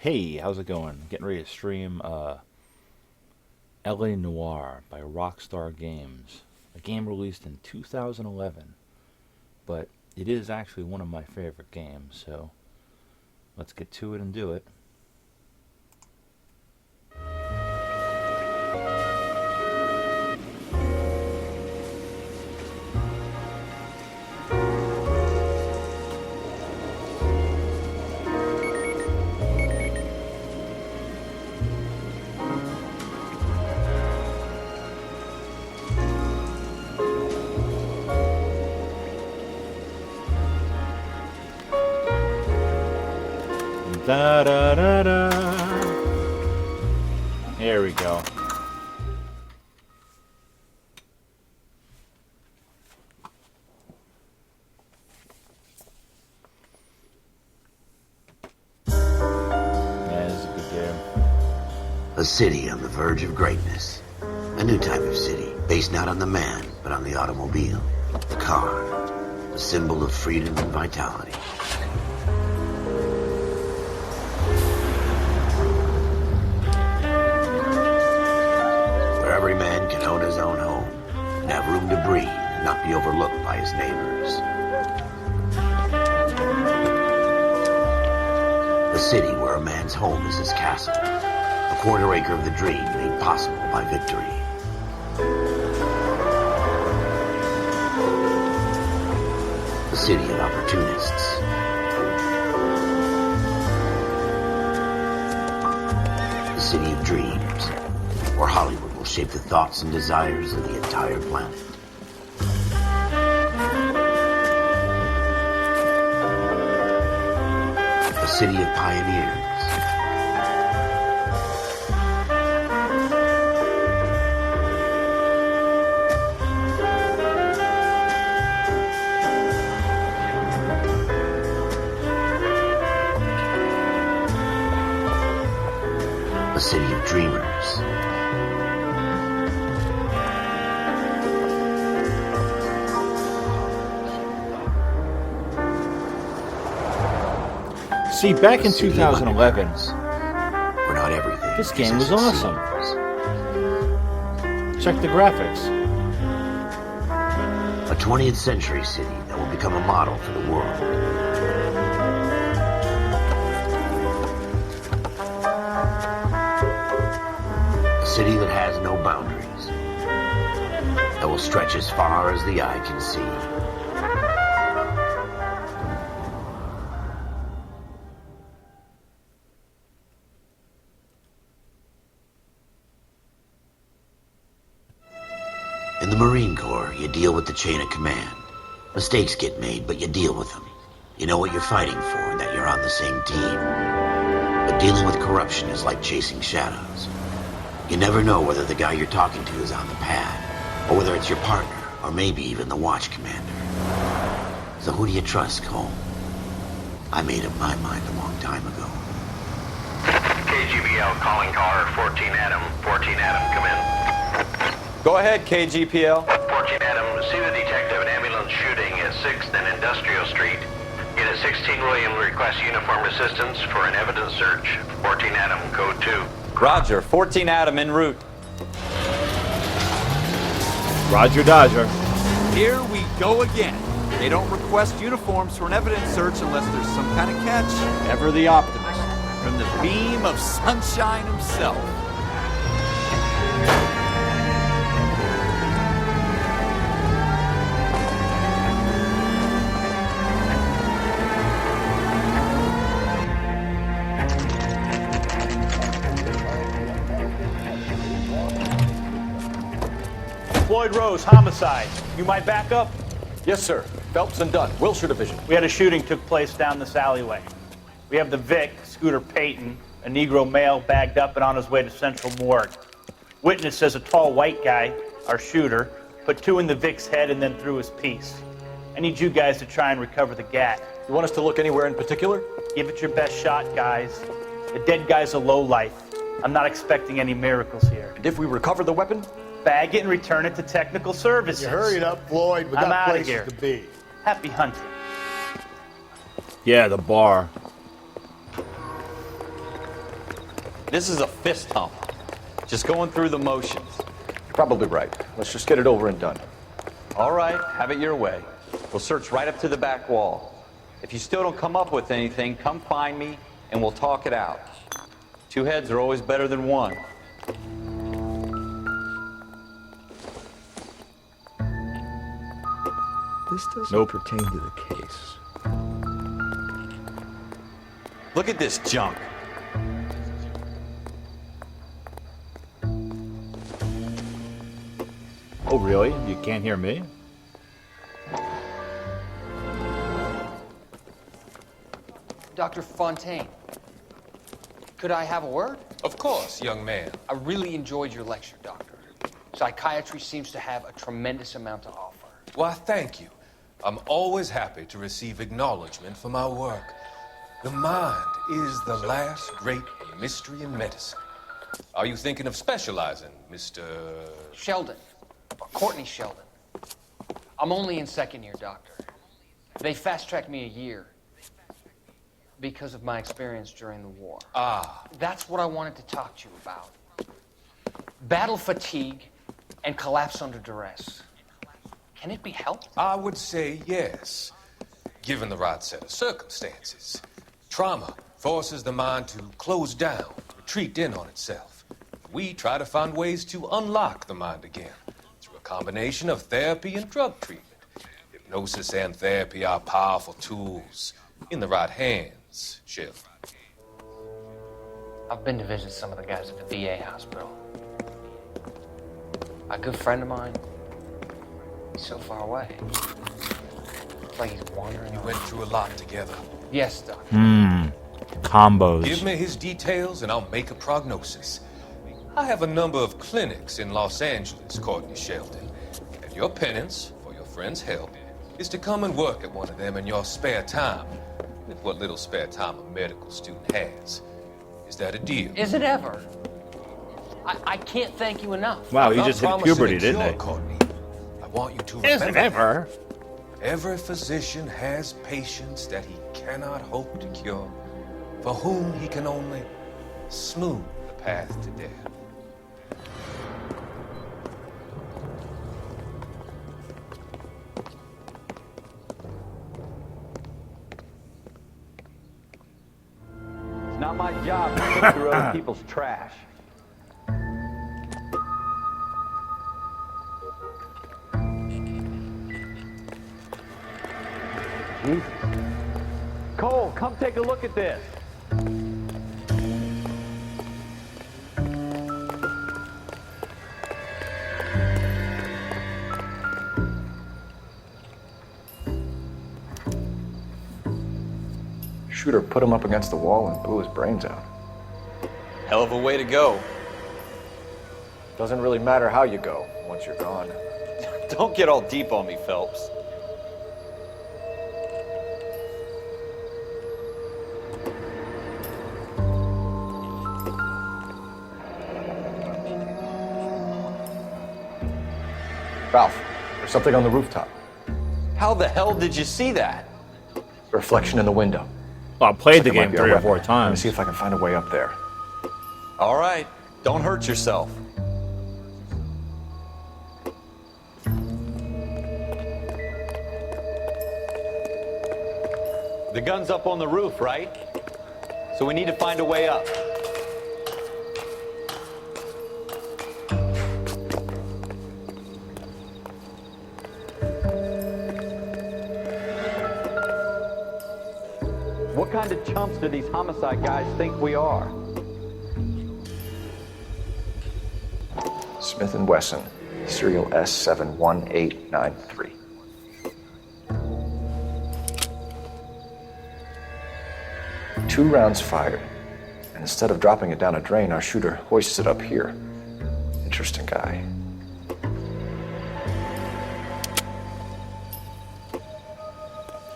Hey, how's it going? Getting ready to stream Noire by Rockstar Games. A game released in 2011. But it is actually one of my favorite games, so let's get to it and do it. Da da da da. Here we go. Yeah, this is a good game. A city on the verge of greatness. A new type of city, based not on the man, but on the automobile. The car. A symbol of freedom and vitality. Every man can own his own home and have room to breathe and not be overlooked by his neighbors. The city where a man's home is his castle, a quarter acre of the dream made possible by victory. The city of opportunists. The city of dreams, where Hollywood will shape the thoughts and desires of the entire planet. A city of pioneers. A city of dreamers. See, back in 2011, we're not everything. This game was awesome. Check the graphics. A 20th century city that will become a model for the world. A city that has no boundaries. That will stretch as far as the eye can see. In the Marine Corps, you deal with the chain of command. Mistakes get made, but you deal with them. You know what you're fighting for and that you're on the same team. But dealing with corruption is like chasing shadows. You never know whether the guy you're talking to is on the pad, or whether it's your partner, or maybe even the watch commander. So who do you trust, Cole? I made up my mind a long time ago. KGBL calling caller 14 Adam. 14 Adam, come in. Go ahead, KGPL. 14 Adam, see the detective, an ambulance shooting at 6th and Industrial Street. Unit 16 William requests uniformed assistance for an evidence search. 14 Adam, code 2. Roger, 14 Adam en route. Roger Dodger. Here we go again. They don't request uniforms for an evidence search unless there's some kind of catch. Ever the optimist. From the beam of sunshine himself. Floyd Rose, homicide. You might back up? Yes, sir. Phelps and Dunn, Wilshire Division. We had a shooting took place down this alleyway. We have the Vic, Scooter Payton, a Negro male bagged up and on his way to Central Morgue. Witness says a tall white guy, our shooter, put 2 in the Vic's head and then threw his piece. I need you guys to try and recover the gat. You want us to look anywhere in particular? Give it your best shot, guys. The dead guy's a lowlife. I'm not expecting any miracles here. And if we recover the weapon? Bag it and return it to technical services. You hurried up, Floyd. We I'm got outta places here. to be. Happy hunting. Yeah, the bar. This is a fist hump. Just going through the motions. You're probably right. Let's just get it over and done. All right, have it your way. We'll search right up to the back wall. If you still don't come up with anything, come find me and we'll talk it out. Two heads are always better than one. This doesn't pertain to the case. Look at this junk. Oh, really? You can't hear me? Dr. Fontaine, could I have a word? Of course, young man. I really enjoyed your lecture, Doctor. Psychiatry seems to have a tremendous amount to offer. Why, thank you. I'm always happy to receive acknowledgement for my work. The mind is the last great mystery in medicine. Are you thinking of specializing, Mr. Sheldon, or Courtney Sheldon. I'm only in second year, Doctor. They fast-tracked me a year because of my experience during the war. Ah. That's what I wanted to talk to you about. Battle fatigue and collapse under duress. Can it be helped? I would say yes, given the right set of circumstances. Trauma forces the mind to close down, retreat in on itself. We try to find ways to unlock the mind again through a combination of therapy and drug treatment. Hypnosis and therapy are powerful tools in the right hands, Sheldon. I've been to visit some of the guys at the VA hospital. A good friend of mine, he's so far away. It's like he's wandering. You went through a lot together. Yes, Doctor. Combos. Give me his details and I'll make a prognosis. I have a number of clinics in Los Angeles, Courtney Sheldon. And your penance, for your friend's help, is to come and work at one of them in your spare time. With what little spare time a medical student has. Is that a deal? Is it ever? I can't thank you enough. Wow, I'm he not just hit promising puberty, a didn't cure, he? Courtney. I want you to Is it remember ever? every physician has patients that he cannot hope to cure, for whom he can only smooth the path to death. It's not my job to look through other people's trash. Jesus. Cole, come take a look at this. Shooter put him up against the wall and blew his brains out. Hell of a way to go. Doesn't really matter how you go once you're gone. Don't get all deep on me, Phelps. Ralph, there's something on the rooftop. How the hell did you see that? A reflection in the window. Well, I played the It might game be a 3 or weapon. 4 Let me times. see if I can find a way up there. All right, don't hurt yourself. The gun's up on the roof, right? So we need to find a way up. What kind of chumps do these homicide guys think we are? Smith & Wesson, serial S71893. Two rounds fired, and instead of dropping it down a drain, our shooter hoists it up here. Interesting guy.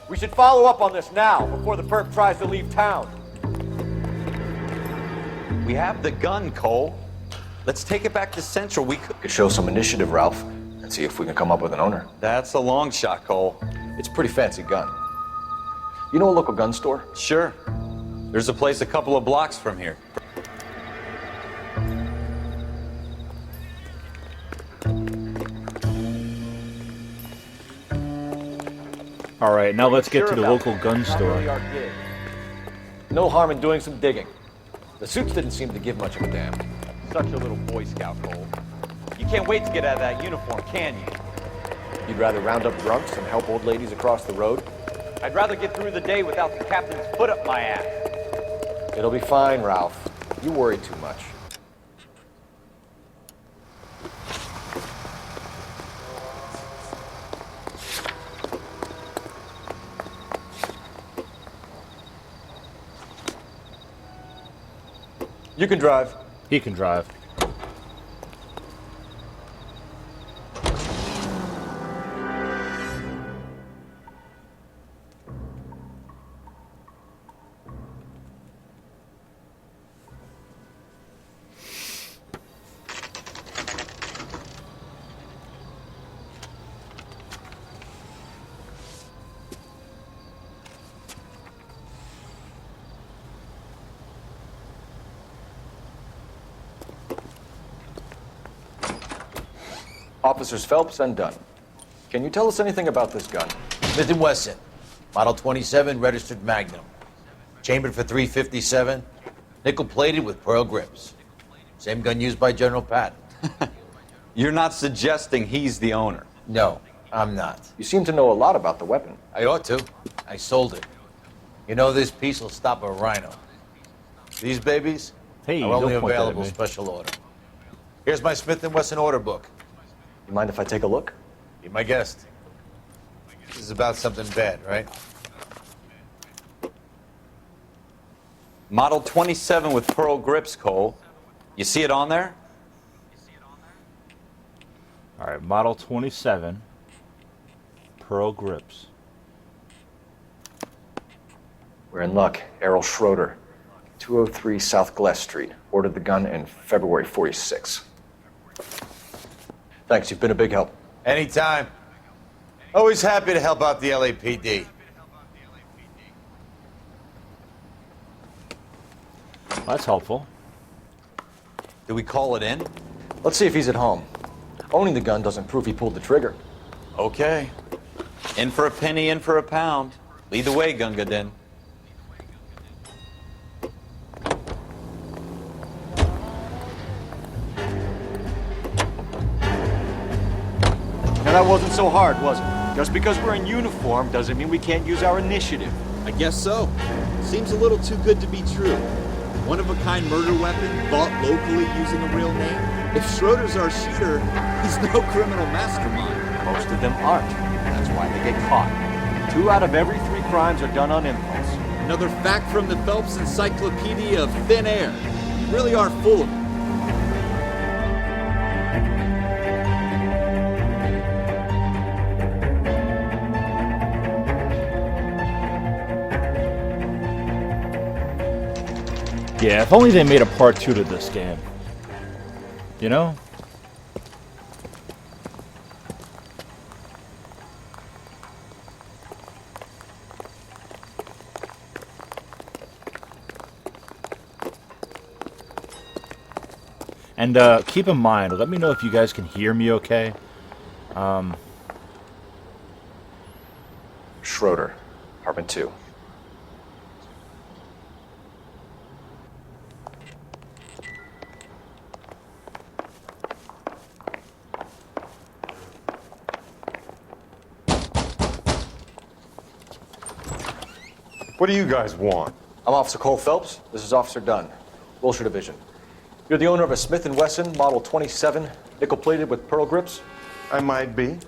We should follow up on this now, before the perp tries to leave town. We have the gun, Cole. Let's take it back to Central. We could... Could show some initiative, Ralph, and see if we can come up with an owner. That's a long shot, Cole. It's a pretty fancy gun. You know a local gun store? Sure. There's a place a couple of blocks from here. Alright, now let's get Sure to the about local that. gun Not store. really our gig. No harm in doing some digging. The suits didn't seem to give much of a damn. Such a little Boy Scout, Cole. You can't wait to get out of that uniform, can you? You'd rather round up drunks and help old ladies across the road? I'd rather get through the day without the captain's foot up my ass. It'll be fine, Ralph. You worry too much. You can drive. He can drive. Officers Phelps and Dunn. Can you tell us anything about this gun? Smith & Wesson, Model 27, registered Magnum. Chambered for .357, nickel-plated with pearl grips. Same gun used by General Patton. You're not suggesting he's the owner? No, I'm not. You seem to know a lot about the weapon. I ought to. I sold it. You know, this piece will stop a rhino. These babies Hey, are only don't point that at available me. special order. Here's my Smith & Wesson order book. You mind if I take a look? Be my guest. This is about something bad, right? Model 27 with pearl grips, Cole. You see it on there? Alright, Model 27. Pearl grips. We're in luck. Errol Schroeder, 203 South Glass Street. Ordered the gun in February '46. Thanks, you've been a big help. Anytime. Always happy to help out the LAPD. That's helpful. Do we call it in? Let's see if he's at home. Owning the gun doesn't prove he pulled the trigger. Okay. In for a penny, in for a pound. Lead the way, Gunga Din. Now that wasn't so hard, was it? Just because we're in uniform doesn't mean we can't use our initiative. I guess so. Seems a little too good to be true. One-of-a-kind murder weapon bought locally using a real name. If Schroeder's our shooter, he's no criminal mastermind. Most of them aren't. That's why they get caught. 2 out of every 3 crimes are done on impulse. Another fact from the Phelps Encyclopedia of Thin Air. You really are full of it. Yeah, if only they made a part 2 to this game. You know? And keep in mind, let me know if you guys can hear me okay. Schroeder, apartment 2. What do you guys want? I'm Officer Cole Phelps. This is Officer Dunn, Wilshire Division. You're the owner of a Smith & Wesson Model 27, nickel-plated with pearl grips? I might be.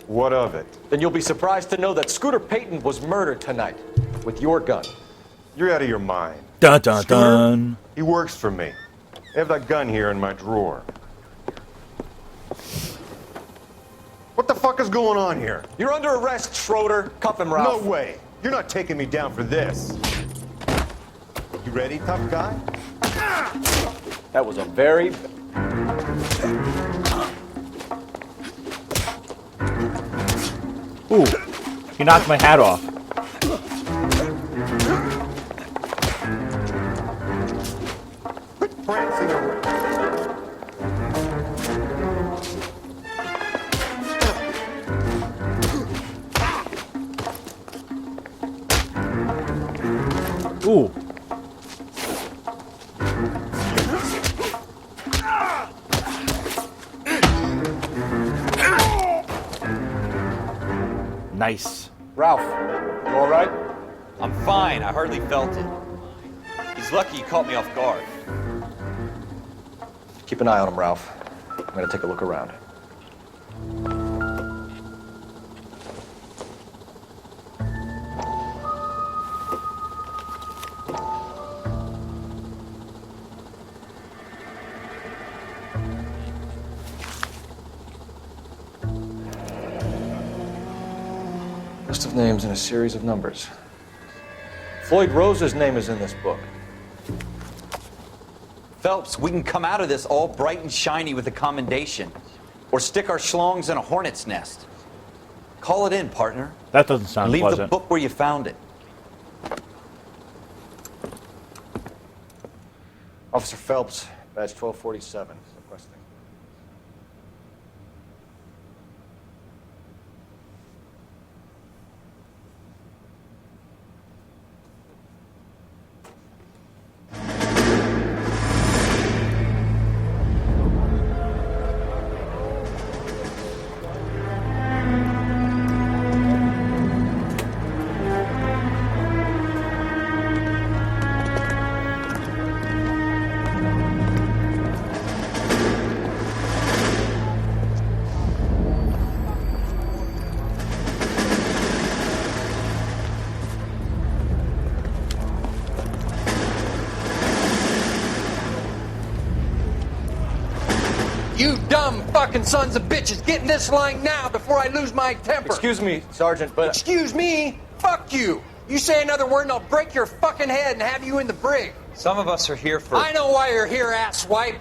What of it? Then you'll be surprised to know that Scooter Payton was murdered tonight with your gun. You're out of your mind. Dun dun Scooter, dun. he works for me. I have that gun here in my drawer. What the fuck is going on here? You're under arrest, Schroeder. Cuff him, Ralph. No way. You're not taking me down for this. You ready, tough guy? That was a very... Ooh, he knocked my hat off. Quit prancing around. Ooh. Nice. Ralph, you all right? I'm fine. I hardly felt it. He's lucky he caught me off guard. Keep an eye on him, Ralph. I'm gonna take a look around. List of names and a series of numbers. Floyd Rose's name is in this book. Phelps, we can come out of this all bright and shiny with a commendation. Or stick our schlongs in a hornet's nest. Call it in, partner. That doesn't sound Leave pleasant. the book where you found it. Officer Phelps, badge 1247, requesting. You dumb fucking sons of bitches, get in this line now before I lose my temper. Excuse me, Sergeant, but... Excuse me? Fuck you. You say another word and I'll break your fucking head and have you in the brig. Some of us are here for... I know why you're here, asswipe.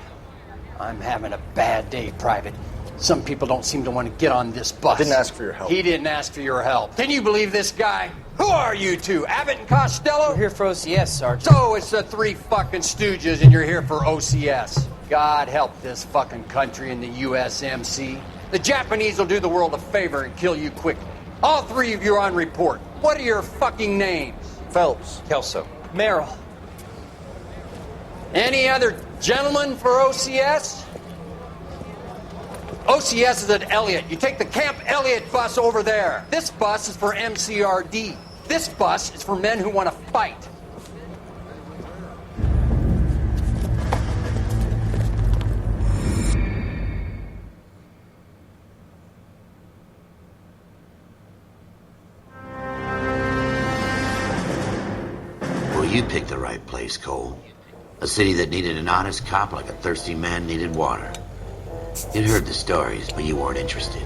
I'm having a bad day, Private. Some people don't seem to want to get on this bus. I didn't ask for your help. He didn't ask for your help. Can you believe this guy? Who are you two? Abbott and Costello? We're here for OCS, Sergeant. So it's the three fucking stooges and you're here for OCS. God help this fucking country and the USMC. The Japanese will do the world a favor and kill you quickly. All three of you are on report. What are your fucking names? Phelps. Kelso. Merrill. Any other gentlemen for OCS? OCS is at Elliott. You take the Camp Elliott bus over there. This bus is for MCRD. This bus is for men who want to fight. Well, you picked the right place, Cole. A city that needed an honest cop like a thirsty man needed water. You'd heard the stories, but you weren't interested.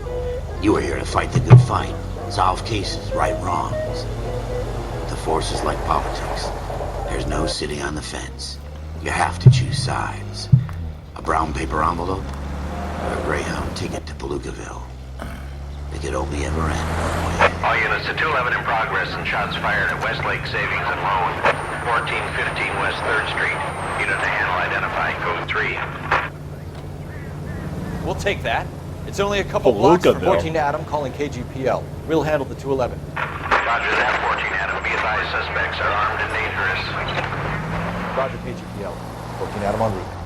You were here to fight the good fight, solve cases, right wrongs. The force is like politics. There's no city on the fence. You have to choose sides. A brown paper envelope, or a Greyhound ticket to Palookaville. It could only ever end one way. All units to 211 in progress and shots fired at Westlake Savings and Loan, 1415 West 3rd Street. Unit to handle identify code 3. We'll take that. It's only a couple blocks from 14 Adam calling KGPL. We'll handle the 211. Roger that, 14 Adam. Be advised, suspects are armed and dangerous. Roger, KGPL. 14 Adam en route.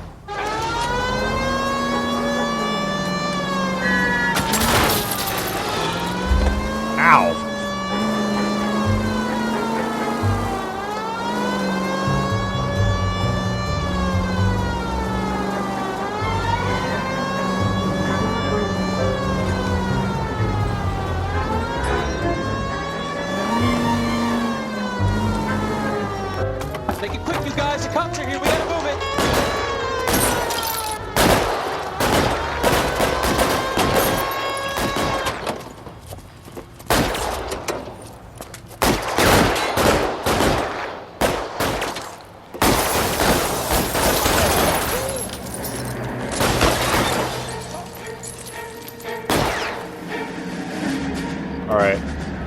Ow. Make it quick, you guys. The cops are here. We gotta move it. All right.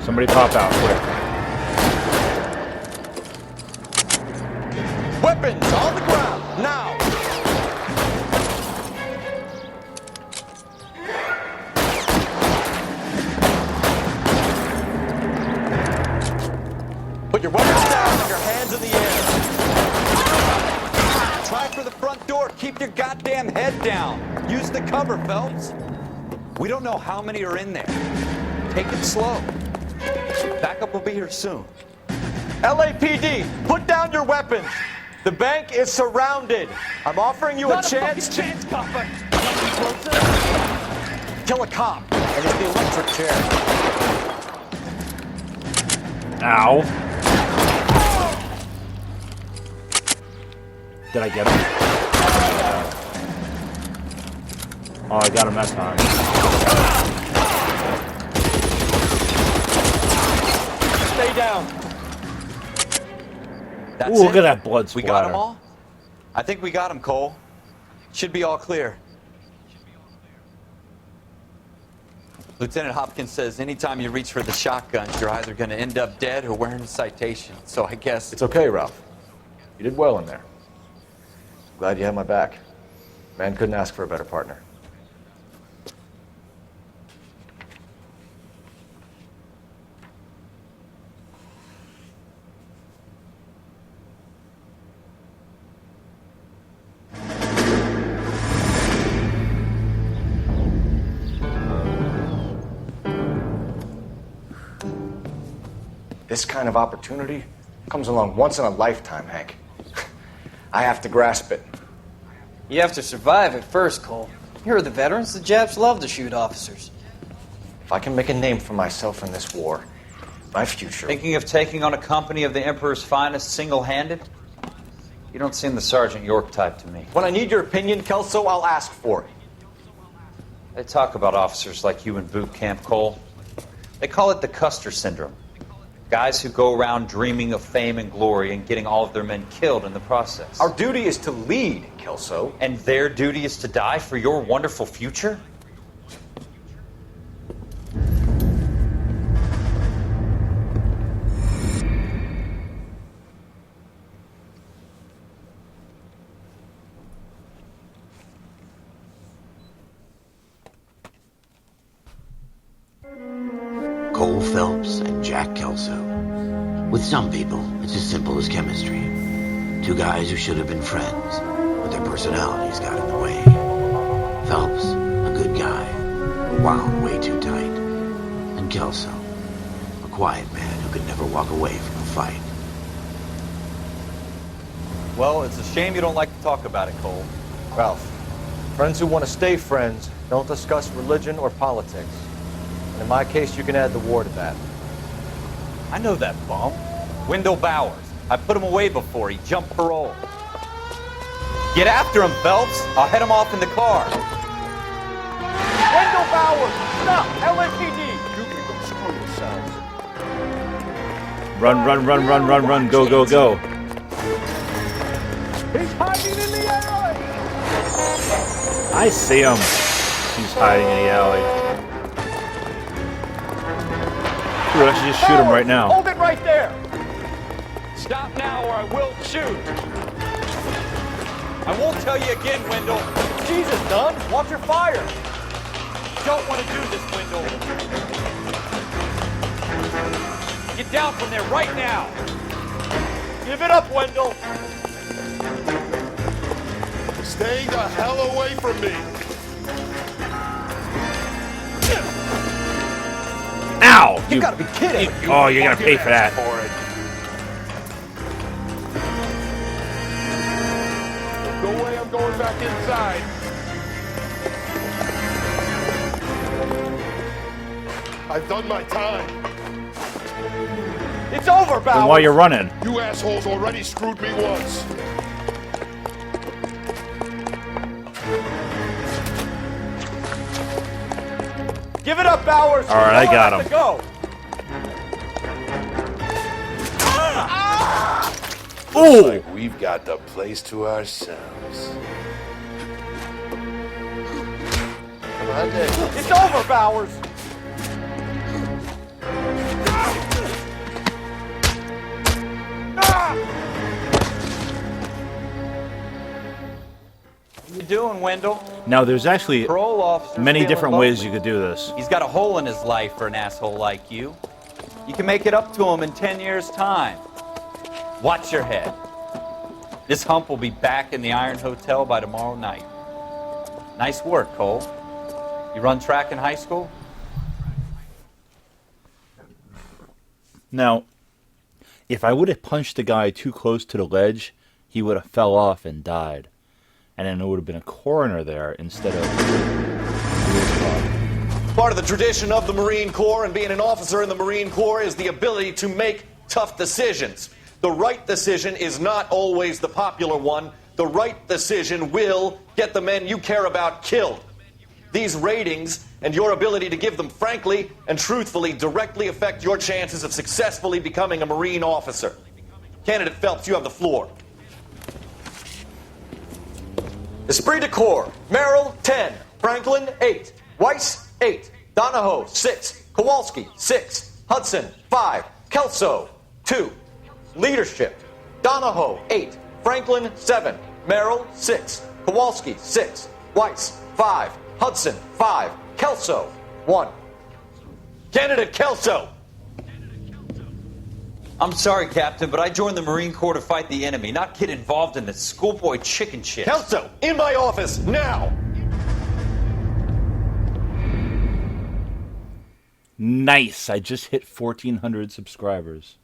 Somebody pop out quick. Weapons on the ground, now! Put your weapons down and your hands in the air. for the front door. Keep your goddamn head down. Use the cover, Phelps. We don't know how many are in there. Take it slow. Backup will be here soon. LAPD, put down your weapons. The bank is surrounded. I'm offering you a chance to kill a cop and get the electric chair. Ow. Did I get him? Oh, I got him that time. Stay down. That's Ooh, look it. at that blood splatter. We got them all? I think we got them, Cole. Should be all clear. Lieutenant Hopkins says anytime you reach for the shotguns, you're either going to end up dead or wearing a citation. So I guess... It's okay, Ralph. You did well in there. Glad you had my back. Man couldn't ask for a better partner. This kind of opportunity comes along once in a lifetime, Hank. I have to grasp it. You have to survive it first, Cole. Here are the veterans. The Japs love to shoot officers. If I can make a name for myself in this war, my future... Thinking of taking on a company of the Emperor's finest single-handed? You don't seem the Sergeant York type to me. When I need your opinion, Kelso, I'll ask for it. They talk about officers like you in boot camp, Cole. They call it the Custer Syndrome. Guys who go around dreaming of fame and glory and getting all of their men killed in the process. Our duty is to lead, Kelso. And their duty is to die for your wonderful future? Cole Phelps and Jack Kelso. With some people, it's as simple as chemistry. Two guys who should have been friends, but their personalities got in the way. Phelps, a good guy, wound way too tight. And Kelso, a quiet man who could never walk away from a fight. Well, it's a shame you don't like to talk about it, Cole. Ralph, friends who want to stay friends don't discuss religion or politics. And in my case, you can add the war to that. I know that bum. Wendell Bowers. I put him away before he jumped parole. Get after him, Phelps. I'll head him off in the car. Wendell Bowers! Stop! LAPD! You can go screw yourselves. Run, run, run, run, run, run. Go, go, go. He's hiding in the alley! I see him. He's hiding in the alley. Dude, I should just shoot him right now. Hold it right there! Stop now or I will shoot! I won't tell you again, Wendell. Jesus, Dunn! Watch your fire! Don't want to do this, Wendell. Get down from there right now. Give it up, Wendell! Stay the hell away from me! Ow! You gotta be kidding! Oh, you're gonna pay for that. No way I'm going back inside. I've done my time. It's over, Bowers! Then why you're running? You assholes already screwed me once. Give it up, Bowers! All right, I got him. Go. Ooh! Like we've got the place to ourselves. Come on, Dave. It's over, Bowers! What you doing, Wendell? Now, there's actually Parole officer many feeling different lonely. ways you could do this. He's got a hole in his life for an asshole like you. You can make it up to him in 10 years' time. Watch your head. This hump will be back in the Iron Hotel by tomorrow night. Nice work, Cole. You run track in high school? Now, if I would have punched the guy too close to the ledge, he would have fell off and died. And then there would have been a coroner there instead of... Part of the tradition of the Marine Corps and being an officer in the Marine Corps is the ability to make tough decisions. The right decision is not always the popular one. The right decision will get the men you care about killed. These ratings and your ability to give them frankly and truthfully directly affect your chances of successfully becoming a Marine officer. Candidate Phelps, you have the floor. Esprit de Corps, Merrill, 10. Franklin, 8. Weiss, 8. Donahoe, 6. Kowalski, 6. Hudson, 5. Kelso, 2. Leadership, Donahoe, 8. Franklin, 7. Merrill, 6. Kowalski, 6. Weiss, 5. Hudson, 5. Kelso, 1. Candidate Kelso! I'm sorry, Captain, but I joined the Marine Corps to fight the enemy, not get involved in this schoolboy chicken shit. Kelso, in my office, now! Nice! I just hit 1,400 subscribers.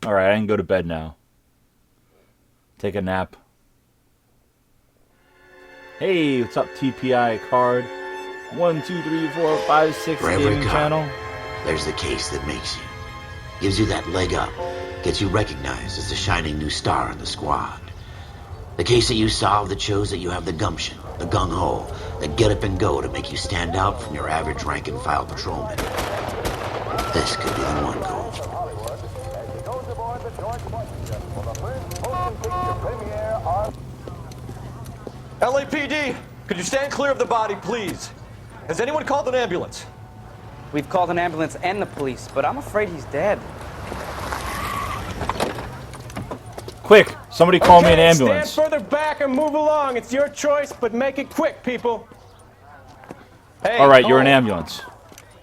Alright, I can go to bed now. Take a nap. Hey, what's up, TPI card? 1, 2, 3, 4, 5, 6 For every gaming cop, channel. there's the case that makes you. Gives you that leg up. Gets you recognized as the shining new star in the squad. The case that you solve that shows that you have the gumption, the gung-ho, the get up and go to make you stand out from your average rank-and-file patrolman. This could be the one, Cole. LAPD, could you stand clear of the body, please? Has anyone called an ambulance? We've called an ambulance and the police, but I'm afraid he's dead. Quick! Somebody call me an ambulance. Stand further back and move along. It's your choice, but make it quick, people. Hey, Alright, you're an ambulance.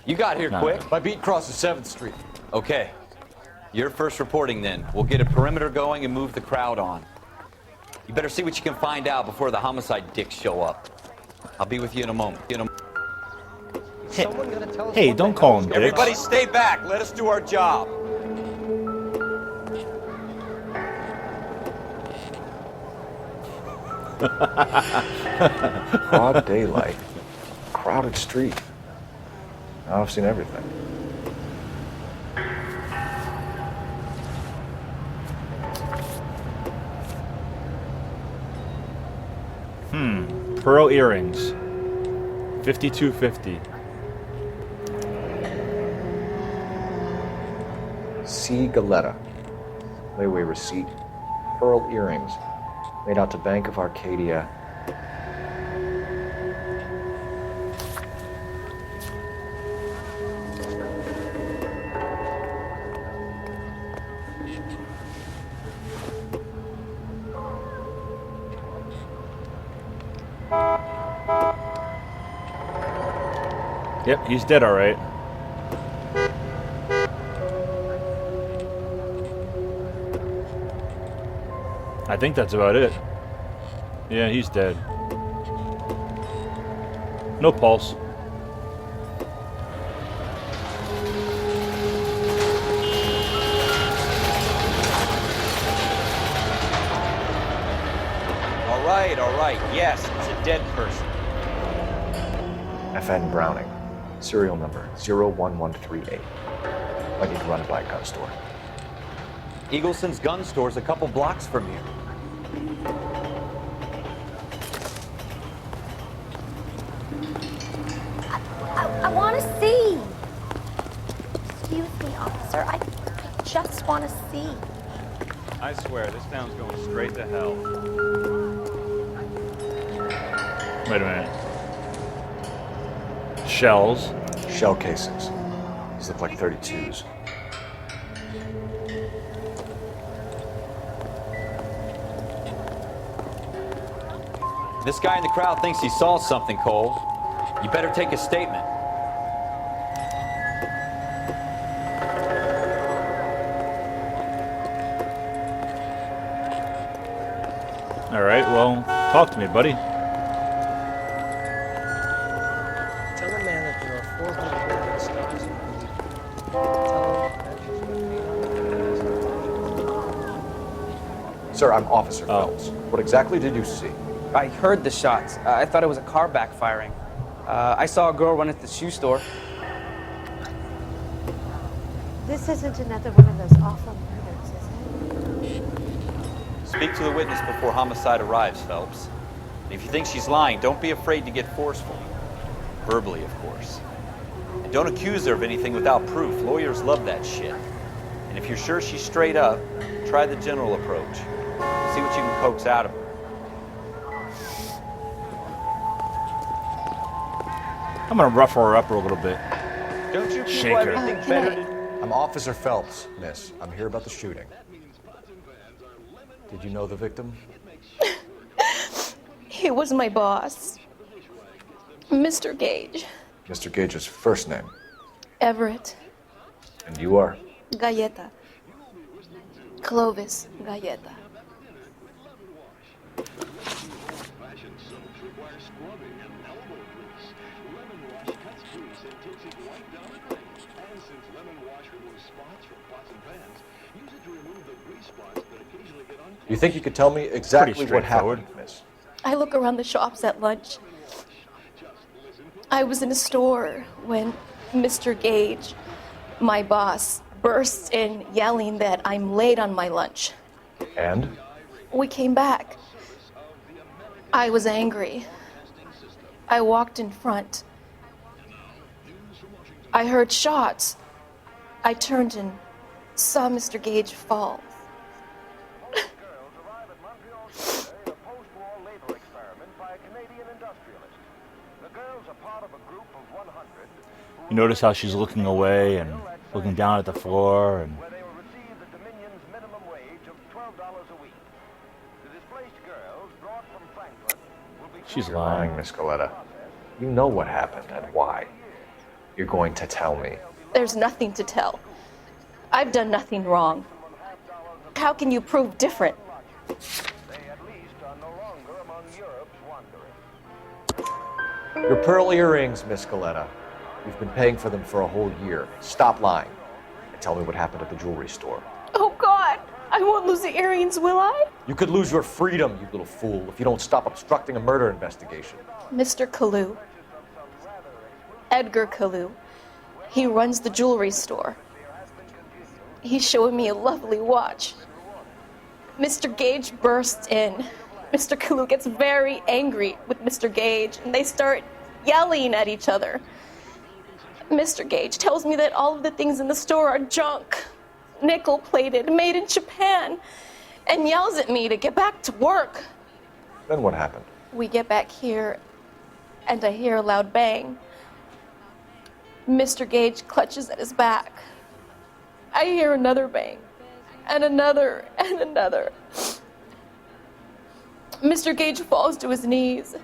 You got here No. quick. My beat crosses 7th Street. Okay. You're first reporting then. We'll get a perimeter going and move the crowd on. You better see what you can find out before the homicide dicks show up. I'll be with you in a moment. Hey, don't call him dicks. Everybody stay back. Let us do our job. Broad daylight. Crowded street. Now I've seen everything. Pearl earrings. 52.50. C. Galetta. Layaway receipt. Pearl earrings. Made out to Bank of Arcadia. Yep, he's dead, alright. I think that's about it. Yeah, he's dead. No pulse. All right. Yes, it's a dead person. FN Browning. Serial number 01138. I need to run it by a gun store. Eagleson's gun store's a couple blocks from here. I want to see. Excuse me, officer. I just want to see. I swear, this town's going straight to hell. Wait a minute. Shells. Shell casings. These look like 32s. This guy in the crowd thinks he saw something, Cole. You better take a statement. well, talk to me, buddy. Tell the man that there are 400 million stars in the Tell him that he's been paid. Sir, I'm Officer Phelps. What exactly did you see? I heard the shots. I thought it was a car backfiring. I saw a girl run at the shoe store. This isn't another one of those awful murders, is it? Speak to the witness before homicide arrives, Phelps. And if you think she's lying, don't be afraid to get forceful. Verbally, of course. And don't accuse her of anything without proof. Lawyers love that shit. And if you're sure she's straight up, try the general approach. See what you can coax out of her. I'm gonna ruffle her up a little bit. Don't you Shake people have her. anything better to do? I'm Officer Phelps, miss. I'm here about the shooting. Did you know the victim? He was my boss, Mr. Gage. Mr. Gage's first name. Everett. And you are? Galleta. Clovis Galleta. You think you could tell me exactly Pretty what straightforward. happened, miss? I look around the shops at lunch. I was in a store when Mr. Gage, my boss, bursts in yelling that I'm late on my lunch. And? We came back. I was angry. I walked in front. I heard shots. I turned and saw Mr. Gage fall. You notice how she's looking away and looking down at the floor, and she's lying. Miss Coletta. You know what happened and why. You're going to tell me. There's nothing to tell. I've done nothing wrong. How can you prove different? Your pearl earrings, Miss Coletta. You've been paying for them for a whole year. Stop lying and tell me what happened at the jewelry store. Oh, God! I won't lose the earrings, will I? You could lose your freedom, you little fool, if you don't stop obstructing a murder investigation. Mr. Kalu. Edgar Kalu. He runs the jewelry store. He's showing me a lovely watch. Mr. Gage bursts in. Mr. Kalu gets very angry with Mr. Gage, and they start yelling at each other. Mr. Gage tells me that all of the things in the store are junk, nickel-plated, made in Japan, and yells at me to get back to work. Then what happened? We get back here, and I hear a loud bang. Mr. Gage clutches at his back. I hear another bang, and another, and another. Mr. Gage falls to his knees.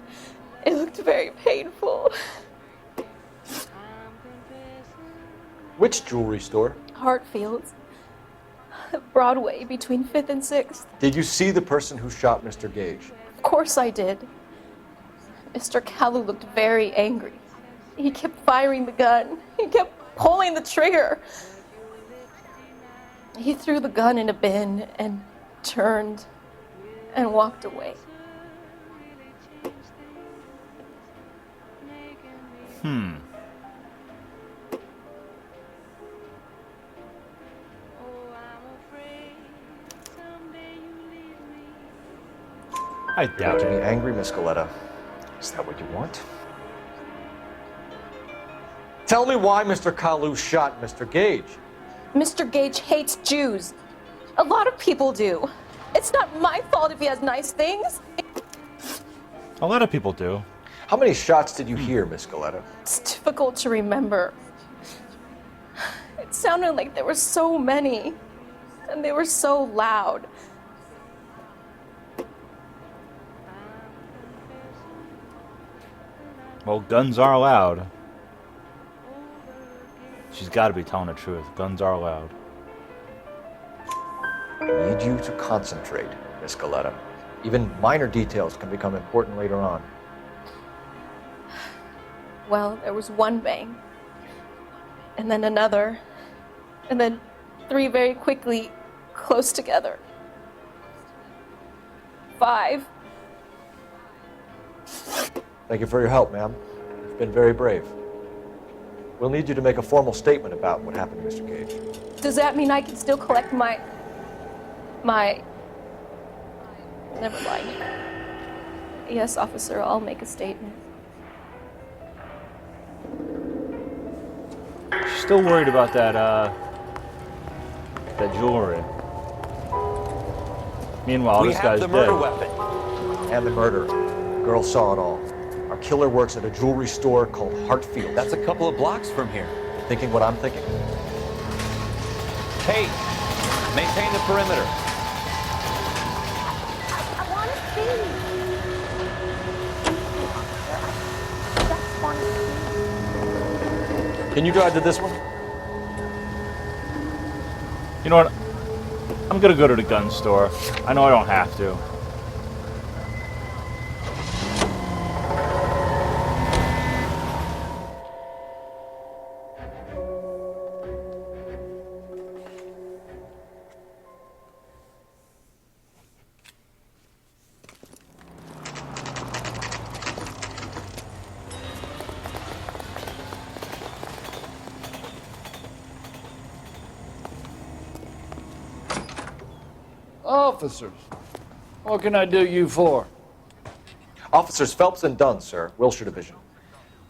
It looked very painful. Which jewelry store? Hartfield's. Broadway, between 5th and 6th. Did you see the person who shot Mr. Gage? Of course I did. Mr. Kalu looked very angry. He kept firing the gun. He kept pulling the trigger. He threw the gun in a bin and turned and walked away. I doubt to it. be angry, Miss Coletta. Is that what you want? Tell me why Mr. Kalu shot Mr. Gage. Mr. Gage hates Jews. A lot of people do. It's not my fault if he has nice things. A lot of people do. How many shots did you hear, Miss Coletta? It's difficult to remember. It sounded like there were so many, and they were so loud. Well, guns are loud. She's got to be telling the truth. Guns are loud. I need you to concentrate, Miss Coletta. Even minor details can become important later on. Well, there was one bang, and then another, and then 3 very quickly, close together. 5. Thank you for your help, ma'am. You've been very brave. We'll need you to make a formal statement about what happened to Mr. Gage. Does that mean I can still collect my... Never mind. Yes, officer, I'll make a statement. Still worried about that jewelry. Meanwhile, this guy's dead. We have the murder weapon. And the murderer. The girl saw it all. Our killer works at a jewelry store called Hartfield. That's a couple of blocks from here. Thinking what I'm thinking? Kate, maintain the perimeter. I want to see. I just want to see. Can you drive to this one? You know what? I'm gonna go to the gun store. I know I don't have to. Officers, what can I do you for? Officers Phelps and Dunn, sir, Wilshire Division.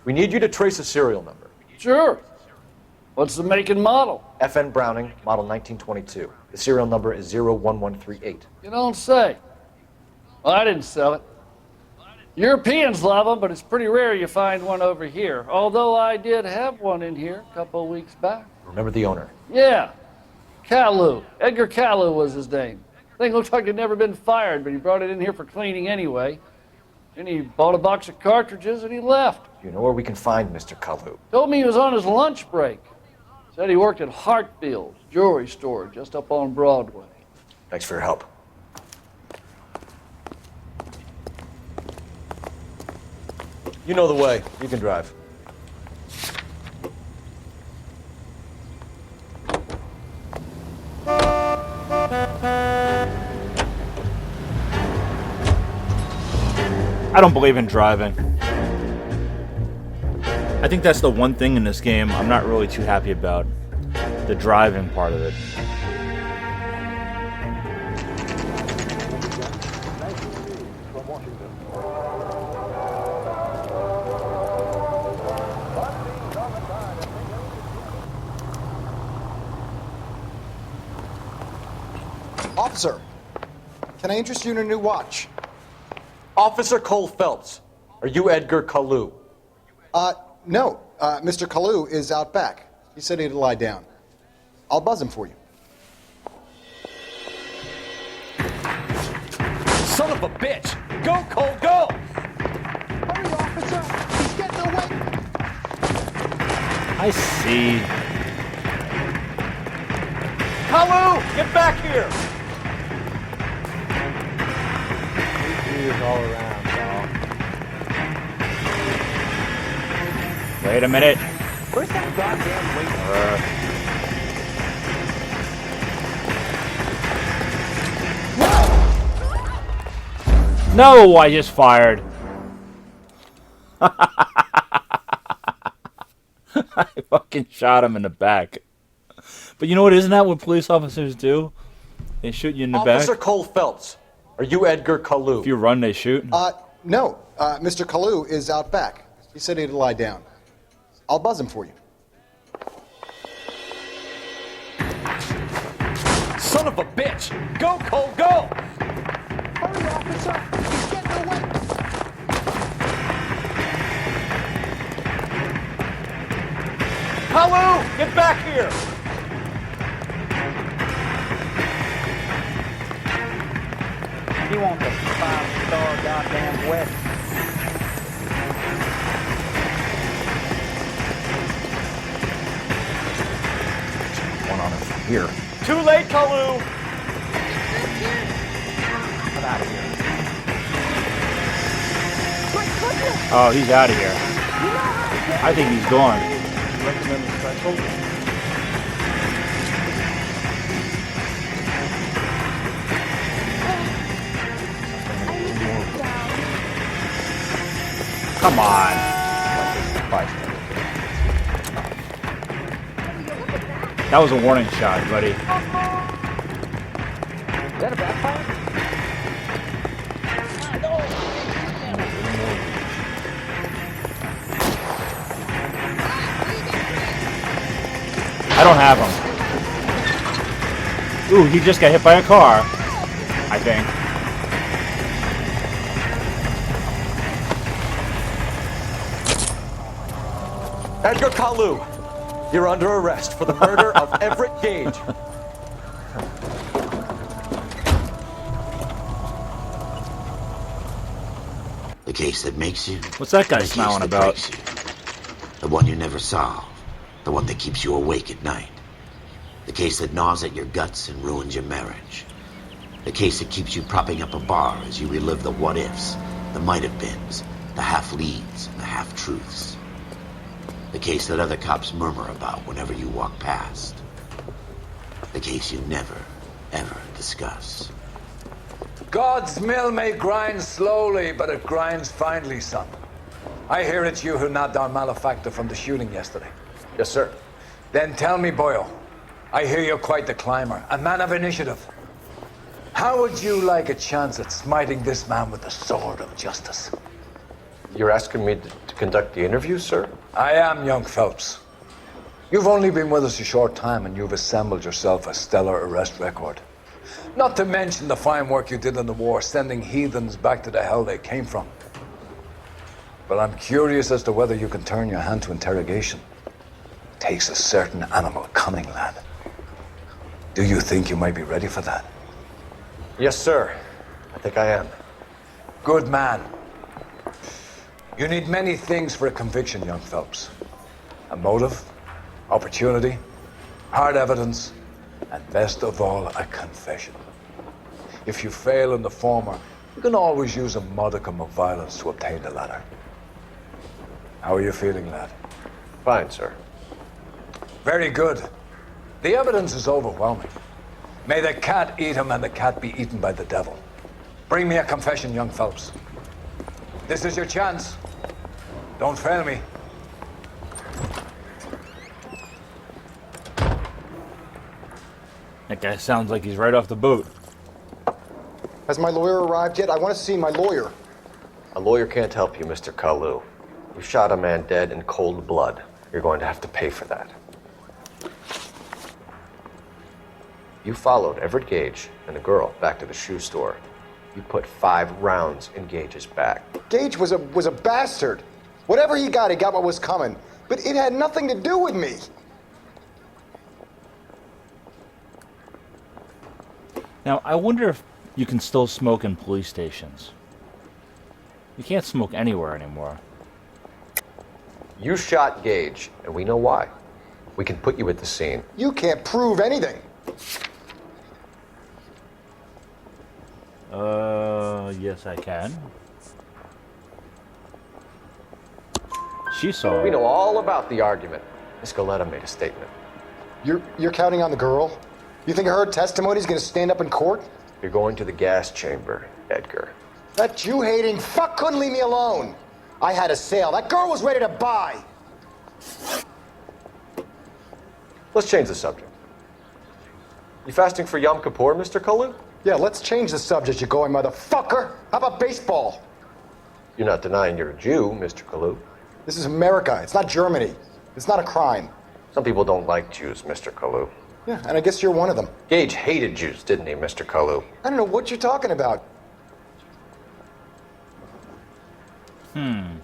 We need you to trace a serial number. Sure. What's the make and model? FN Browning, model 1922. The serial number is 01138. You don't say. Well, I didn't sell it. Europeans love them, but it's pretty rare you find one over here. Although I did have one in here a couple of weeks back. Remember the owner? Yeah. Kalu. Edgar Kalu was his name. Thing looked like it'd never been fired, but he brought it in here for cleaning anyway. Then he bought a box of cartridges and he left. You know where we can find Mr. Kalu? Told me he was on his lunch break. Said he worked at Hartfield's jewelry store just up on Broadway. Thanks for your help. You know the way. You can drive. I don't believe in driving. I think that's the one thing in this game I'm not really too happy about. The driving part of it. Officer, can I interest you in a new watch? Officer Cole Phelps, are you Edgar Kalu? No. Mr. Kalu is out back. He said he'd lie down. I'll buzz him for you. Son of a bitch! Go, Cole, go! Hurry, officer! He's getting away! I see. Kalu, get back here! All around, Wait a minute. Where's that goddamn waiter? No, I just fired. I fucking shot him in the back. But you know what? Isn't that what police officers do? They shoot you in the back. Officer Cole Phelps, are you Edgar Kalu? If you run, they shoot. No. Mr. Kalu is out back. He said he'd lie down. I'll buzz him for you. Son of a bitch! Go, Cole, go! Hurry, officer! He's getting away! Kalu, get back here! You want the 5-star goddamn weapon? One on it from here. Too late, Kalu! Get out of here. Oh, he's out of here. I think he's gone. Recommend the special. Come on. That was a warning shot, buddy. Is that a backfire? I don't have him. Ooh, he just got hit by a car, I think. Edgar Kalu, you're under arrest for the murder of Everett Gage. The case that makes you. What's that guy the case smiling that about? breaks you. The one you never solve. The one that keeps you awake at night. The case that gnaws at your guts and ruins your marriage. The case that keeps you propping up a bar as you relive the what-ifs, the might-have-beens, the half-leads, and the half-truths. The case that other cops murmur about whenever you walk past. The case you never, ever discuss. God's mill may grind slowly, but it grinds finely, son. I hear it's you who nabbed our malefactor from the shooting yesterday. Yes, sir. Then tell me, Boyle, I hear you're quite the climber, a man of initiative. How would you like a chance at smiting this man with the sword of justice? You're asking me to conduct the interview, sir? I am, young Phelps. You've only been with us a short time and you've assembled yourself a stellar arrest record. Not to mention the fine work you did in the war, sending heathens back to the hell they came from. But I'm curious as to whether you can turn your hand to interrogation. It takes a certain animal cunning, lad. Do you think you might be ready for that? Yes, sir. I think I am. Good man. You need many things for a conviction, young Phelps. A motive, opportunity, hard evidence, and best of all, a confession. If you fail in the former, you can always use a modicum of violence to obtain the latter. How are you feeling, lad? Fine, sir. Very good. The evidence is overwhelming. May the cat eat him and the cat be eaten by the devil. Bring me a confession, young Phelps. This is your chance. Don't fail me. That guy sounds like he's right off the boat. Has my lawyer arrived yet? I want to see my lawyer. A lawyer can't help you, Mr. Kalu. You shot a man dead in cold blood. You're going to have to pay for that. You followed Everett Gage and the girl back to the shoe store. You put 5 rounds in Gage's back. Gage was a bastard. Whatever he got what was coming. But it had nothing to do with me. Now, I wonder if you can still smoke in police stations. You can't smoke anywhere anymore. You shot Gage, and we know why. We can put you at the scene. You can't prove anything. Yes, I can. She saw it. We know all about the argument. Miss Goleta made a statement. You're counting on the girl? You think her testimony is going to stand up in court? You're going to the gas chamber, Edgar. That Jew-hating fuck couldn't leave me alone. I had a sale. That girl was ready to buy. Let's change the subject. You fasting for Yom Kippur, Mr. Kalu? Yeah, let's change the subject, you going motherfucker. How about baseball? You're not denying you're a Jew, Mr. Kalu. This is America. It's not Germany. It's not a crime. Some people don't like Jews, Mr. Kalu. Yeah, and I guess you're one of them. Gage hated Jews, didn't he, Mr. Kalu? I don't know what you're talking about. You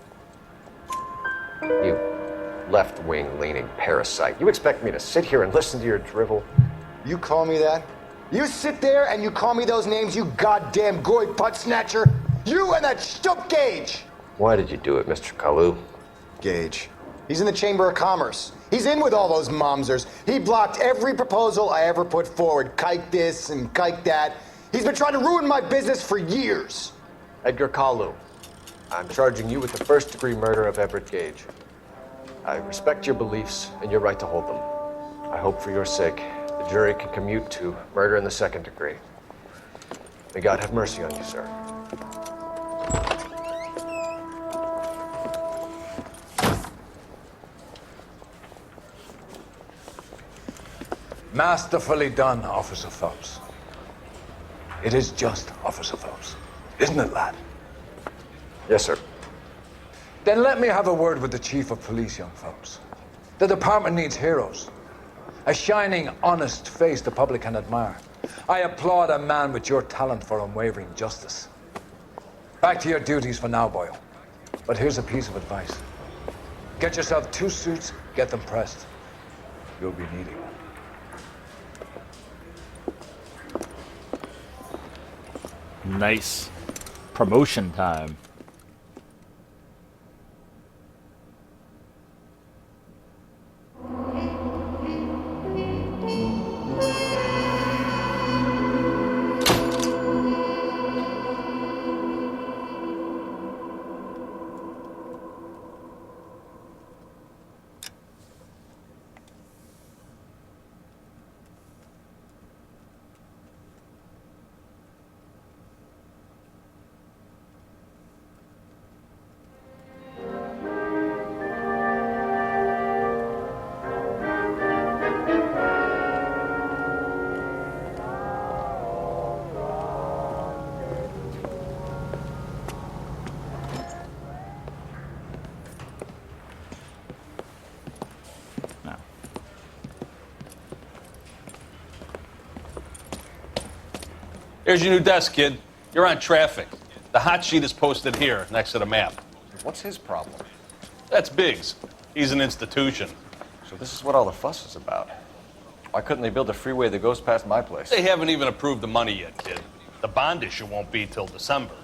left-wing leaning parasite. You expect me to sit here and listen to your drivel? You call me that? You sit there and you call me those names, you goddamn goy butt snatcher? You and that stup Gage! Why did you do it, Mr. Kalu? Gage. He's in the Chamber of Commerce. He's in with all those momsers. He blocked every proposal I ever put forward. Kike this and kike that. He's been trying to ruin my business for years. Edgar Kalu, I'm charging you with the first-degree murder of Everett Gage. I respect your beliefs and your right to hold them. I hope for your sake the jury can commute to murder in the second degree. May God have mercy on you, sir. Masterfully done, Officer Phelps. It is just, Officer Phelps. Isn't it, lad? Yes, sir. Then let me have a word with the Chief of Police, young Phelps. The department needs heroes. A shining, honest face the public can admire. I applaud a man with your talent for unwavering justice. Back to your duties for now, Boyle. But here's a piece of advice. Get yourself 2 suits, get them pressed. You'll be needing them. Nice. Promotion time. Here's your new desk, kid. You're on traffic. The hot sheet is posted here, next to the map. What's his problem? That's Biggs. He's an institution. So this is what all the fuss is about. Why couldn't they build a freeway that goes past my place? They haven't even approved the money yet, kid. The bond issue won't be till December.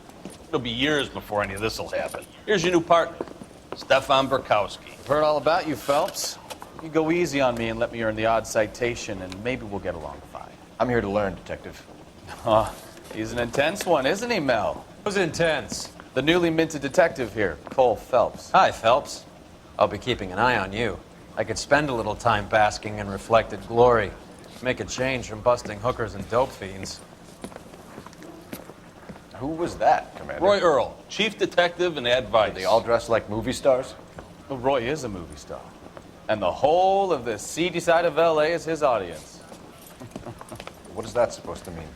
It'll be years before any of this will happen. Here's your new partner, Stefan Burkowski. I've heard all about you, Phelps. You go easy on me and let me earn the odd citation, and maybe we'll get along fine. I'm here to learn, Detective. Oh, he's an intense one, isn't he, Mel? Who's intense? The newly minted detective here, Cole Phelps. Hi, Phelps. I'll be keeping an eye on you. I could spend a little time basking in reflected glory. Make a change from busting hookers and dope fiends. Who was that, Commander? Roy Earl, chief detective and advice. Are they all dressed like movie stars? Well, Roy is a movie star. And the whole of the seedy side of L.A. is his audience. What is that supposed to mean?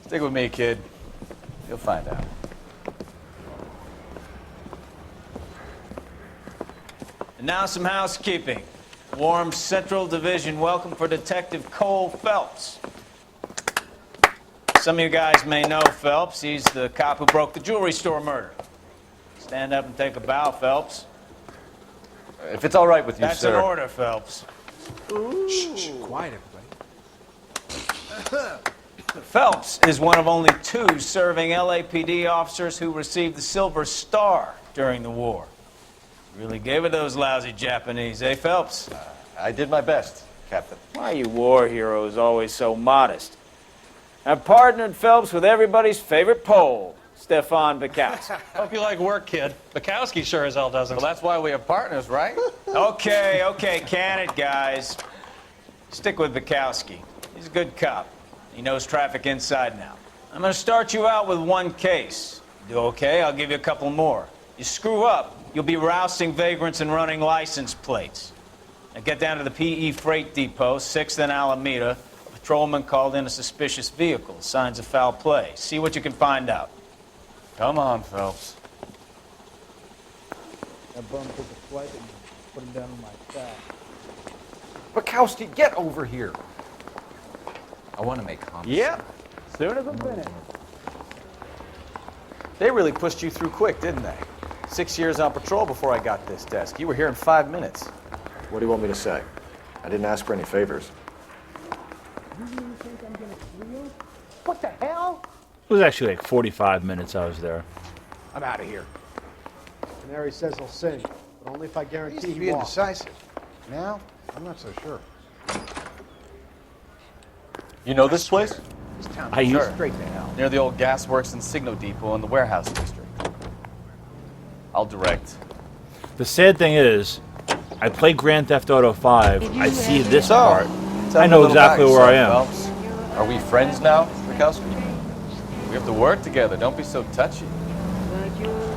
Stick with me, kid. You'll find out. And now some housekeeping. Warm Central Division welcome for Detective Cole Phelps. Some of you guys may know Phelps. He's the cop who broke the jewelry store murder. Stand up and take a bow, Phelps. If it's all right with you, That's sir. That's an order, Phelps. Shh, quiet, everybody. Phelps is one of only 2 serving LAPD officers who received the Silver Star during the war. Really gave it those lousy Japanese, eh, Phelps? I did my best, Captain. Why are you war heroes always so modest? I've partnered Phelps with everybody's favorite Pole, Stefan Burkowski. Hope you like work, kid. Bukowski sure as hell doesn't. Well, that's why we have partners, right? Okay, can it, guys. Stick with Bukowski. He's a good cop. He knows traffic inside and out. I'm going to start you out with 1 case. Do okay, I'll give you a couple more. You screw up, you'll be rousting vagrants and running license plates. Now get down to the PE Freight Depot, 6th and Alameda. A patrolman called in a suspicious vehicle. Signs of foul play. See what you can find out. Come on, Phelps. That bum took a swipe and put him down on my sack. Bukowski, get over here. I want to make homicide. Yep. Soon as I'm finished. They really pushed you through quick, didn't they? 6 years on patrol before I got this desk. You were here in 5 minutes. What do you want me to say? I didn't ask for any favors. You really think I'm gonna squeal? What the hell? It was actually like 45 minutes I was there. I'm out of here. Canary says he'll sing, but only if I guarantee he Be won't. indecisive. Now, I'm not so sure. You know this place? This town I is used straight to hell. Near the old gasworks and Signo Depot in the warehouse district. I'll direct. The sad thing is, I play Grand Theft Auto 5, I see this part, I know exactly where I am. Phelps. Are we friends now, Mikowski? We have to work together. Don't be so touchy.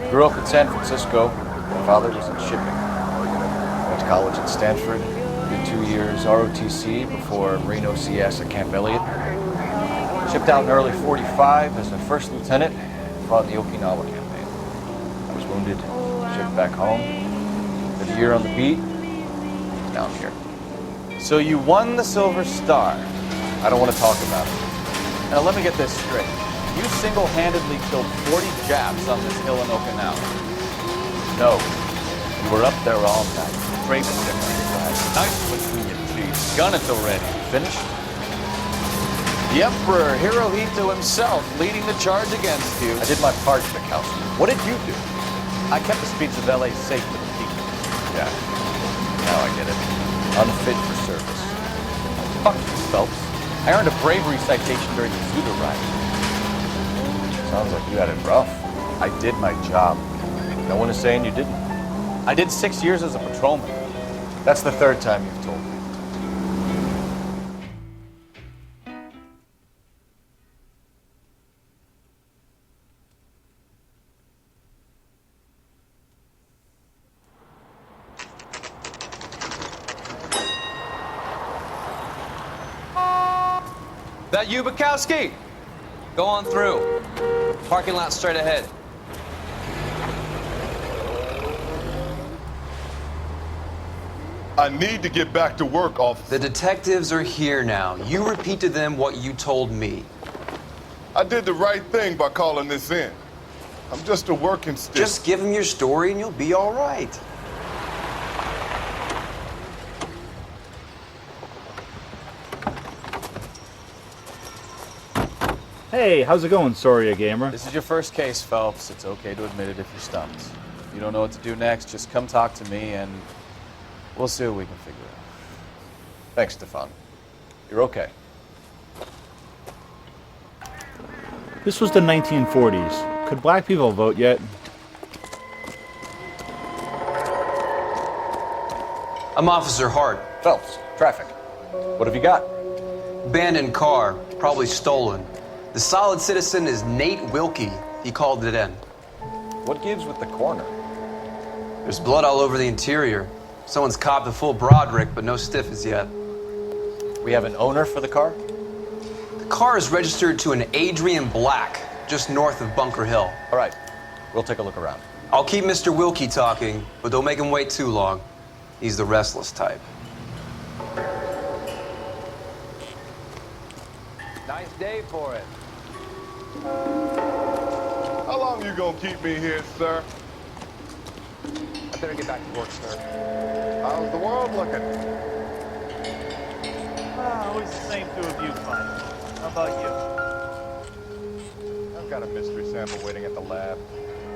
Grew up in San Francisco. My father was in shipping. Went to college at Stanford. Did 2 years ROTC before Reno CS at Camp Elliott. Shipped out in early '45 as a first lieutenant. Fought in the Okinawa campaign. I was wounded. Shipped back home. Did a year on the beat. Now I'm here. So you won the Silver Star. I don't want to talk about it. Now let me get this straight. You single-handedly killed 40 Japs on this hill in Okinawa. No. You were up there all night. Draped in nice between your teeth. Gun it already. Finished? The Emperor Hirohito himself leading the charge against you. I did my part, Mikowski. What did you do? I kept the streets of LA safe for the people. Yeah. Now I get it. Unfit for service. Fuck you, Phelps. I earned a bravery citation during the Zuda riot. Sounds like you had it rough. I did my job. No one is saying you didn't. I did 6 years as a patrolman. That's the third time you've told me. That you, Bukowski? Go on through. Parking lot straight ahead. I need to get back to work, officer. The detectives are here now. You repeat to them what you told me. I did the right thing by calling this in. I'm just a working stick. Just give them your story and you'll be all right. Hey, how's it going, Soria Gamer? This is your first case, Phelps. It's okay to admit it if you're stumped. If you don't know what to do next, just come talk to me and we'll see what we can figure out. Thanks, Stefan. You're okay. This was the 1940s. Could black people vote yet? I'm Officer Hart. Phelps, traffic. What have you got? Abandoned car, probably stolen. The solid citizen is Nate Wilkie. He called it in. What gives with the corner? There's blood all over the interior. Someone's copped a full Broderick, but no stiff as yet. We have an owner for the car? The car is registered to an Adrian Black, just north of Bunker Hill. All right, we'll take a look around. I'll keep Mr. Wilkie talking, but don't make him wait too long. He's the restless type. Nice day for it. How long you gonna keep me here, sir? I better get back to work, sir. How's the world looking? Always the same two of you fighting. How about you? I've got a mystery sample waiting at the lab.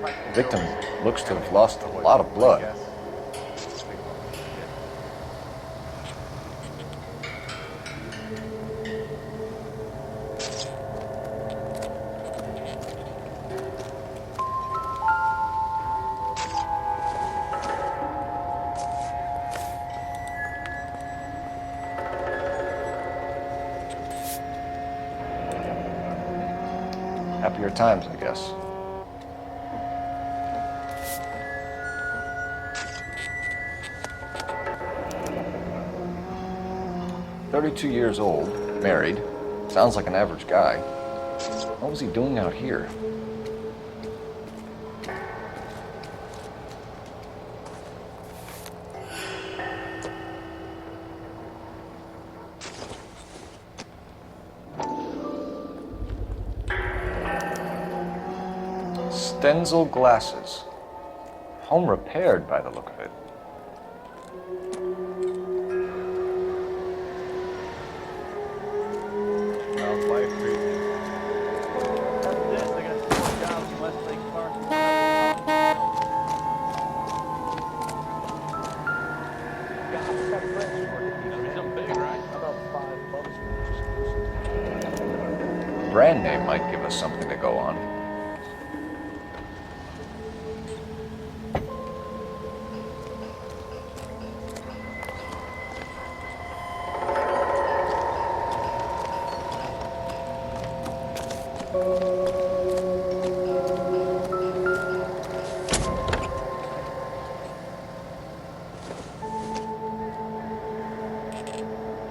The victim looks to have lost a lot of blood. Happier times, I guess. "32 years old, married, sounds like an average guy. What was he doing out here?" Stenzel glasses. Home repaired by the look of it. Brand name might give us something to go on.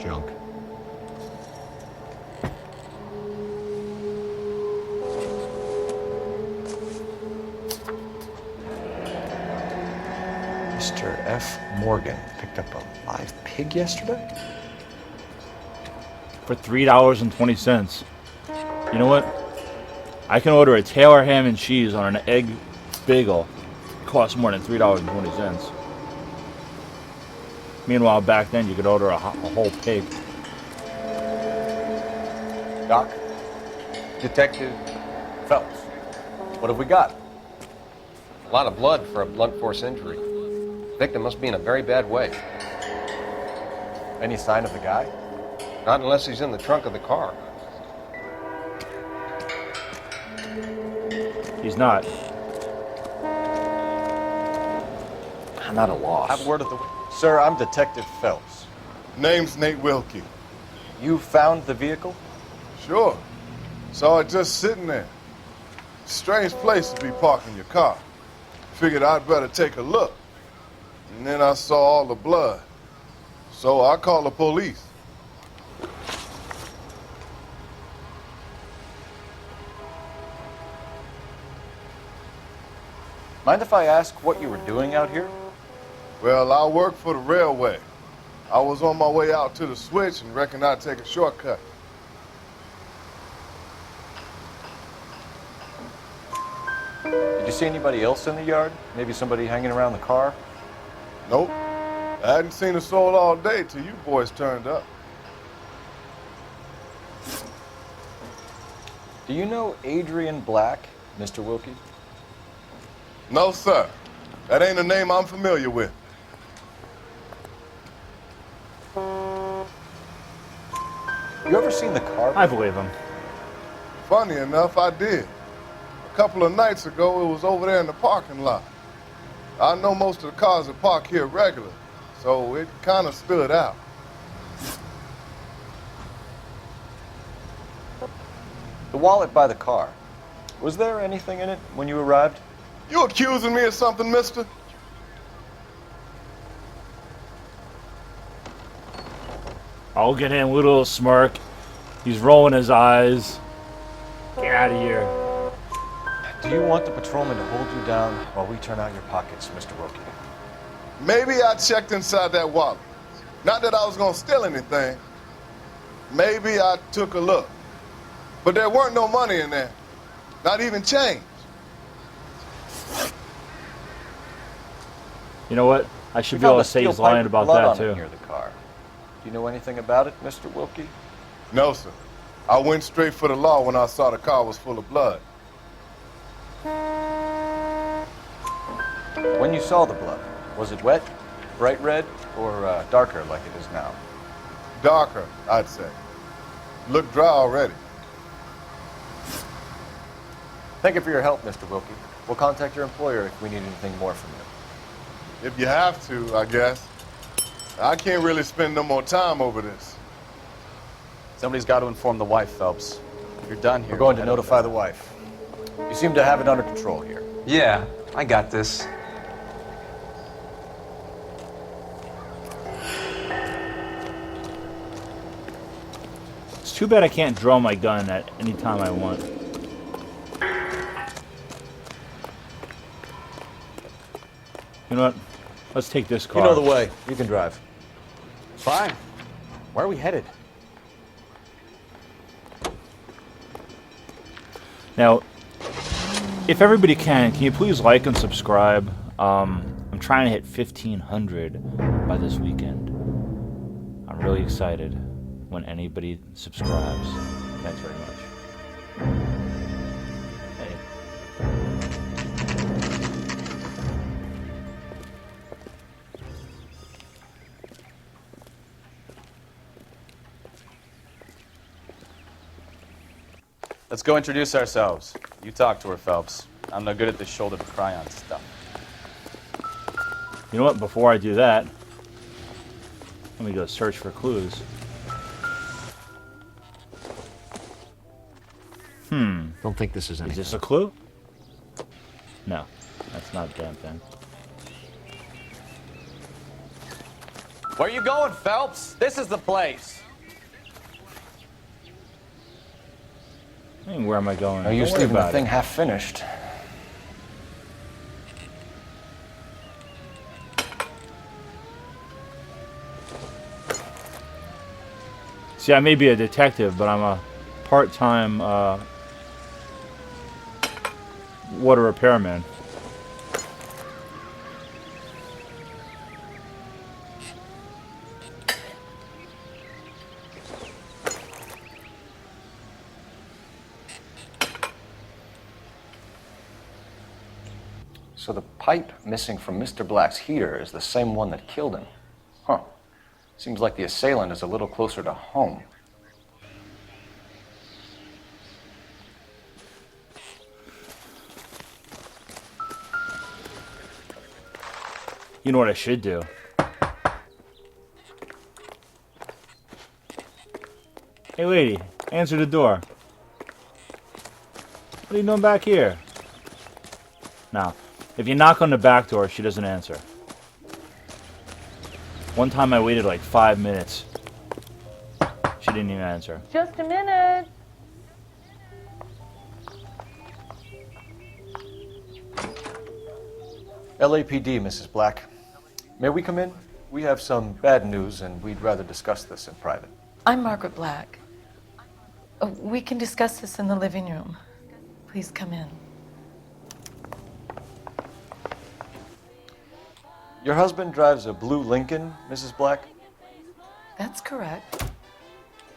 Junk. Mr. F. Morgan picked up a live pig yesterday? For $3.20. You know what? I can order a Taylor ham and cheese on an egg bagel. It costs more than $3.20. Meanwhile, back then you could order a whole pig. Doc, Detective Phelps, what have we got? A lot of blood for a blunt force injury. Victim must be in a very bad way. Any sign of the guy? Not unless he's in the trunk of the car. He's not. I'm at a loss. Have a word at the... Sir, I'm Detective Phelps. Name's Nate Wilkie. You found the vehicle? Sure. Saw it just sitting there. Strange place to be parking your car. Figured I'd better take a look. And then I saw all the blood. So I called the police. Mind if I ask what you were doing out here? Well, I work for the railway. I was on my way out to the switch and reckoned I'd take a shortcut. Did you see anybody else in the yard? Maybe somebody hanging around the car? Nope. I hadn't seen a soul all day till you boys turned up. Do you know Adrian Black, Mr. Wilkie? No, sir. That ain't a name I'm familiar with. You ever seen the car? I believe him. Funny enough, I did. A couple of nights ago, it was over there in the parking lot. I know most of the cars that park here regular, so it kind of stood out. The wallet by the car. Was there anything in it when you arrived? You accusing me of something, mister? I'll get him with a little smirk. He's rolling his eyes. Get out of here. Do you want the patrolman to hold you down while we turn out your pockets, Mr. Wilkie? Maybe I checked inside that wallet. Not that I was gonna steal anything. Maybe I took a look. But there weren't no money in there. Not even change. You know what? I should We be able found to a say he's steel pipe lying with about blood that on it too. near the car. Do you know anything about it, Mr. Wilkie? No, sir. I went straight for the law when I saw the car was full of blood. When you saw the blood, was it wet, bright red, or darker like it is now? Darker, I'd say. Looked dry already. Thank you for your help, Mr. Wilkie. We'll contact your employer if we need anything more from you. If you have to, I guess. I can't really spend no more time over this. Somebody's got to inform the wife, Phelps. You're done here. We're going to notify the wife. You seem to have it under control here. Yeah, I got this. It's too bad I can't draw my gun at any time I want. You know what? Let's take this car. You know the way. You can drive. Fine. Where are we headed? Now, if everybody can you please like and subscribe? I'm trying to hit 1,500 by this weekend. I'm really excited when anybody subscribes. Thanks very much. Hey. Let's go introduce ourselves. You talk to her, Phelps. I'm no good at this shoulder to cry on stuff. You know what? Before I do that, let me go search for clues. Don't think this is anything. Is this a clue? No, that's not a damn thing. Where you going, Phelps? This is the place. I mean, where am I going? No use Don't worry leaving the about thing it. half finished. See, I may be a detective, but I'm a part-time water repairman. So the pipe missing from Mr. Black's heater is the same one that killed him. Huh. Seems like the assailant is a little closer to home. You know what I should do? Hey, lady, answer the door. What are you doing back here? Now, if you knock on the back door, she doesn't answer. One time I waited like 5 minutes. She didn't even answer. Just a minute. LAPD, Mrs. Black. May we come in? We have some bad news, and we'd rather discuss this in private. I'm Margaret Black. We can discuss this in the living room. Please come in. Your husband drives a blue Lincoln, Mrs. Black? That's correct.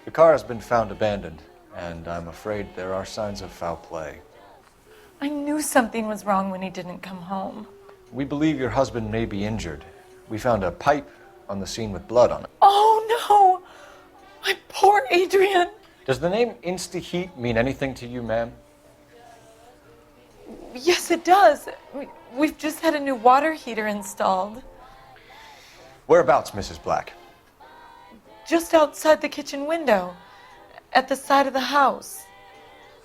The car has been found abandoned, and I'm afraid there are signs of foul play. I knew something was wrong when he didn't come home. We believe your husband may be injured. We found a pipe on the scene with blood on it. Oh no! My poor Adrian! Does the name Insta-Heat mean anything to you, ma'am? Yes, it does. We've just had a new water heater installed. Whereabouts, Mrs. Black? Just outside the kitchen window, at the side of the house.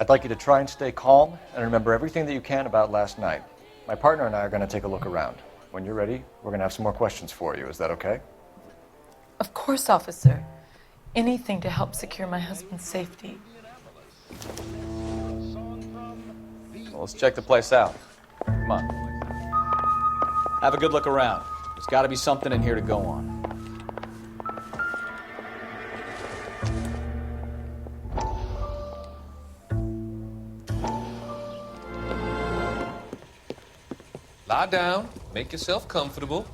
I'd like you to try and stay calm and remember everything that you can about last night. My partner and I are going to take a look around. When you're ready, we're going to have some more questions for you. Is that okay? Of course, officer. Anything to help secure my husband's safety. Well, let's check the place out. Come on. Have a good look around. There's got to be something in here to go on. Lie down, make yourself comfortable.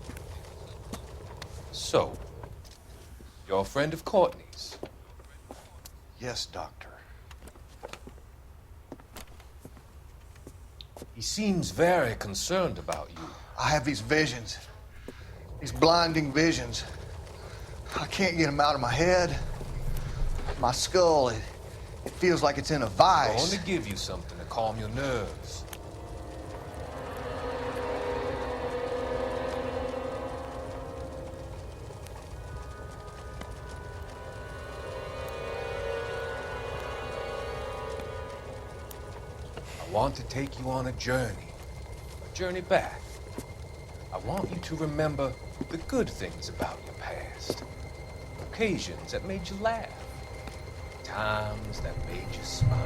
So, you're a friend of Courtney's? Yes, Doctor. He seems very concerned about you. I have these visions. These blinding visions. I can't get them out of my head. My skull, it feels like it's in a I vice. want to give you something to calm your nerves. I want to take you on a journey back. I want you to remember the good things about your past, occasions that made you laugh, times that made you smile.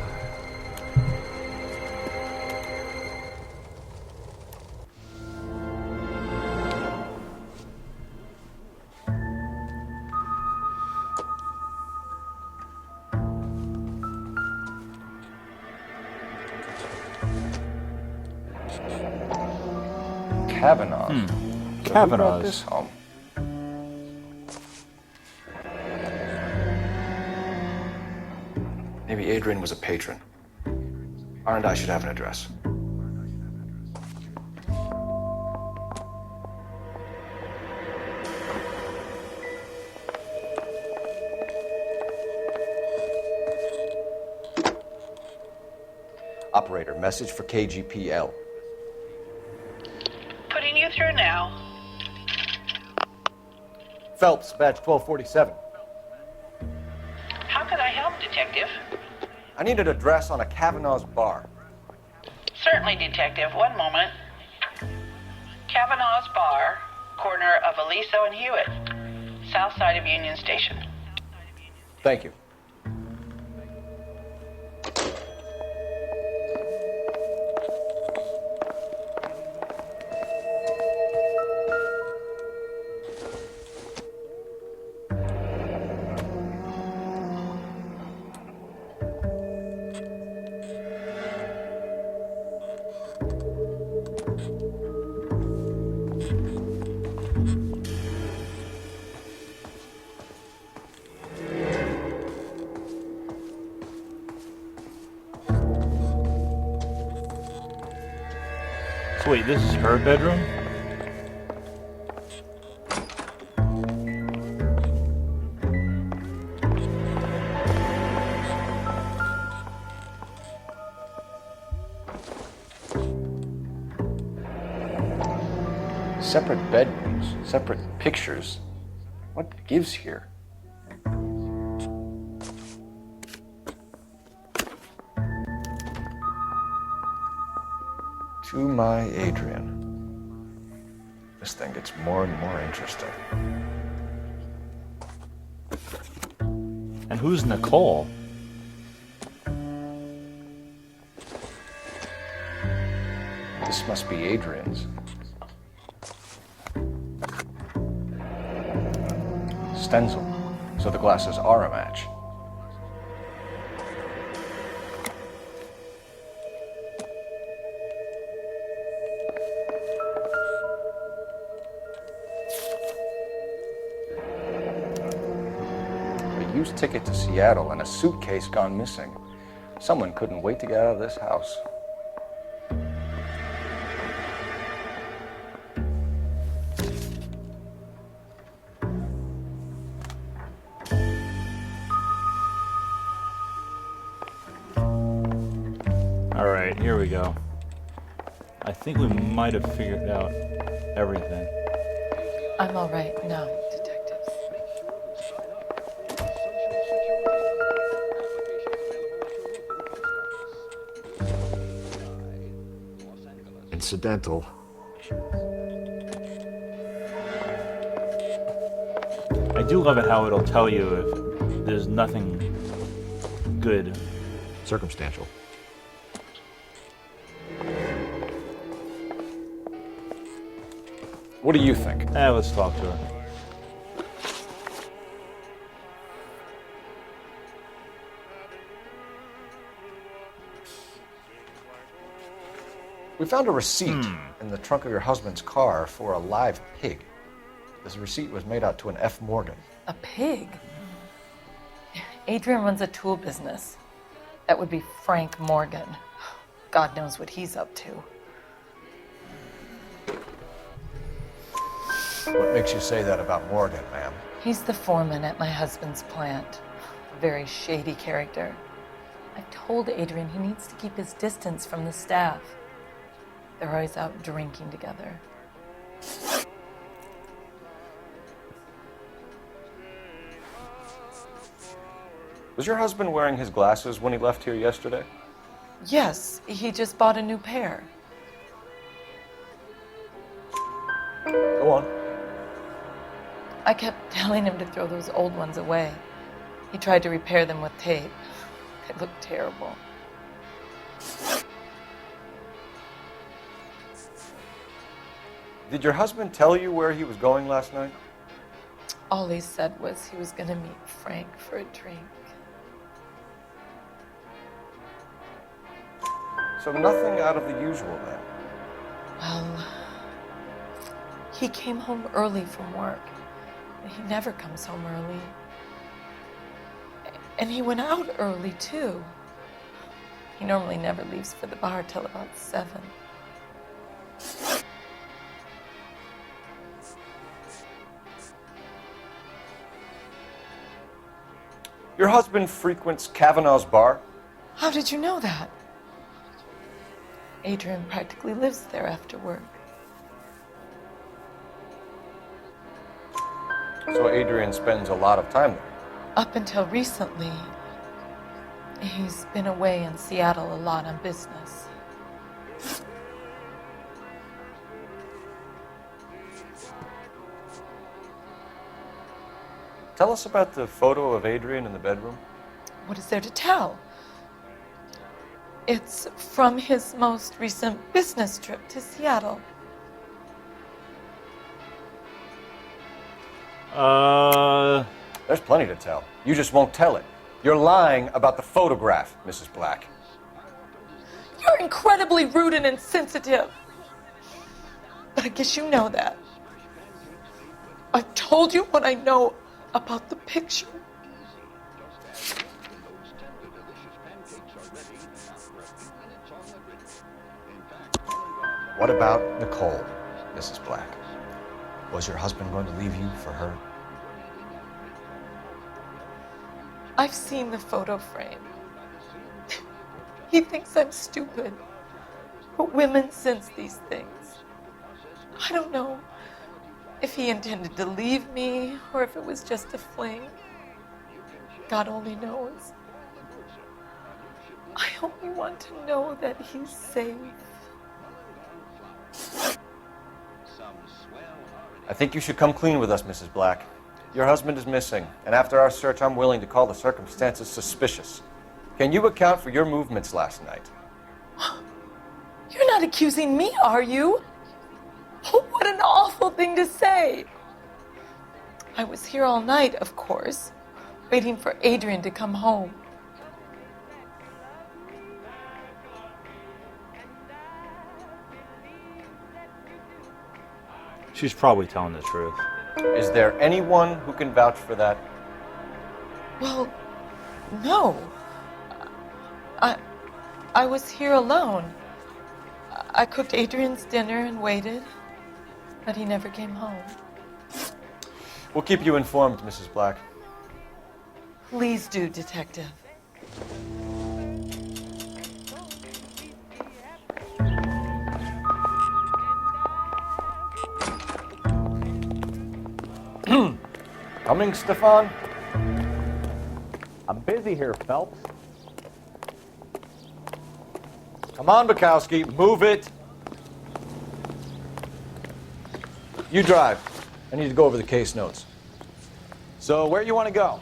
Kavanaugh. So who brought Kavanaugh's. this home? Maybe Adrian was a patron. R&I should have an address. Operator, message for KGPL. Putting you through now. Phelps, badge 1247. How could I help, Detective? I need an address on a Kavanaugh's bar. Certainly, Detective. One moment. Kavanaugh's Bar, corner of Aliso and Hewitt. south side of Union Station. Thank you. So wait, this is her bedroom? Separate bedrooms, separate pictures. What gives here? To my Adrian. This thing gets more and more interesting. And who's Nicole? This must be Adrian's. Stencil, so the glasses are a match. A used ticket to Seattle and a suitcase gone missing. Someone couldn't wait to get out of this house. Alright, here we go. I think we might have figured out everything. I'm all right now, detectives. Incidental. I do love it how it'll tell you if there's nothing good. Circumstantial. What do you think? Let's talk to her. We found a receipt in the trunk of your husband's car for a live pig. This receipt was made out to an F. Morgan. A pig? Adrian runs a tool business. That would be Frank Morgan. God knows what he's up to. What makes you say that about Morgan, ma'am? He's the foreman at my husband's plant. A very shady character. I've told Adrian he needs to keep his distance from the staff. They're always out drinking together. Was your husband wearing his glasses when he left here yesterday? Yes, he just bought a new pair. Go on. I kept telling him to throw those old ones away. He tried to repair them with tape. They looked terrible. Did your husband tell you where he was going last night? All he said was he was going to meet Frank for a drink. So nothing out of the usual then? Well, he came home early from work. He never comes home early. And he went out early, too. He normally never leaves for the bar till about 7. Your husband frequents Kavanaugh's bar? How did you know that? Adrian practically lives there after work. So Adrian spends a lot of time there? Up until recently, he's been away in Seattle a lot on business. Tell us about the photo of Adrian in the bedroom. What is there to tell? It's from his most recent business trip to Seattle. There's plenty to tell. You just won't tell it. You're lying about the photograph, Mrs. Black. You're incredibly rude and insensitive. But I guess you know that. I've told you what I know about the picture. What about Nicole, Mrs. Black? Was your husband going to leave you for her? I've seen the photo frame. He thinks I'm stupid. But women sense these things. I don't know if he intended to leave me or if it was just a fling. God only knows. I only want to know that he's safe. I think you should come clean with us, Mrs. Black. Your husband is missing, and after our search, I'm willing to call the circumstances suspicious. Can you account for your movements last night? You're not accusing me, are you? Oh, what an awful thing to say. I was here all night, of course, waiting for Adrian to come home. She's probably telling the truth. Is there anyone who can vouch for that? Well, no. I was here alone. I cooked Adrian's dinner and waited, but he never came home. We'll keep you informed, Mrs. Black. Please do, Detective. Coming, Stefan? I'm busy here, Phelps. Come on, Bukowski, move it. You drive. I need to go over the case notes. So, where you want to go?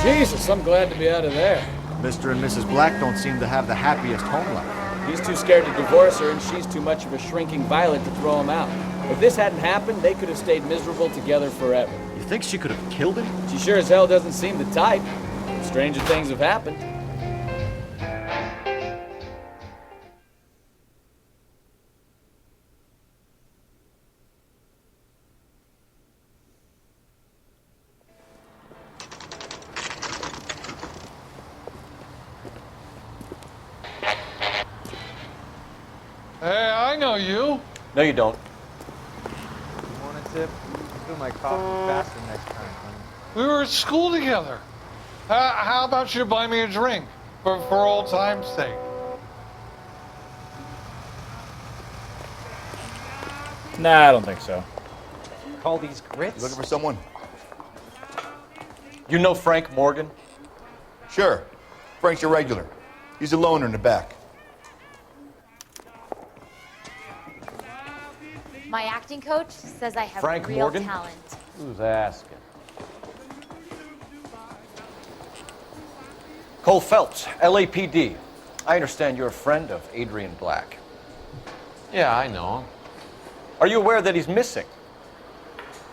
Jesus, I'm glad to be out of there. Mr. and Mrs. Black don't seem to have the happiest home life. He's too scared to divorce her, and she's too much of a shrinking violet to throw him out. If this hadn't happened, they could have stayed miserable together forever. You think she could have killed him? She sure as hell doesn't seem the type. Stranger things have happened. Hey, I know you. No, you don't. You want a tip? Do my coffee faster next time, honey. We were at school together. How about you buy me a drink for old time's sake? Nah, I don't think so. Call these grits? You looking for someone? You know Frank Morgan? Sure. Frank's your regular. He's a loner in the back. My acting coach says I have Frank real Morgan? talent. Who's asking? Cole Phelps, LAPD. I understand you're a friend of Adrian Black. Yeah, I know him. Are you aware that he's missing?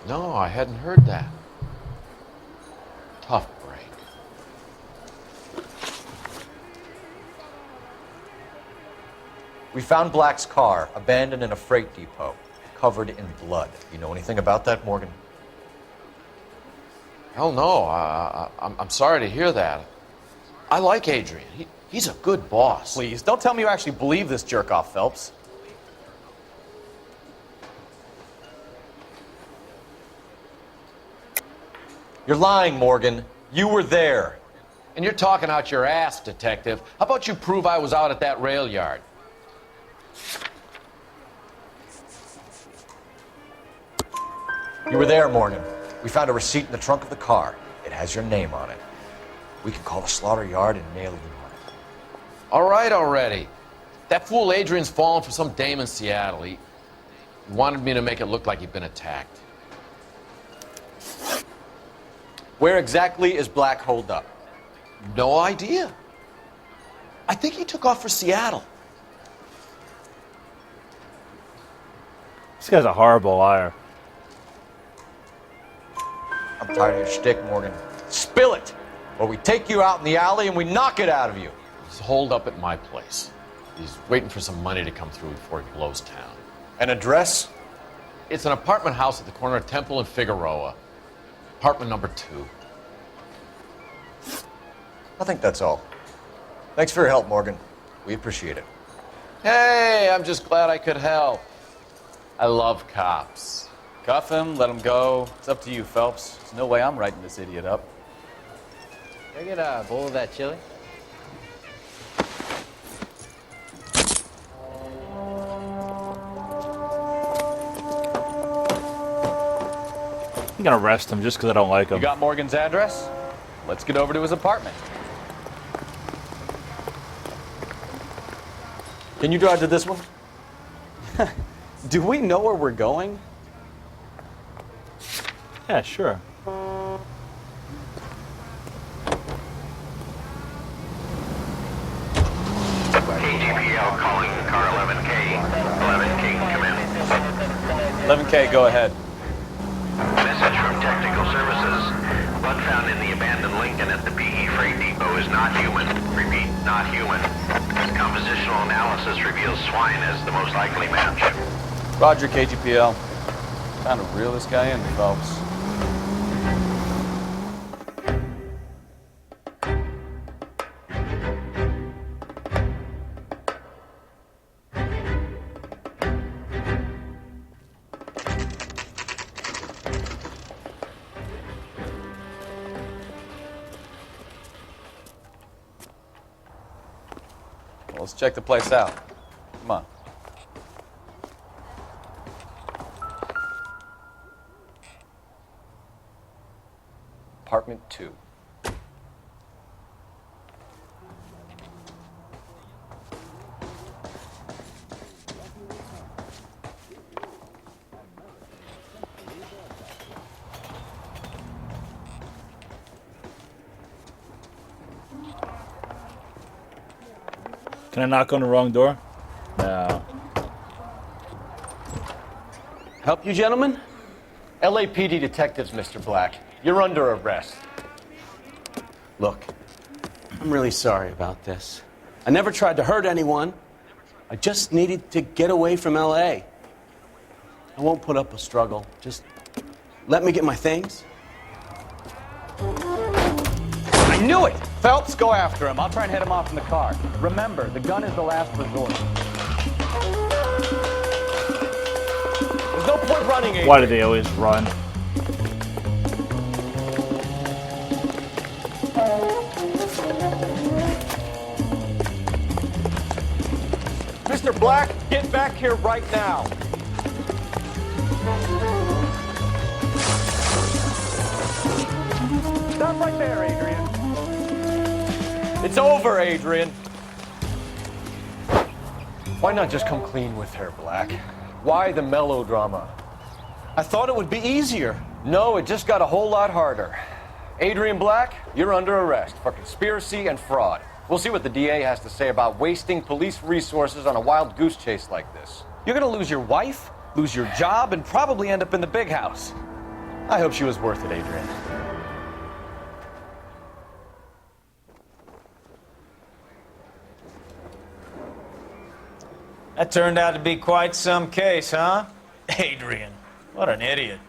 No, I hadn't heard that. Tough break. We found Black's car abandoned in a freight depot, covered in blood. You know anything about that, Morgan? Hell no. I'm sorry to hear that. I like Adrian. He's a good boss. Please, don't tell me you actually believe this jerk-off, Phelps. You're lying, Morgan. You were there. And you're talking out your ass, detective. How about you prove I was out at that rail yard? You were there, Morgan. We found a receipt in the trunk of the car. It has your name on it. We can call the slaughter yard and nail you on it. All right already. That fool Adrian's fallen for some dame in Seattle. He wanted me to make it look like he'd been attacked. Where exactly is Black holed up? No idea. I think he took off for Seattle. This guy's a horrible liar. I'm tired of your shtick, Morgan. Spill it, or we take you out in the alley and we knock it out of you. He's holed up at my place. He's waiting for some money to come through before he blows town. An address? It's an apartment house at the corner of Temple and Figueroa. Apartment number 2. I think that's all. Thanks for your help, Morgan. We appreciate it. Hey, I'm just glad I could help. I love cops. Cuff him, let him go. It's up to you, Phelps. There's no way I'm writing this idiot up. Can I get a bowl of that chili? I'm gonna arrest him just because I don't like him. You got Morgan's address? Let's get over to his apartment. Can you drive to this one? Do we know where we're going? Yeah, sure. KGPL calling car 11K. 11K, come in. 11K, go ahead. Message from Technical Services. Blood found in the abandoned Lincoln at the PE Freight Depot is not human. Repeat, not human. Compositional analysis reveals swine as the most likely match. Roger, KGPL. Time to reel this guy in, Phelps. Well, let's check the place out. Come on. Apartment 2. Can I knock on the wrong door? No. Help you, gentlemen? LAPD detectives, Mr. Black. You're under arrest. Look, I'm really sorry about this. I never tried to hurt anyone. I just needed to get away from LA. I won't put up a struggle. Just let me get my things. I knew it! Phelps, go after him. I'll try and head him off in the car. Remember, the gun is the last resort. There's no point running, Adrian. Why do they always run? Mr. Black, get back here right now. Stop right there, Adrian. It's over, Adrian. Why not just come clean with her, Black? Why the melodrama? I thought it would be easier. No, it just got a whole lot harder. Adrian Black, you're under arrest for conspiracy and fraud. We'll see what the DA has to say about wasting police resources on a wild goose chase like this. You're gonna lose your wife, lose your job, and probably end up in the big house. I hope she was worth it, Adrian. That turned out to be quite some case, huh? Adrian, what an idiot.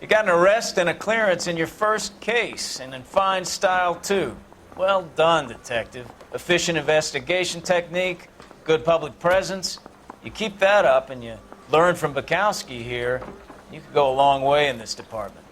You got an arrest and a clearance in your first case, and in fine style, too. Well done, detective. Efficient investigation technique, good public presence. You keep that up and you learn from Bukowski here, you could go a long way in this department.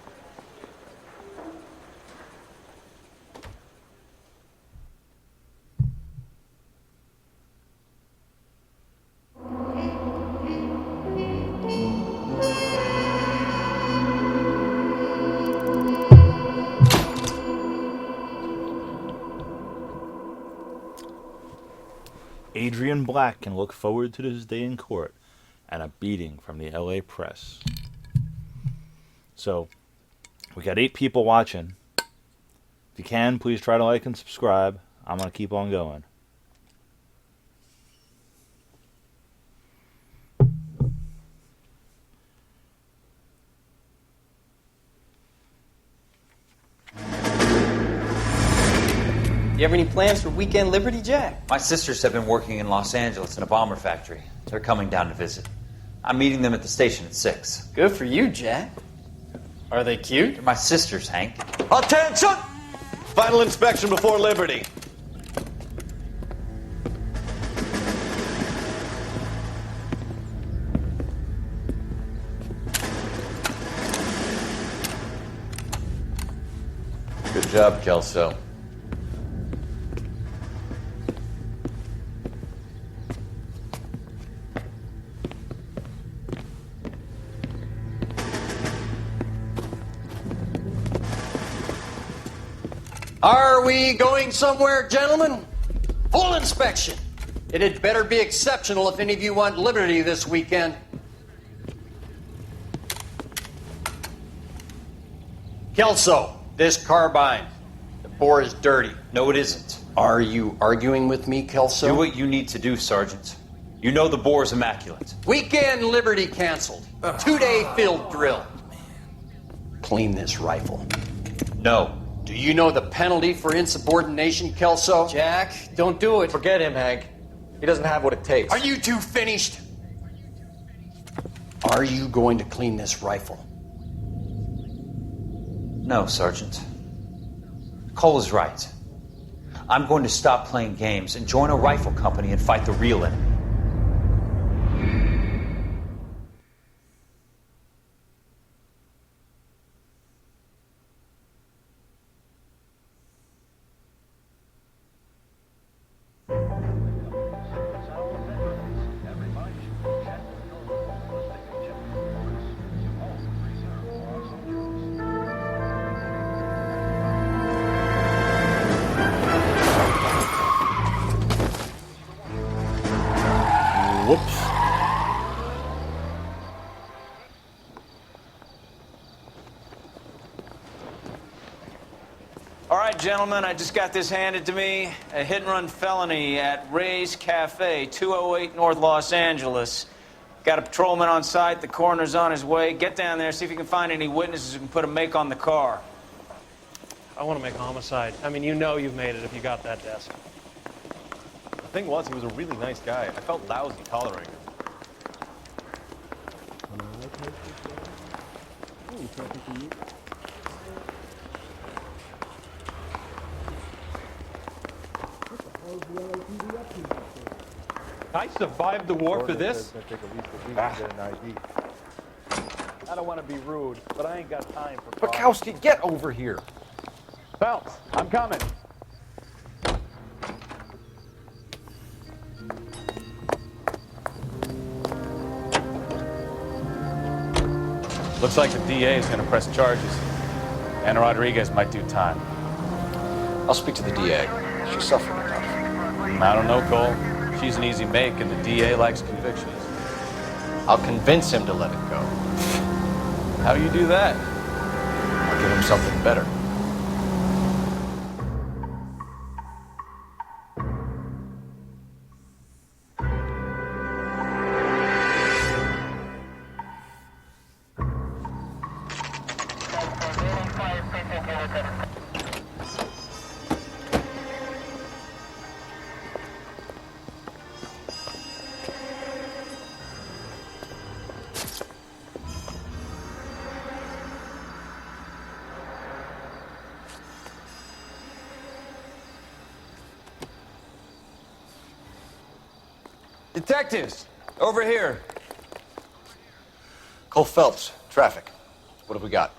Adrian Black can look forward to this day in court and a beating from the LA press. So, we got 8 people watching. If you can, please try to like and subscribe. I'm going to keep on going. You have any plans for Weekend Liberty, Jack? My sisters have been working in Los Angeles in a bomber factory. They're coming down to visit. I'm meeting them at the station at 6. Good for you, Jack. Are they cute? They're my sisters, Hank. Attention! Final inspection before Liberty. Good job, Kelso. Are we going somewhere, gentlemen? Full inspection. It had better be exceptional if any of you want liberty this weekend. Kelso, this carbine. The bore is dirty. No, it isn't. Are you arguing with me, Kelso? Do what you need to do, Sergeant. You know the bore is immaculate. Weekend liberty canceled. 2-day field drill. Clean this rifle. No. Do you know the penalty for insubordination, Kelso? Jack, don't do it. Forget him, Hank. He doesn't have what it takes. Are you two finished? Are you going to clean this rifle? No, Sergeant. Cole is right. I'm going to stop playing games and join a rifle company and fight the real enemy. Whoops. All right, gentlemen, I just got this handed to me. A hit-and-run felony at Ray's Cafe, 208 North Los Angeles. Got a patrolman on site. The coroner's on his way. Get down there, see if you can find any witnesses who can put a make on the car. I want to make a homicide. I mean, you know you've made it if you got that desk. The thing was, he was a really nice guy. I felt lousy tolerating him. I survived the war for this? I don't want to be rude, but I ain't got time for... Bukowski, get over here. Phelps, I'm coming. Looks like the DA is going to press charges. Anna Rodriguez might do time. I'll speak to the DA. She suffered enough. I don't know, Cole. She's an easy make, and the DA likes convictions. I'll convince him to let it go. How do you do that? I'll give him something better. Detectives, over here. Cole Phelps, traffic. What have we got?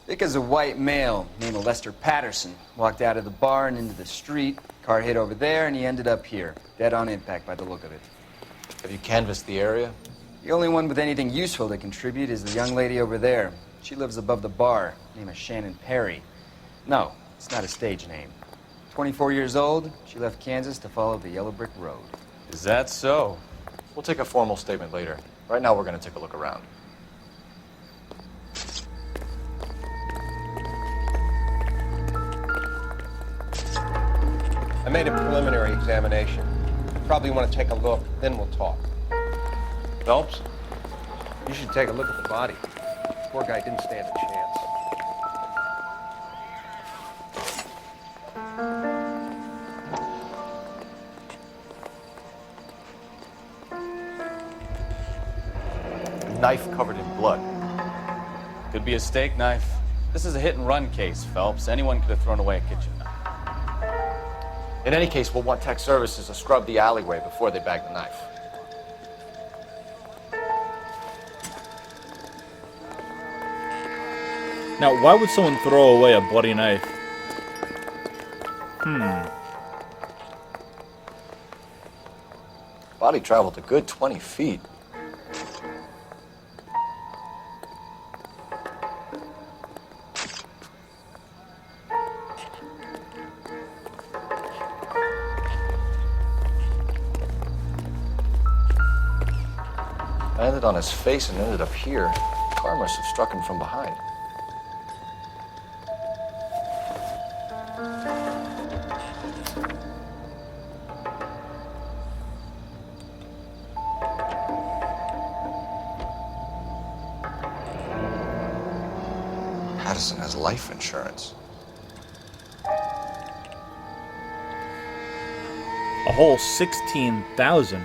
Thick as a white male named Lester Patterson walked out of the bar and into the street. Car hit over there, and he ended up here, dead on impact by the look of it. Have you canvassed the area? The only one with anything useful to contribute is the young lady over there. She lives above the bar. Name is Shannon Perry. No, it's not a stage name. 24 years old, she left Kansas to follow the yellow brick road. Is that so? We'll take a formal statement later. Right now, we're going to take a look around. I made a preliminary examination. Probably want to take a look, then we'll talk. Phelps, you should take a look at the body. Poor guy didn't stand a chance. A knife covered in blood. Could be a steak knife. This is a hit-and-run case, Phelps. Anyone could have thrown away a kitchen knife. In any case, we'll want tech services to scrub the alleyway before they bag the knife. Now, why would someone throw away a bloody knife? Body traveled a good 20 feet. Landed on his face and ended up here. The car must have struck him from behind. Patterson has life insurance. A whole 16,000.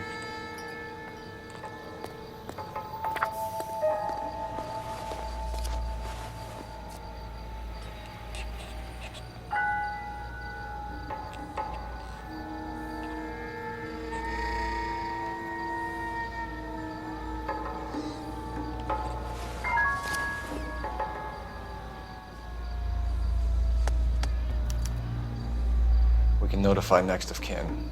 We can notify next of kin.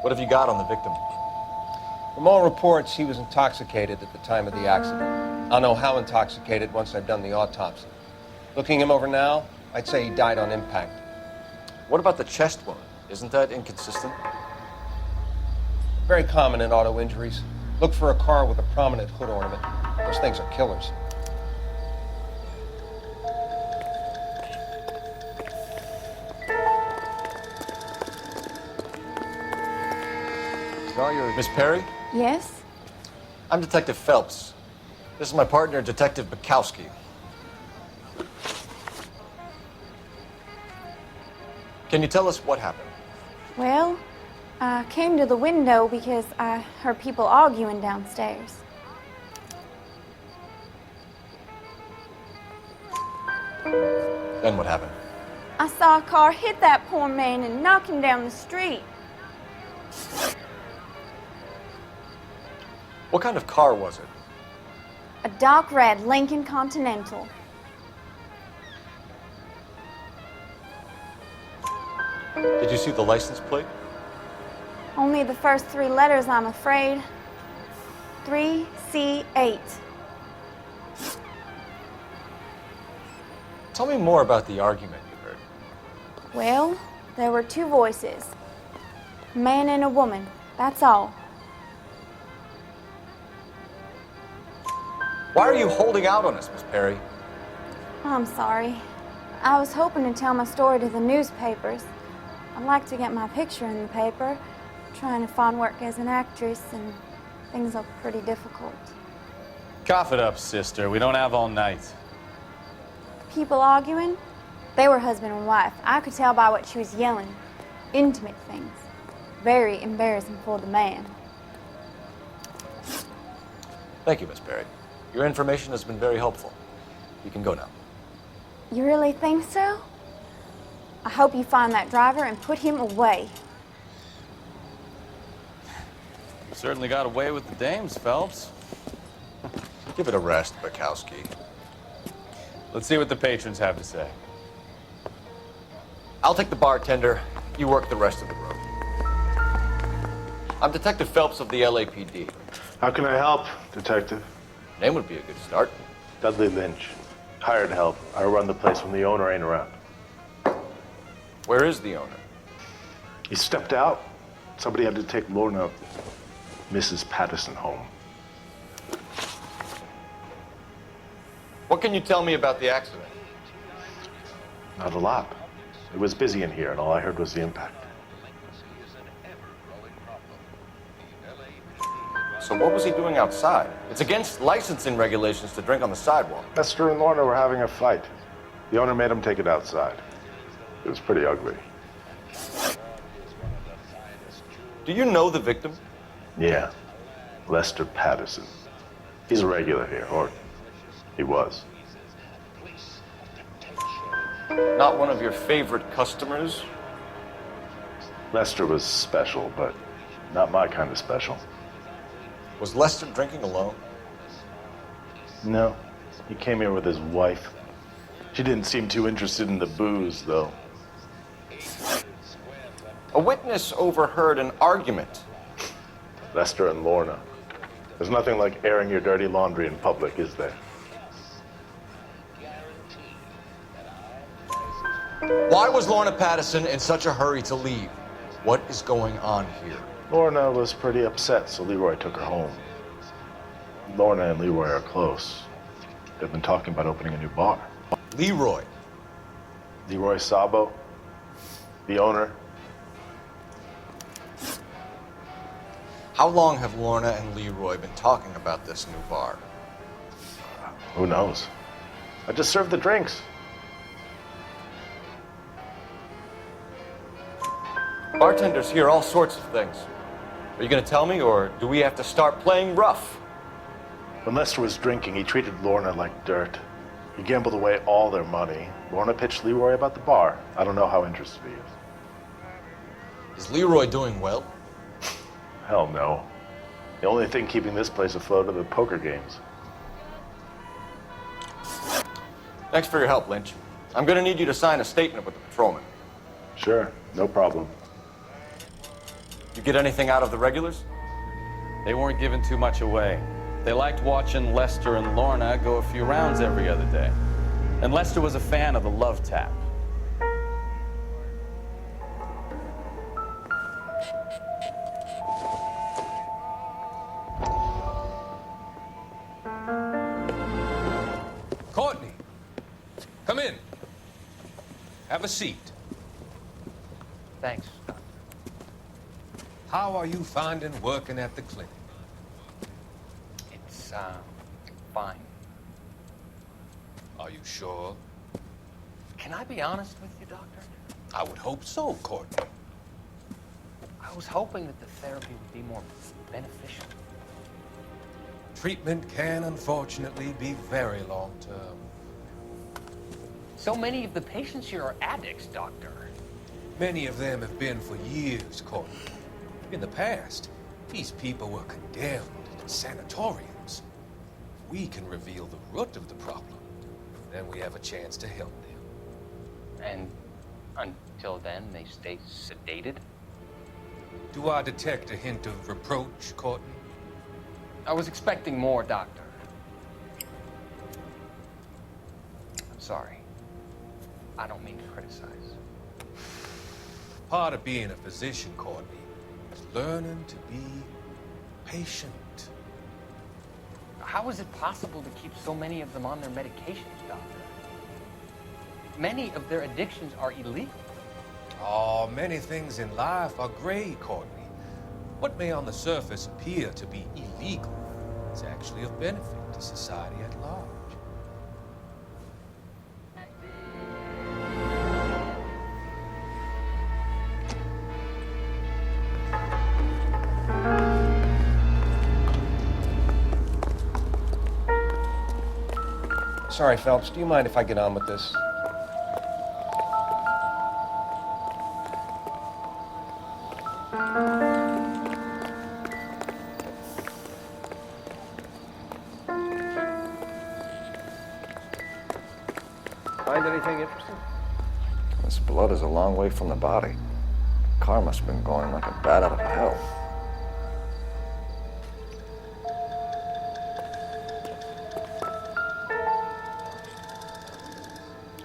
What have you got on the victim? From all reports, he was intoxicated at the time of the accident. I'll know how intoxicated once I've done the autopsy. Looking him over now, I'd say he died on impact. What about the chest wound? Isn't that inconsistent? Very common in auto injuries. Look for a car with a prominent hood ornament. Those things are killers. Miss Perry? Yes? I'm Detective Phelps. This is my partner, Detective Bukowski. Can you tell us what happened? Well, I came to the window because I heard people arguing downstairs. Then what happened? I saw a car hit that poor man and knock him down the street. What kind of car was it? A dark red Lincoln Continental. Did you see the license plate? Only the first three letters, I'm afraid. 3C8. Tell me more about the argument you heard. Well, there were two voices. A man and a woman, that's all. Why are you holding out on us, Miss Perry? I'm sorry. I was hoping to tell my story to the newspapers. I'd like to get my picture in the paper. Trying to find work as an actress, and things look pretty difficult. Cough it up, sister. We don't have all night. People arguing? They were husband and wife. I could tell by what she was yelling. Intimate things. Very embarrassing for the man. Thank you, Miss Perry. Your information has been very helpful. You can go now. You really think so? I hope you find that driver and put him away. Certainly got away with the dames, Phelps. Give it a rest, Bukowski. Let's see what the patrons have to say. I'll take the bartender. You work the rest of the room. I'm Detective Phelps of the LAPD. How can I help, Detective? Name would be a good start. Dudley Lynch. Hired help. I run the place when the owner ain't around. Where is the owner? He stepped out. Somebody had to take Lorna, Mrs. Patterson, home. What can you tell me about the accident? Not a lot. It was busy in here, and all I heard was the impact. So what was he doing outside? It's against licensing regulations to drink on the sidewalk. Lester and Lorna were having a fight. The owner made him take it outside. It was pretty ugly. Do you know the victim? Yeah. Lester Patterson. He's a regular here, or he was. Not one of your favorite customers? Lester was special, but not my kind of special. Was Lester drinking alone? No. He came here with his wife. She didn't seem too interested in the booze, though. A witness overheard an argument. Lester and Lorna. There's nothing like airing your dirty laundry in public, is there? Why was Lorna Patterson in such a hurry to leave? What is going on here? Lorna was pretty upset, so Leroy took her home. Lorna and Leroy are close. They've been talking about opening a new bar. Leroy? Leroy Sabo, the owner. How long have Lorna and Leroy been talking about this new bar? Who knows? I just served the drinks. Bartenders hear all sorts of things. Are you going to tell me, or do we have to start playing rough? When Lester was drinking, he treated Lorna like dirt. He gambled away all their money. Lorna pitched Leroy about the bar. I don't know how interested he is. Is Leroy doing well? Hell no. The only thing keeping this place afloat are the poker games. Thanks for your help, Lynch. I'm going to need you to sign a statement with the patrolman. Sure, no problem. You get anything out of the regulars? They weren't giving too much away. They liked watching Lester and Lorna go a few rounds every other day. And Lester was a fan of the love tap. Courtney, come in. Have a seat. Thanks. How are you finding working at the clinic? It's, fine. Are you sure? Can I be honest with you, Doctor? I would hope so, Courtney. I was hoping that the therapy would be more beneficial. Treatment can, unfortunately, be very long-term. So many of the patients here are addicts, Doctor. Many of them have been for years, Courtney. In the past, these people were condemned in sanatoriums. We can reveal the root of the problem. Then we have a chance to help them. And until then, they stay sedated? Do I detect a hint of reproach, Courtney? I was expecting more, Doctor. I'm sorry. I don't mean to criticize. Part of being a physician, Courtney, is learning to be patient. How is it possible to keep so many of them on their medications, Doctor? Many of their addictions are illegal. Oh, many things in life are gray, Courtney. What may on the surface appear to be illegal is actually of benefit to society at large. Sorry, Phelps, do you mind if I get on with this? Find anything interesting? This blood is a long way from the body. The car must have been going like a bat out of hell.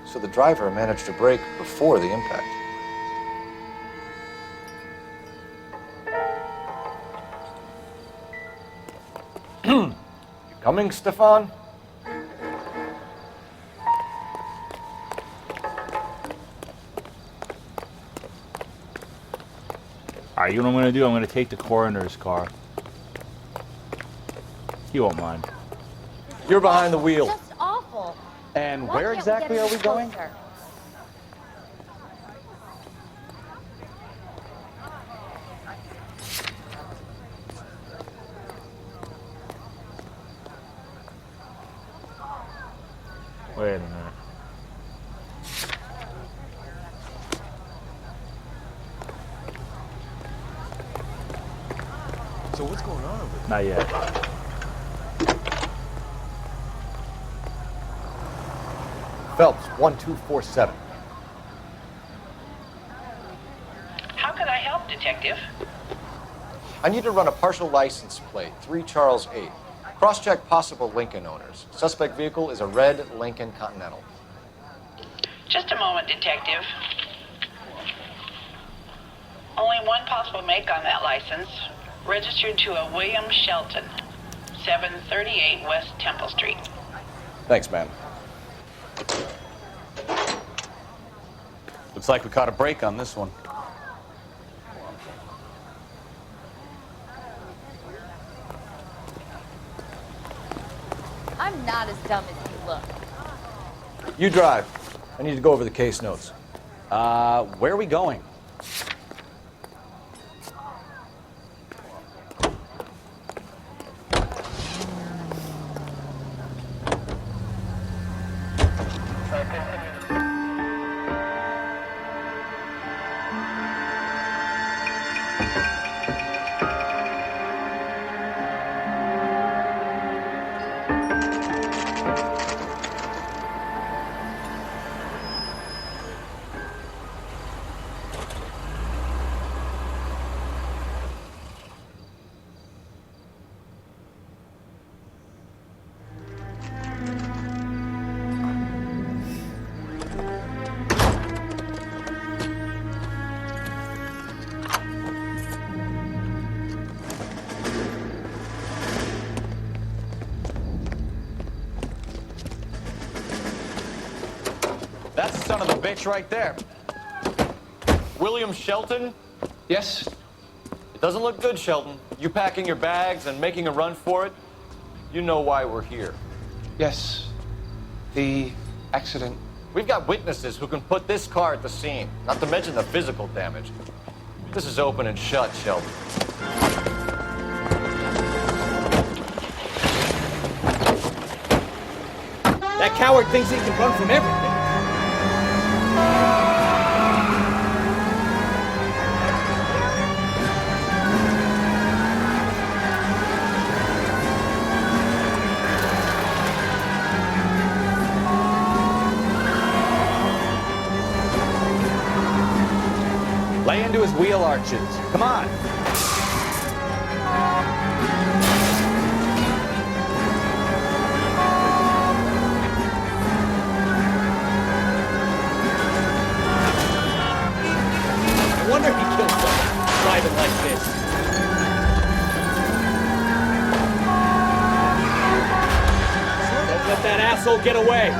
So the driver managed to brake before the impact. You coming, Stefan? Alright, you know what I'm gonna do? I'm gonna take the coroner's car. He won't mind. You're behind the wheel. Just awful. And Why where can't we get exactly any are we going? closer? Wait a minute. So what's going on over there? Not yet. Phelps, 1247. How can I help, Detective? I need to run a partial license plate, 3 Charles 8. Cross-check possible Lincoln owners. Suspect vehicle is a red Lincoln Continental. Just a moment, Detective. Only one possible make on that license. Registered to a William Shelton, 738 West Temple Street. Thanks, man. Looks like we caught a break on this one. I'm not as dumb as you look. You drive. I need to go over the case notes. Where are we going? That's the son of a bitch right there. William Shelton? Yes? It doesn't look good, Shelton. You packing your bags and making a run for it? You know why we're here. Yes. The accident. We've got witnesses who can put this car at the scene, not to mention the physical damage. This is open and shut, Shelton. That coward thinks he can run from everything. Lay into his wheel arches. Come on. No wonder he killed someone driving like this. Don't let that asshole get away.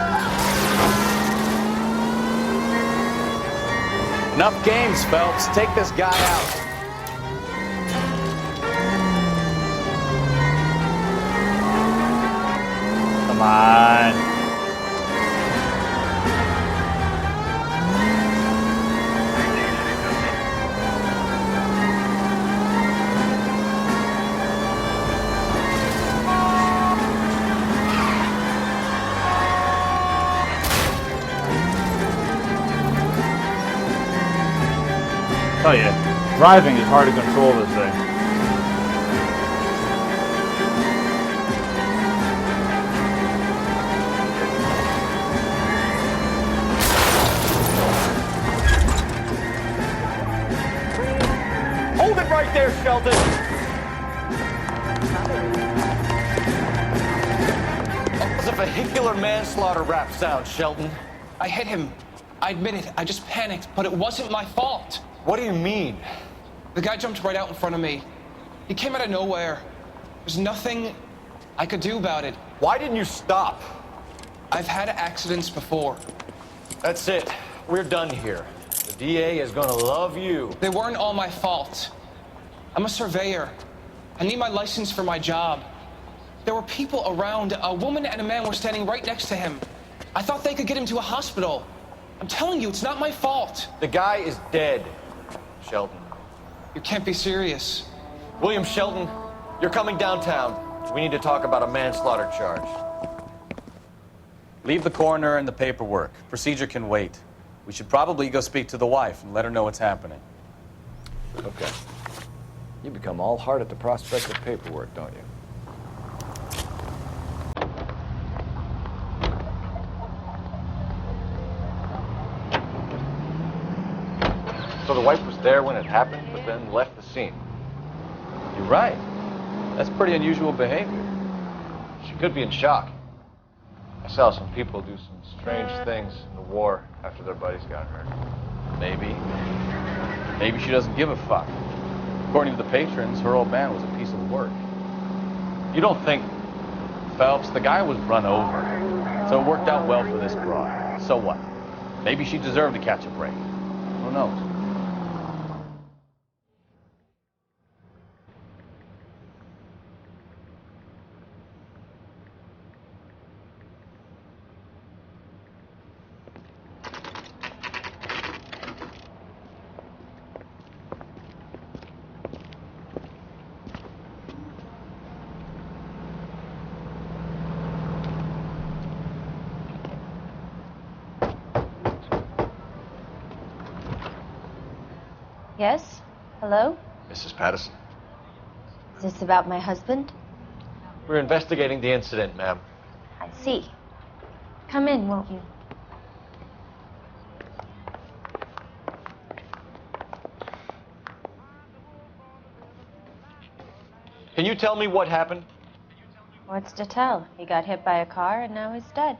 Enough games, Phelps. Take this guy out. Come on. Tell you, driving is hard to control this thing. vehicular manslaughter rap sound, Shelton. I hit him. I admit it. I just panicked, but it wasn't my fault. What do you mean? The guy jumped right out in front of me. He came out of nowhere. There's nothing I could do about it. Why didn't you stop? I've had accidents before. That's it. We're done here. The DA is gonna love you. They weren't all my fault. I'm a surveyor. I need my license for my job. There were people around. A woman and a man were standing right next to him. I thought they could get him to a hospital. I'm telling you, it's not my fault. The guy is dead, Shelton. You can't be serious. William Shelton, you're coming downtown. We need to talk about a manslaughter charge. Leave the coroner and the paperwork. Procedure can wait. We should probably go speak to the wife and let her know what's happening. Okay. You become all heart at the prospect of paperwork, don't you? So the wife was there when it happened, but then left the scene. You're right. That's pretty unusual behavior. She could be in shock. I saw some people do some strange things in the war after their buddies got hurt. Maybe. Maybe she doesn't give a fuck. According to the patrons, her old man was a piece of work. You don't think... Phelps, the guy was run over. So it worked out well for this broad. So what? Maybe she deserved to catch a break. Who knows? Yes? Hello? Mrs. Patterson. Is this about my husband? We're investigating the incident, ma'am. I see. Come in, won't you? Can you tell me what happened? What's to tell? He got hit by a car and now he's dead.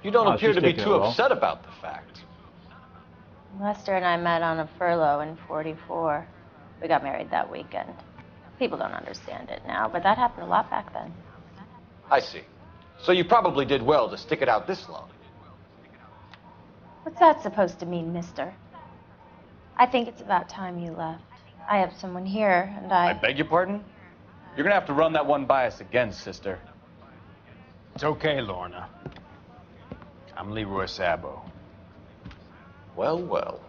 You don't appear she's to be taking it too well. upset about the fact. Lester and I met on a furlough in '44. We got married that weekend. People don't understand it now, but that happened a lot back then. I see. So you probably did well to stick it out this long. What's that supposed to mean, mister? I think it's about time you left. I have someone here, and I beg your pardon? You're gonna have to run that one by us again, sister. It's okay, Lorna. I'm Leroy Sabo. Well, well.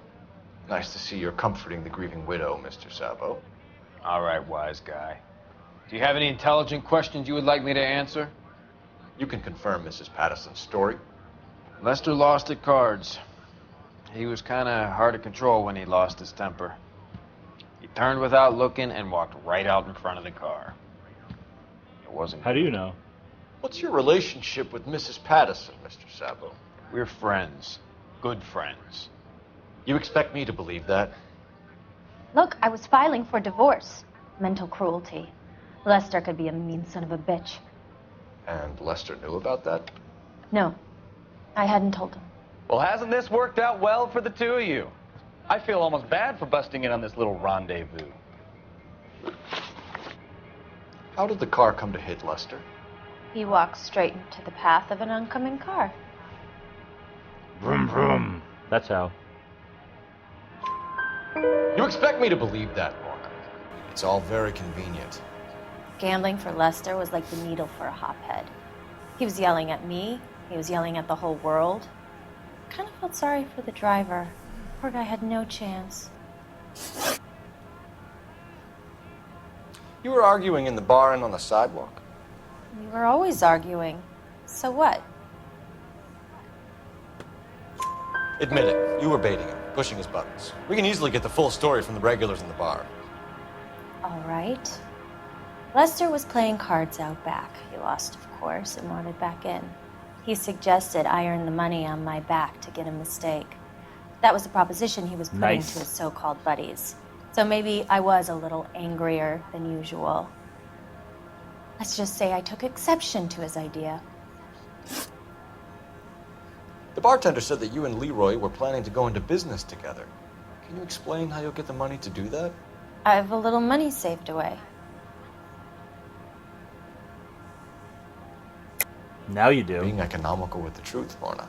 Nice to see you're comforting the grieving widow, Mr. Sabo. All right, wise guy. Do you have any intelligent questions you would like me to answer? You can confirm Mrs. Patterson's story. Lester lost at cards. He was kind of hard to control when he lost his temper. He turned without looking and walked right out in front of the car. It wasn't. How do you know? What's your relationship with Mrs. Patterson, Mr. Sabo? We're friends. Good friends. You expect me to believe that? Look, I was filing for divorce. Mental cruelty. Lester could be a mean son of a bitch. And Lester knew about that? No, I hadn't told him. Well, hasn't this worked out well for the two of you? I feel almost bad for busting in on this little rendezvous. How did the car come to hit Lester? He walked straight into the path of an oncoming car. Vroom, vroom. That's how. You expect me to believe that, Lorna? It's all very convenient. Gambling for Lester was like the needle for a hophead. He was yelling at me. He was yelling at the whole world. I kind of felt sorry for the driver. Poor guy had no chance. You were arguing in the bar and on the sidewalk. We were always arguing. So what? Admit it, you were baiting him, pushing his buttons. We can easily get the full story from the regulars in the bar. All right. Lester was playing cards out back. He lost, of course, and wanted back in. He suggested I earn the money on my back to get a mistake. That was the proposition he was putting to his so-called buddies. So maybe I was a little angrier than usual. Let's just say I took exception to his idea. The bartender said that you and Leroy were planning to go into business together. Can you explain how you'll get the money to do that? I have a little money saved away. Now you do. Being economical with the truth, Lorna.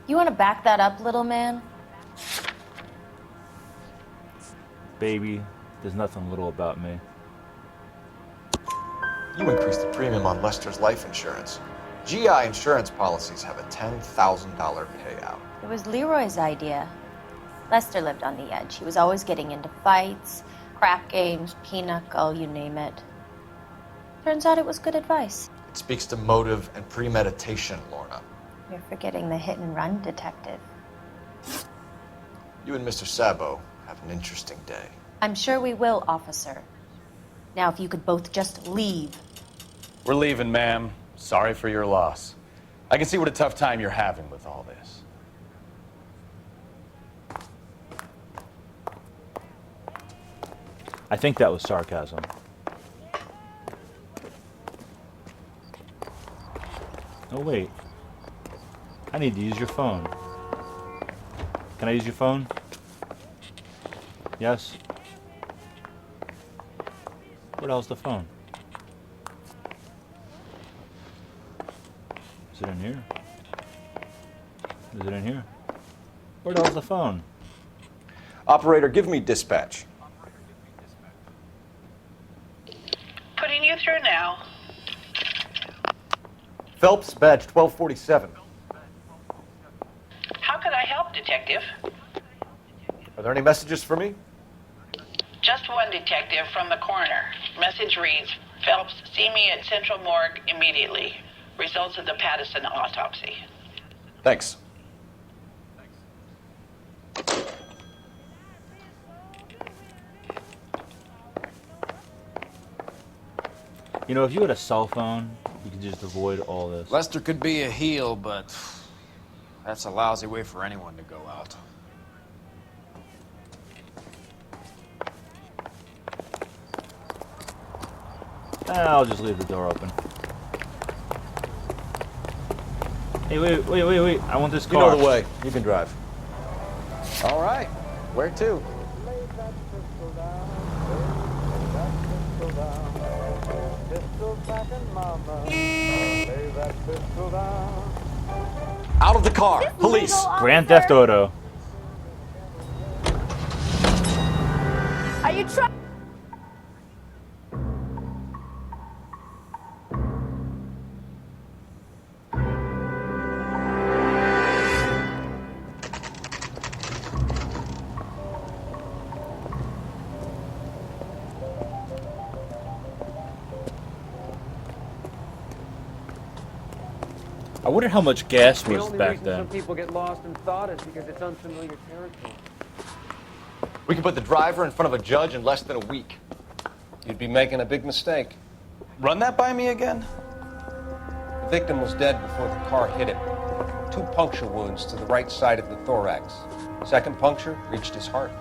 You want to back that up, little man? Baby, there's nothing little about me. You increased the premium on Lester's life insurance. GI insurance policies have a $10,000 payout. It was Leroy's idea. Lester lived on the edge. He was always getting into fights, crack games, pinochle, you name it. Turns out it was good advice. It speaks to motive and premeditation, Lorna. You're forgetting the hit and run detective. You and Mr. Sabo have an interesting day. I'm sure we will, officer. Now, if you could both just leave. We're leaving, ma'am. Sorry for your loss. I can see what a tough time you're having with all this. I think that was sarcasm. Oh, wait. I need to use your phone. Can I use your phone? Yes? Where the hell's the phone? Is it in here? Is it in here? Where the hell's the phone? Operator, give me dispatch. Putting you through now. Phelps, badge 1247. How could I help, Detective? Are there any messages for me? Just one detective from the coroner. Message reads, Phelps, see me at Central Morgue immediately. Results of the Patterson autopsy. Thanks. You know, if you had a cell phone, you could just avoid all this. Lester could be a heel, but that's a lousy way for anyone to go out. I'll just leave the door open. Hey, wait. I want this car. You know the way. You can drive. All right. Where to? Out of the car! Police! Grand Theft Auto. Are you trying? I wonder how much gas The was only back reason then. some people get lost in thought is because it's unfamiliar territory. We can put the driver in front of a judge in less than a week. You'd be making a big mistake. Run that by me again? The victim was dead before the car hit him. 2 puncture wounds to the right side of the thorax. Second puncture reached his heart.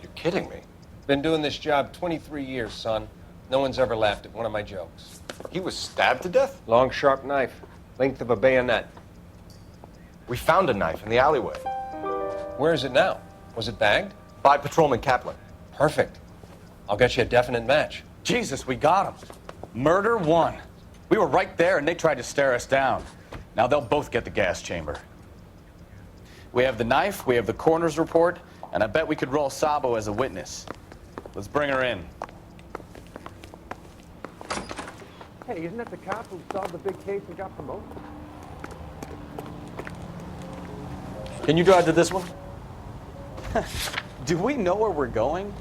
You're kidding me. Been doing this job 23 years, son. No one's ever laughed at one of my jokes. He was stabbed to death? Long, sharp knife. Length of a bayonet. We found a knife in the alleyway. Where is it now? Was it bagged? By Patrolman Kaplan. Perfect. I'll get you a definite match. Jesus, we got him. Murder 1. We were right there and they tried to stare us down. Now they'll both get the gas chamber. We have the knife, we have the coroner's report, and I bet we could roll Sabo as a witness. Let's bring her in. Hey, isn't that the cop who solved the big case and got promoted? Can you drive to this one? Do we know where we're going?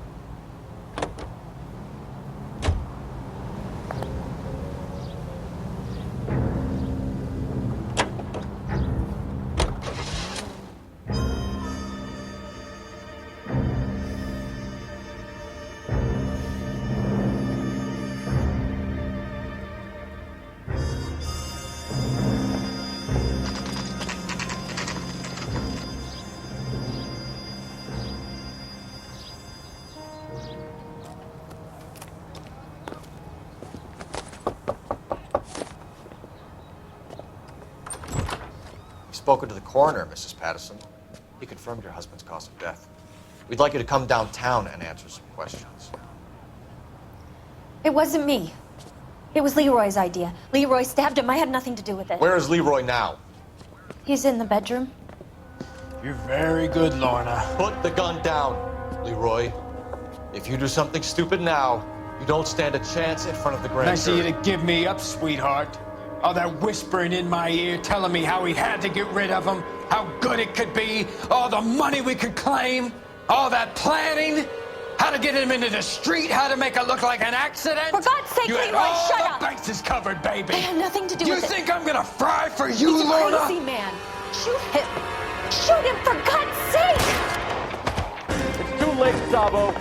spoken to the coroner, Mrs. Patterson. He confirmed your husband's cause of death. We'd like you to come downtown and answer some questions. It wasn't me. It was Leroy's idea. Leroy stabbed him. I had nothing to do with it. Where is Leroy now? He's in the bedroom. You're very good, Lorna. Put the gun down, Leroy. If you do something stupid now, you don't stand a chance in front of the grand Nice of you jury. to give me up, sweetheart. All that whispering in my ear, telling me how we had to get rid of him, how good it could be, all the money we could claim, all that planning, how to get him into the street, how to make it look like an accident. For God's sake, you had Leroy, all shut the up. bases covered, baby. I had nothing to do you with it. You think I'm gonna fry for you, He's a Lorna? crazy man. Shoot him. Shoot him, for God's sake! It's too late, Sabo.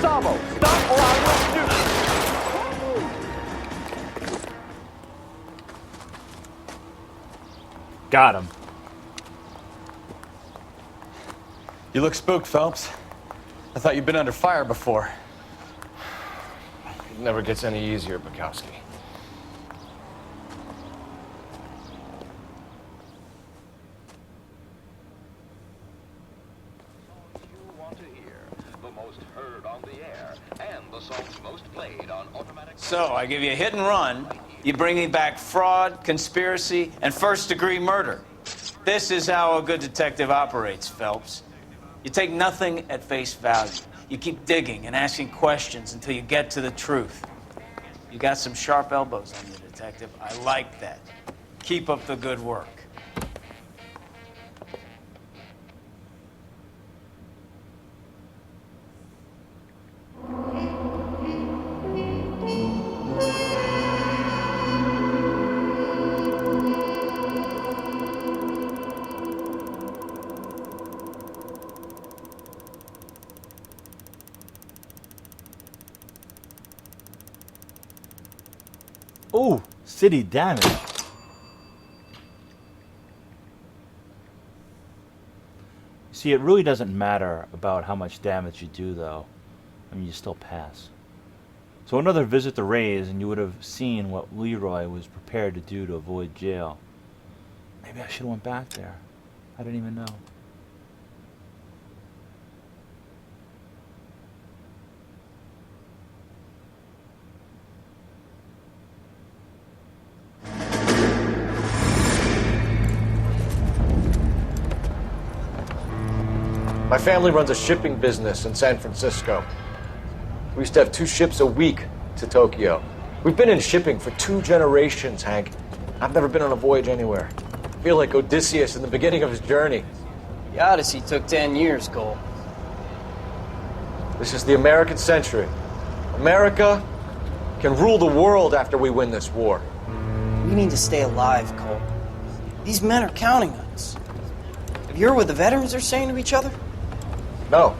Sabo, stop or I will shoot. Got him. You look spooked, Phelps. I thought you'd been under fire before. It never gets any easier, Bukowski. So, I give you a hit and run. You bring me back fraud, conspiracy, and first-degree murder. This is how a good detective operates, Phelps. You take nothing at face value. You keep digging and asking questions until you get to the truth. You got some sharp elbows on you, detective. I like that. Keep up the good work. Ooh, city damage. See, it really doesn't matter about how much damage you do, though. I mean, you still pass. So another visit to Ray's, and you would have seen what Leroy was prepared to do to avoid jail. Maybe I should have went back there. I didn't even know. My family runs a shipping business in San Francisco. We used to have 2 ships a week to Tokyo. We've been in shipping for 2 generations, Hank. I've never been on a voyage anywhere. I feel like Odysseus in the beginning of his journey. The Odyssey took 10 years, Cole. This is the American century. America can rule the world after we win this war. We need to stay alive, Cole. These men are counting on us. Have you heard what the veterans are saying to each other? No.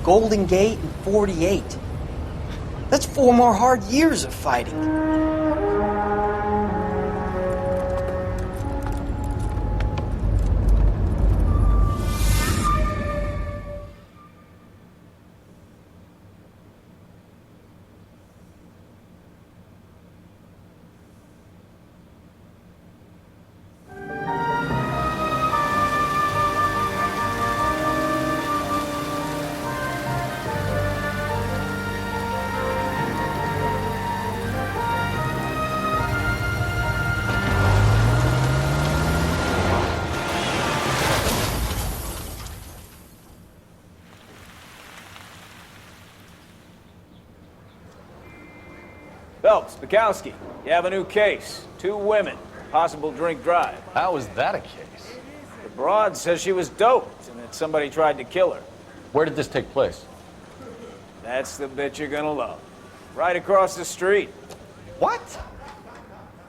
Golden Gate and 48. That's 4 more hard years of fighting. Phelps, Bukowski, you have a new case. 2 women, possible drink drive. How is that a case? The broad says she was doped and that somebody tried to kill her. Where did this take place? That's the bit you're gonna love. Right across the street. What?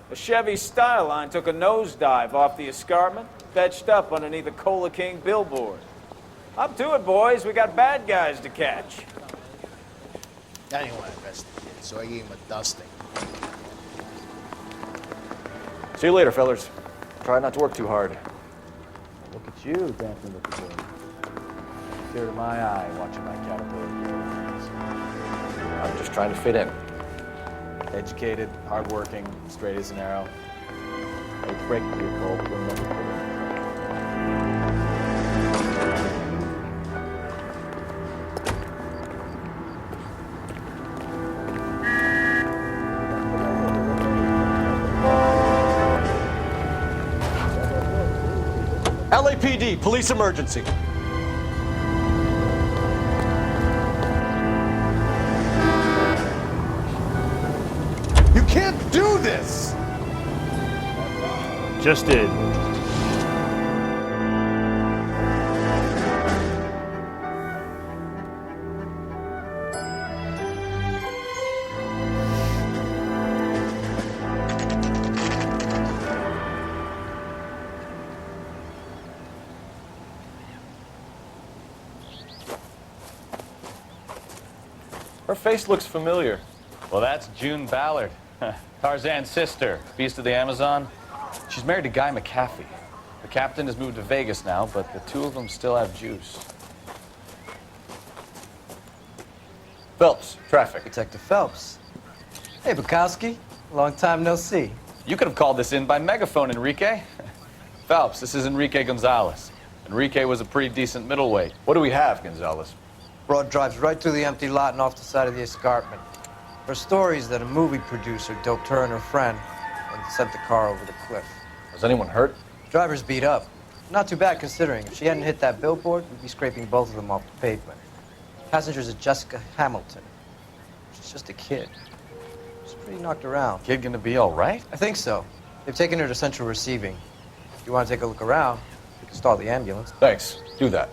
A Chevy Styline took a nosedive off the escarpment, fetched up underneath a Cola King billboard. Up to it, boys. We got bad guys to catch. I didn't want to arrest the kid, so I gave him a dusting. See you later, fellas. Try not to work too hard. Look at you dancing with the wind. Tear to my eye watching my caterpillar grow. I'm just trying to fit in. Educated, hardworking, straight as an arrow. I break to your cold, but we'll never fit in. LAPD, police emergency. You can't do this! Just did. Her face looks familiar. Well, that's June Ballard, Tarzan's sister, beast of the Amazon. She's married to Guy McAfee. The captain has moved to Vegas now, but the two of them still have juice. Phelps, traffic. Detective Phelps. Hey, Bukowski. Long time no see. You could have called this in by megaphone, Enrique. Phelps, this is Enrique Gonzalez. Enrique was a pretty decent middleweight. What do we have, Gonzalez? Broad drives right through the empty lot and off the side of the escarpment. Her story is that a movie producer doped her and her friend and sent the car over the cliff. Was anyone hurt? Driver's beat up. Not too bad considering. If she hadn't hit that billboard, we'd be scraping both of them off the pavement. Passenger's is Jessica Hamilton. She's just a kid. She's pretty knocked around. Kid gonna be all right? I think so. They've taken her to central receiving. If you want to take a look around, we can stall the ambulance. Thanks. Do that.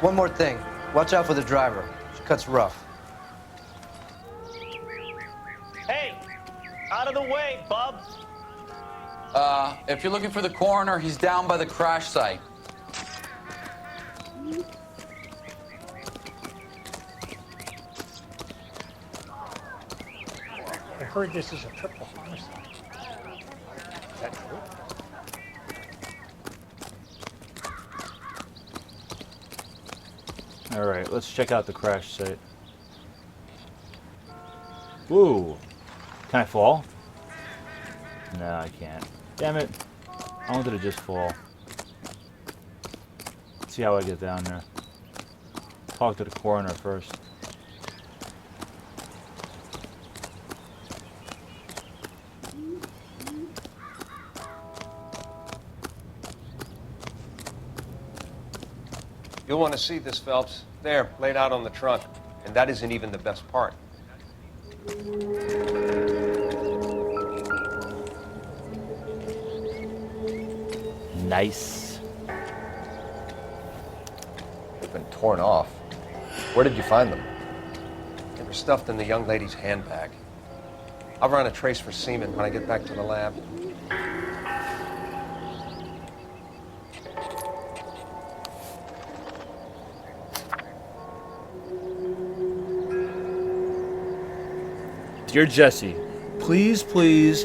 One more thing. Watch out for the driver. She cuts rough. Hey, out of the way, bub. If you're looking for the coroner, he's down by the crash site. I heard this is a triple homicide. Is that true? All right, let's check out the crash site. Woo! Can I fall? No, I can't. Damn it. I wanted to just fall. Let's see how I get down there. Talk to the coroner first. You'll want to see this, Phelps. There, laid out on the trunk. And that isn't even the best part. Nice. They've been torn off. Where did you find them? They were stuffed in the young lady's handbag. I'll run a trace for semen when I get back to the lab. Dear Jesse, please, please,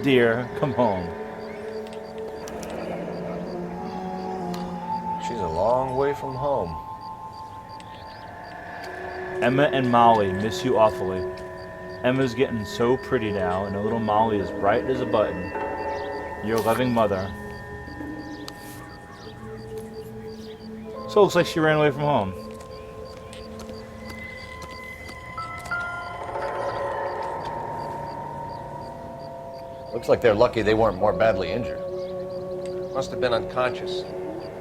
dear, come home. She's a long way from home. Emma and Molly miss you awfully. Emma's getting so pretty now, and her little Molly is bright as a button. Your loving mother. So it looks like she ran away from home. Looks like they're lucky they weren't more badly injured. Must have been unconscious.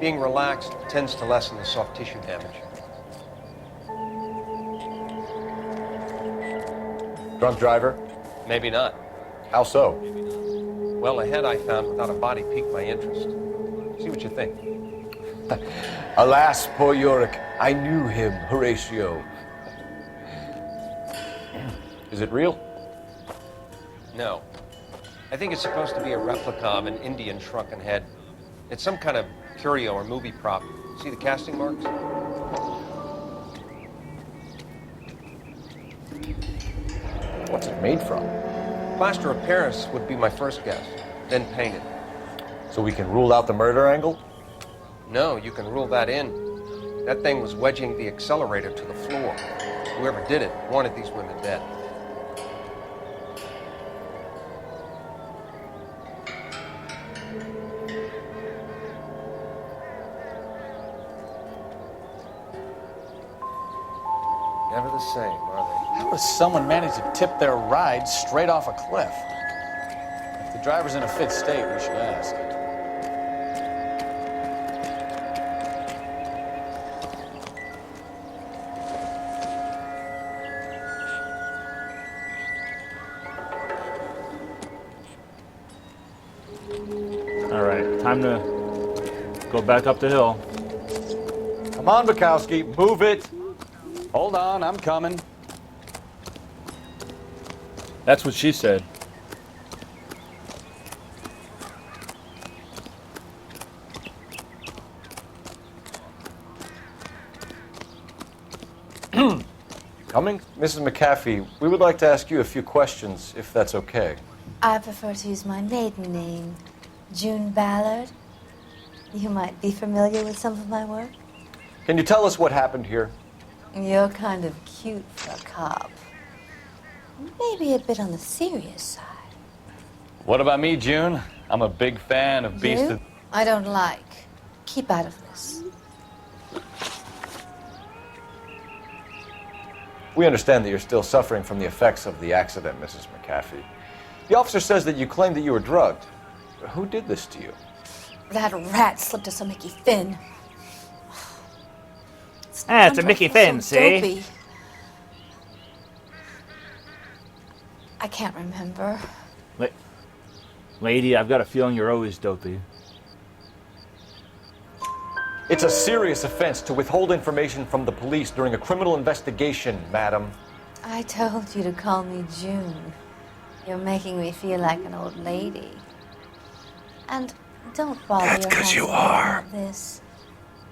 Being relaxed tends to lessen the soft tissue damage. Drunk driver? Maybe not. How so? Well, a head I found without a body piqued my interest. See what you think. Alas, poor Yorick. I knew him, Horatio. Is it real? No. I think it's supposed to be a replica of an Indian shrunken head. It's some kind of curio or movie prop. See the casting marks? What's it made from? Plaster of Paris would be my first guess. then painted. So we can rule out the murder angle? No, you can rule that in. That thing was wedging the accelerator to the floor. Whoever did it wanted these women dead. Never the same, are they? How does someone manage to tip their ride straight off a cliff? If the driver's in a fit state, we should ask. All right, time to go back up the hill. Come on, Bukowski, move it. Hold on, I'm coming. That's what she said. Coming? Mrs. McAfee, we would like to ask you a few questions, if that's okay. I prefer to use my maiden name, June Ballard. You might be familiar with some of my work. Can you tell us what happened here? You're kind of cute for a cop. Maybe a bit on the serious side. What about me, June? I'm a big fan of Beast You? of... I don't like. Keep out of this. We understand that you're still suffering from the effects of the accident, Mrs. McAfee. The officer says that you claimed that you were drugged. Who did this to you? That rat slipped us a Mickey Finn. It's a Mickey Finn, see? Dopey. I can't remember. Lady, I've got a feeling you're always dopey. It's a serious offense to withhold information from the police during a criminal investigation, madam. I told you to call me June. You're making me feel like an old lady. And don't bother That's your 'cause you husband are. about this.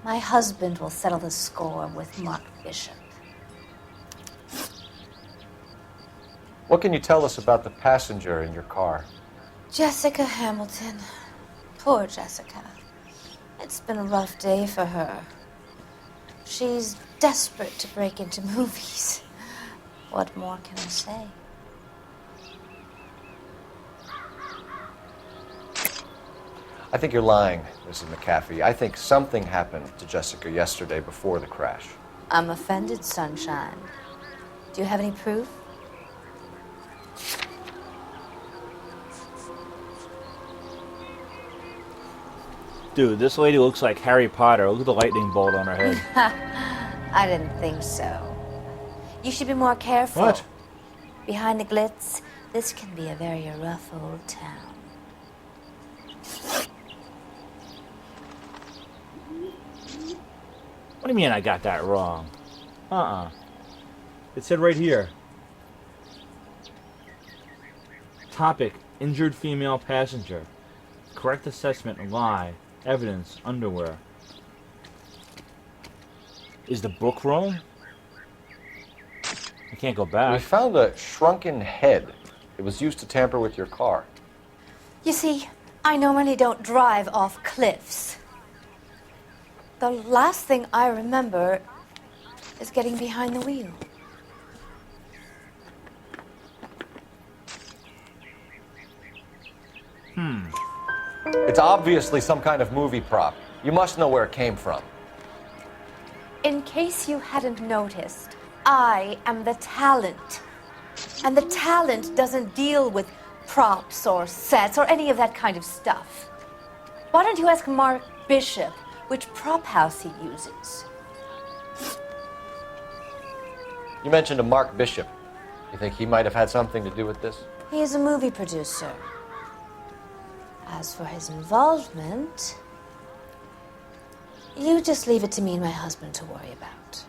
My husband will settle the score with Mark Bishop. What can you tell us about the passenger in your car? Jessica Hamilton. Poor Jessica. It's been a rough day for her. She's desperate to break into movies. What more can I say? I think you're lying, Mrs. McAfee. I think something happened to Jessica yesterday before the crash. I'm offended, Sunshine. Do you have any proof? Dude, this lady looks like Harry Potter. Look at the lightning bolt on her head. I didn't think so. You should be more careful. What? Behind the glitz, this can be a very rough old town. What do you mean I got that wrong? It said right here. Topic, injured female passenger. Correct assessment, lie. Evidence, underwear. Is the book wrong? I can't go We back. found a shrunken head. It was used to tamper with your car. You see, I normally don't drive off cliffs. The last thing I remember is getting behind the wheel. It's obviously some kind of movie prop. You must know where it came from. In case you hadn't noticed, I am the talent. And the talent doesn't deal with props or sets or any of that kind of stuff. Why don't you ask Mark Bishop which prop house he uses? You mentioned a Mark Bishop. You think he might have had something to do with this? He is a movie producer. As for his involvement, you just leave it to me and my husband to worry about.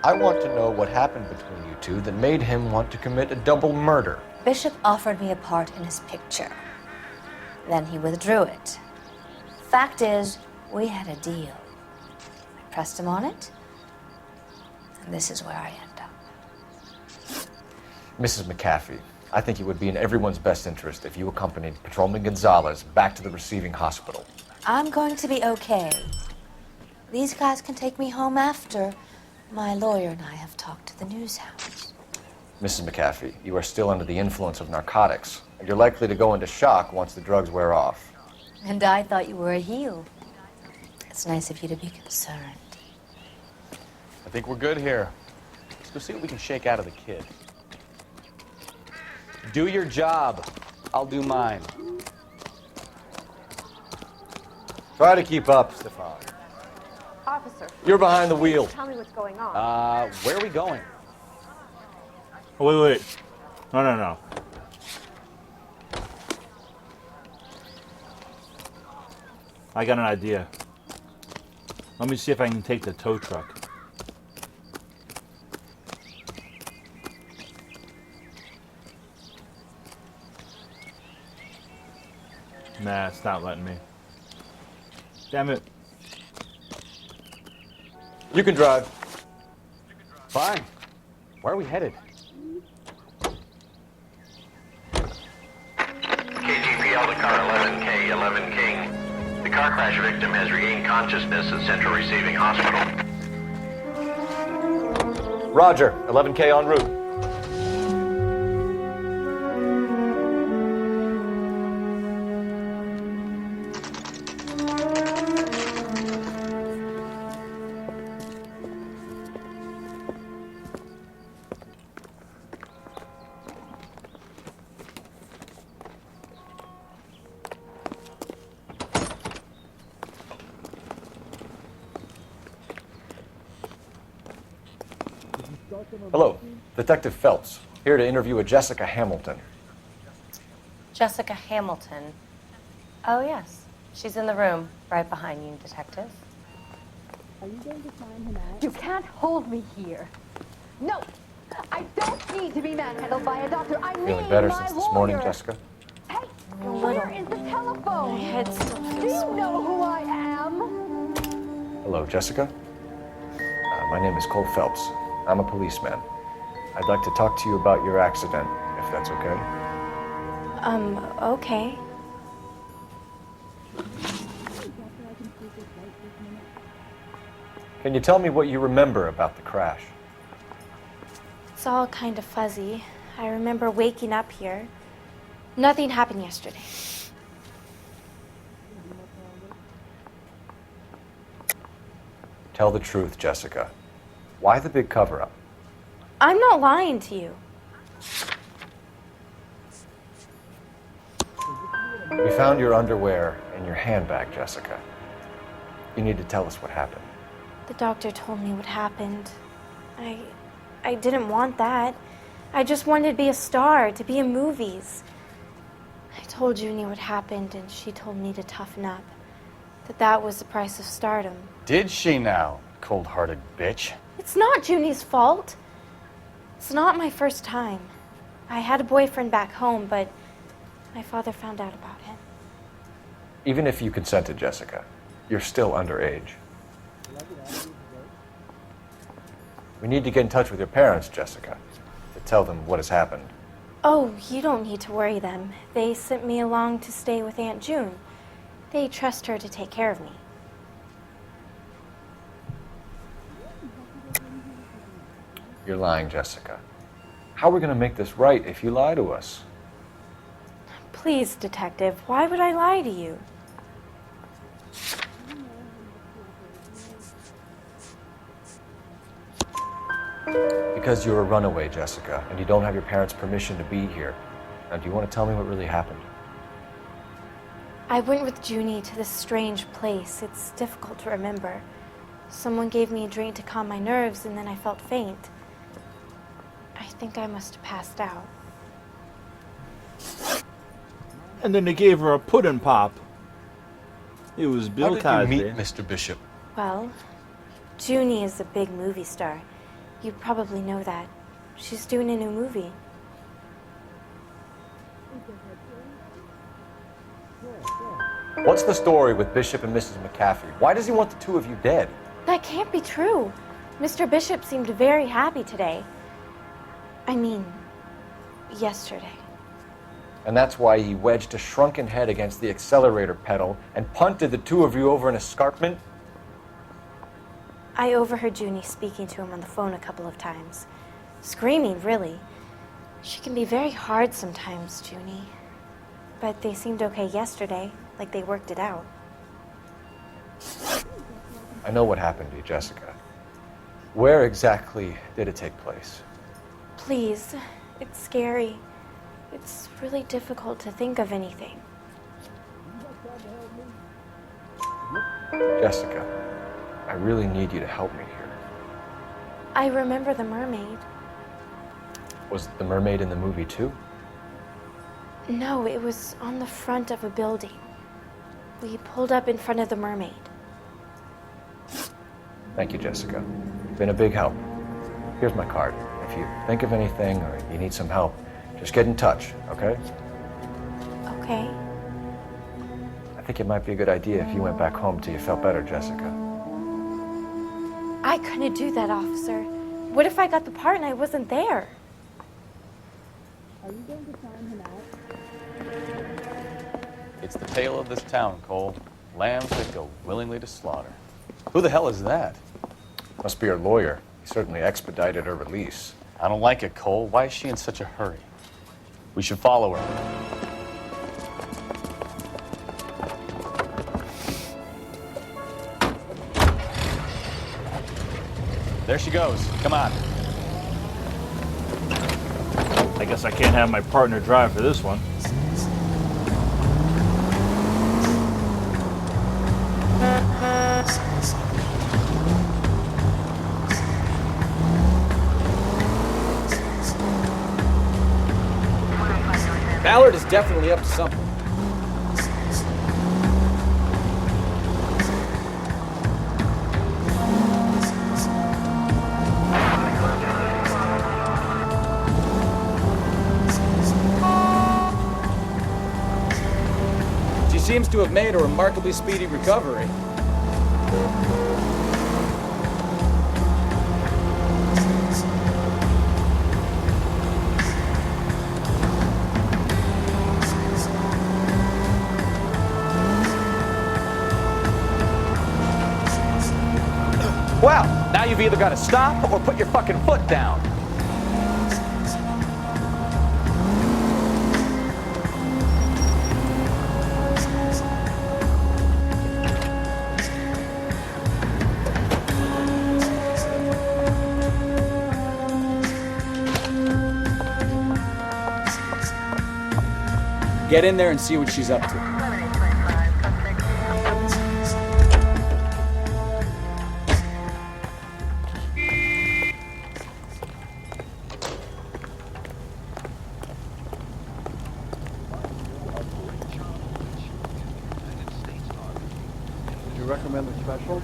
I want to know what happened between you two that made him want to commit a double murder. Bishop offered me a part in his picture. Then he withdrew it. Fact is, we had a deal. I pressed him on it, and this is where I end up. Mrs. McAfee, I think it would be in everyone's best interest if you accompanied Patrolman Gonzalez back to the receiving hospital. I'm going to be okay. These guys can take me home after my lawyer and I have talked to the news house. Mrs. McAfee, you are still under the influence of narcotics, and you're likely to go into shock once the drugs wear off. And I thought you were a heel. It's nice of you to be concerned. I think we're good here. Let's go see what we can shake out of the kid. Do your job. I'll do mine. Try to keep up, Stefan. Officer. You're behind the wheel. Tell me what's going on. Where are we going? Oh, wait. No. I got an idea. Let me see if I can take the tow truck. Nah, it's not letting me. Damn it. You can drive. Fine. Where are we headed? KGPL to car 11K, 11 King. The car crash victim has regained consciousness at Central Receiving Hospital. Roger, 11K en route. Hello, Detective Phelps, here to interview a Jessica Hamilton. Jessica Hamilton. Oh, yes. She's in the room, right behind you, Detective. Are you going to sign him out? You can't hold me here. No! I don't need to be manhandled by a doctor. I need Feeling better my since this lawyer. morning, Jessica? Hey, where is the telephone? My head still feels Do you sore. know who I am? Hello, Jessica. My name is Cole Phelps. I'm a policeman. I'd like to talk to you about your accident, if that's okay. Okay. Can you tell me what you remember about the crash? It's all kind of fuzzy. I remember waking up here. Nothing happened yesterday. Tell the truth, Jessica. Why the big cover-up? I'm not lying to you. We found your underwear in your handbag, Jessica. You need to tell us what happened. The doctor told me what happened. I didn't want that. I just wanted to be a star, to be in movies. I told Junie what happened, and she told me to toughen up. That was the price of stardom. Did she now, cold-hearted bitch? It's not Junie's fault. It's not my first time. I had a boyfriend back home, but my father found out about him. Even if you consented, Jessica, you're still underage. We need to get in touch with your parents, Jessica, to tell them what has happened. Oh, you don't need to worry them. They sent me along to stay with Aunt June. They trust her to take care of me. You're lying, Jessica. How are we going to make this right if you lie to us? Please, Detective, why would I lie to you? Because you're a runaway, Jessica, and you don't have your parents' permission to be here. Now, do you want to tell me what really happened? I went with Junie to this strange place. It's difficult to remember. Someone gave me a drink to calm my nerves, and then I felt faint. I think I must have passed out. And then they gave her a pudding pop. It was Bill Cosby. How did you meet Mr. Bishop? Well, Junie is a big movie star. You probably know that. She's doing a new movie. What's the story with Bishop and Mrs. McAfee? Why does he want the two of you dead? That can't be true. Mr. Bishop seemed very happy today. I mean, yesterday. And that's why he wedged a shrunken head against the accelerator pedal and punted the two of you over an escarpment? I overheard Junie speaking to him on the phone a couple of times. Screaming, really. She can be very hard sometimes, Junie. But they seemed okay yesterday, like they worked it out. I know what happened to you, Jessica. Where exactly did it take place? Please, it's scary. It's really difficult to think of anything. Jessica, I really need you to help me here. I remember the mermaid. Was the mermaid in the movie too? No, it was on the front of a building. We pulled up in front of the mermaid. Thank you, Jessica. You've been a big help. Here's my card. If you think of anything or you need some help, just get in touch, okay? Okay. I think it might be a good idea if you went back home till you felt better, Jessica. I couldn't do that, officer. What if I got the part and I wasn't there? Are you going to sign him out? It's the tale of this town, Cole. Lambs that go willingly to slaughter. Who the hell is that? Must be her lawyer. He certainly expedited her release. I don't like it, Cole. Why is she in such a hurry? We should follow her. There she goes. Come on. I guess I can't have my partner drive for this one. Ballard is definitely up to something. She seems to have made a remarkably speedy recovery. Well, now you've either got to stop or put your fucking foot down. Get in there and see what she's up to. Would you recommend the special?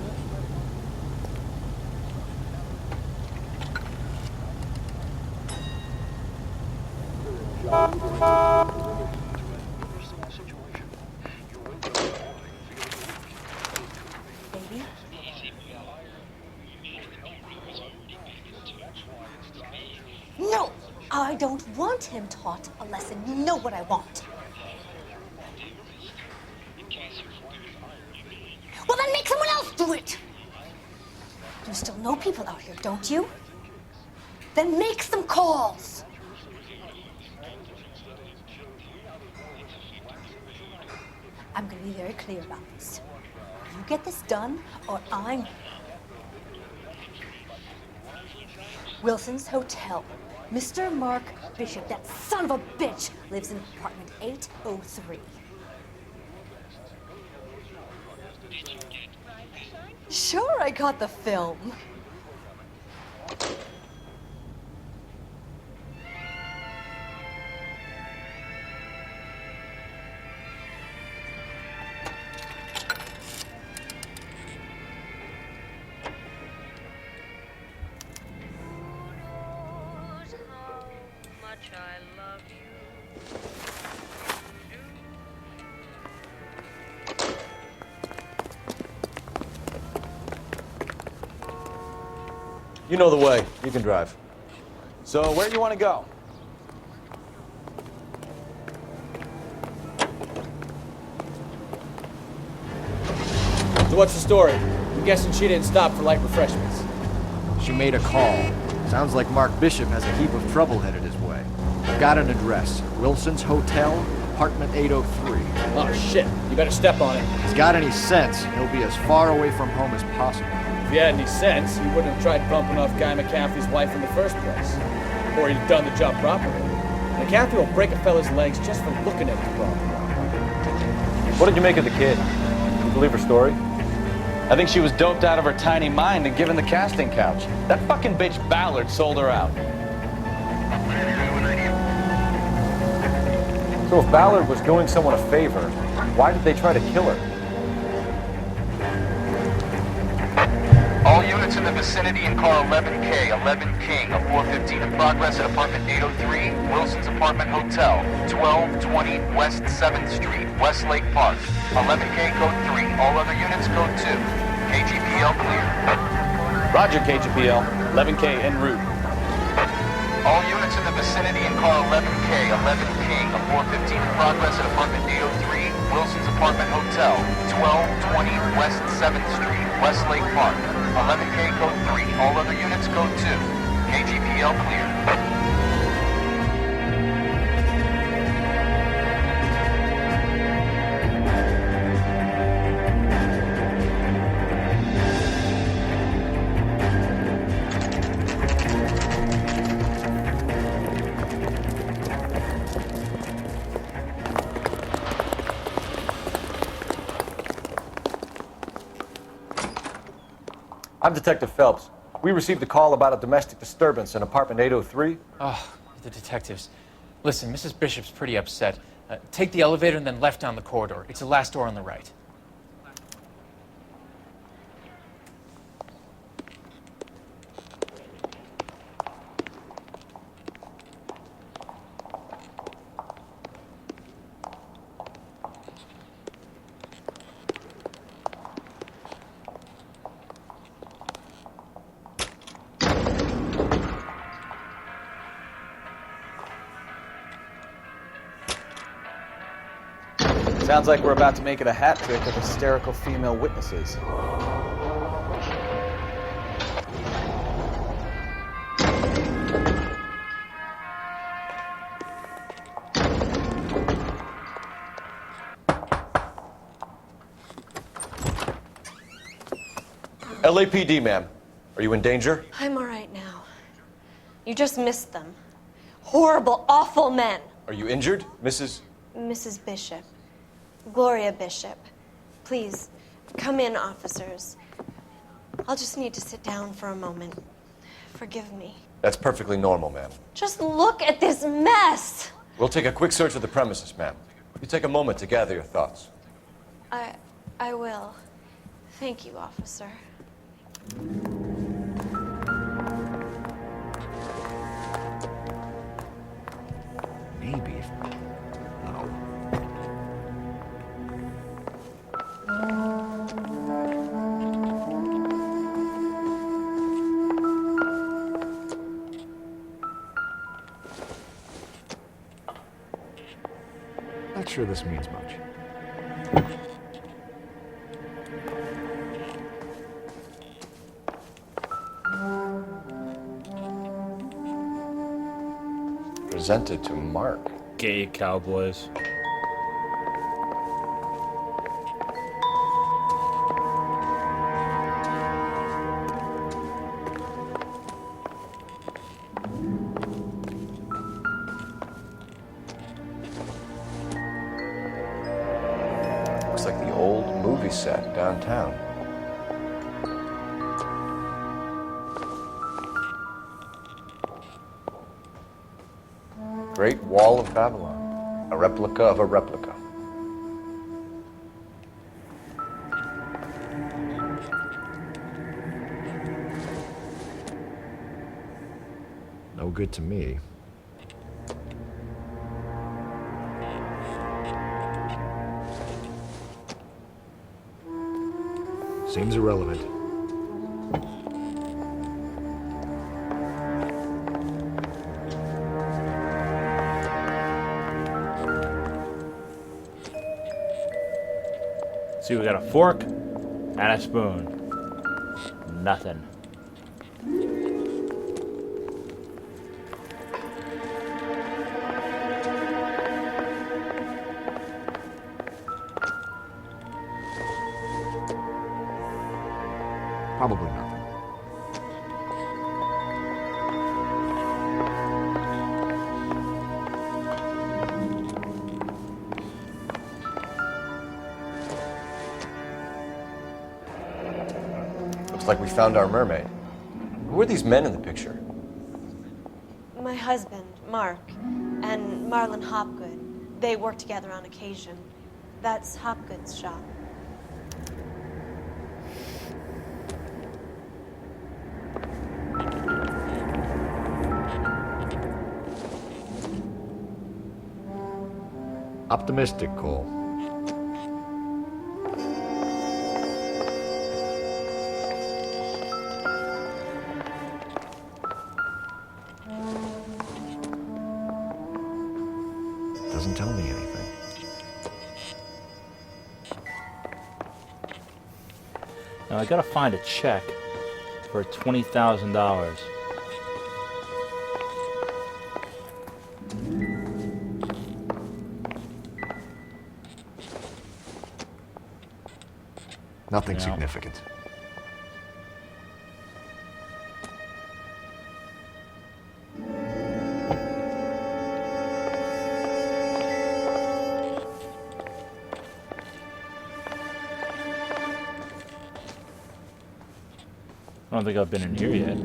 Baby? No! I don't want him taught a lesson. You know what I want. Well, then make someone else do it! You still know people out here, don't you? Then make some calls! I'm gonna be very clear about this. You get this done, or I'm... Wilson's Hotel. Mr. Mark Bishop, that son of a bitch, lives in apartment 803. Sure, I got the film. You know the way. You can drive. So, where do you want to go? So what's the story? I'm guessing she didn't stop for light refreshments. She made a call. Sounds like Mark Bishop has a heap of trouble headed his way. I've got an address. Wilson's Hotel, apartment 803. Oh shit, you better step on it. If he's got any sense, he'll be as far away from home as possible. If he had any sense, he wouldn't have tried bumping off Guy McCaffrey's wife in the first place. Or he'd have done the job properly. McCaffrey will break a fella's legs just for looking at the problem. What did you make of the kid? Did you believe her story? I think she was doped out of her tiny mind and given the casting couch. That fucking bitch Ballard sold her out. So if Ballard was doing someone a favor, why did they try to kill her? All units in the vicinity in car 11K, 11 King, a 415 in progress at apartment 803, Wilson's Apartment Hotel, 1220 West 7th Street, Westlake Park. 11K code 3, all other units code 2. KGPL clear. Roger, KGPL. 11K en route. All units in the vicinity in car 11K, 11 King, a 415 in progress at apartment 803, Wilson's Apartment Hotel, 1220 West 7th Street, Westlake Park. 11K code 3, all other units code 2. KGPL clear. I'm Detective Phelps. We received a call about a domestic disturbance in apartment 803. Oh, the detectives. Listen, Mrs. Bishop's pretty upset. Take the elevator and then left down the corridor. It's the last door on the right. Sounds like we're about to make it a hat trick of hysterical female witnesses. LAPD, ma'am. Are you in danger? I'm all right now. You just missed them. Horrible, awful men. Are you injured, Mrs.? Mrs. Bishop. Gloria Bishop. Please, come in, officers. I'll just need to sit down for a moment. Forgive me. That's perfectly normal, ma'am. Just look at this mess! We'll take a quick search of the premises, ma'am. You take a moment to gather your thoughts. I will. Thank you, officer. Maybe. No. Not sure this means much. Presented to Mark. Gay cowboys. Looks like the old movie set downtown. Great Wall of Babylon. A replica of a replica. No good to me. Seems irrelevant. See, we got a fork, And a spoon. Nothing. Probably nothing. Looks like we found our mermaid. Who are these men in the picture? My husband, Mark, and Marlon Hopgood. They work together on occasion. That's Hopgood's shop. Optimistic, Cole. Doesn't tell me anything. Now I gotta find a check for $20,000. Nothing No. significant. I don't think I've been in here yet.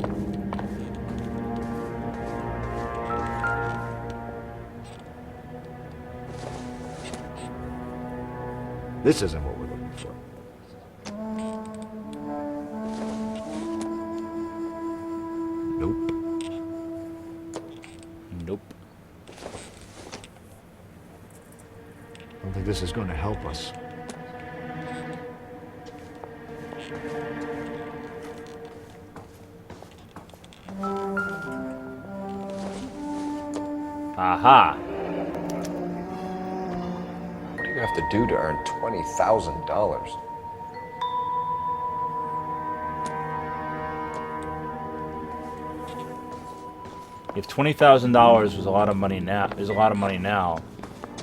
This isn't what we're looking for. Nope. Nope. I don't think this is going to help us. Aha. What do you have to do to earn $20,000? If $20,000 was a lot of money now, is a lot of money now,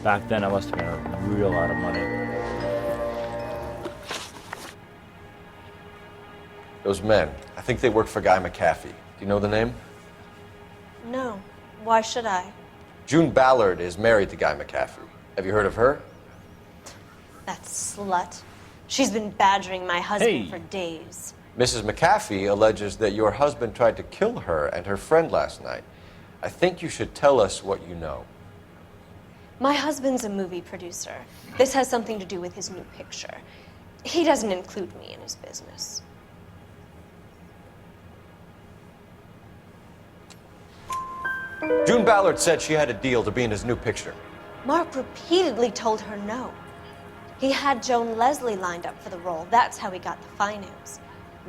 back then it must have been a real lot of money. Those men, I think they work for Guy McAfee. Do you know the name? No. Why should I? June Ballard is married to Guy McAfee. Have you heard of her? That slut. She's been badgering my husband Hey. for days. Mrs. McAfee alleges that your husband tried to kill her and her friend last night. I think you should tell us what you know. My husband's a movie producer. This has something to do with his new picture. He doesn't include me in his business. June Ballard said she had a deal to be in his new picture. Mark repeatedly told her no. He had Joan Leslie lined up for the role. That's how he got the finance.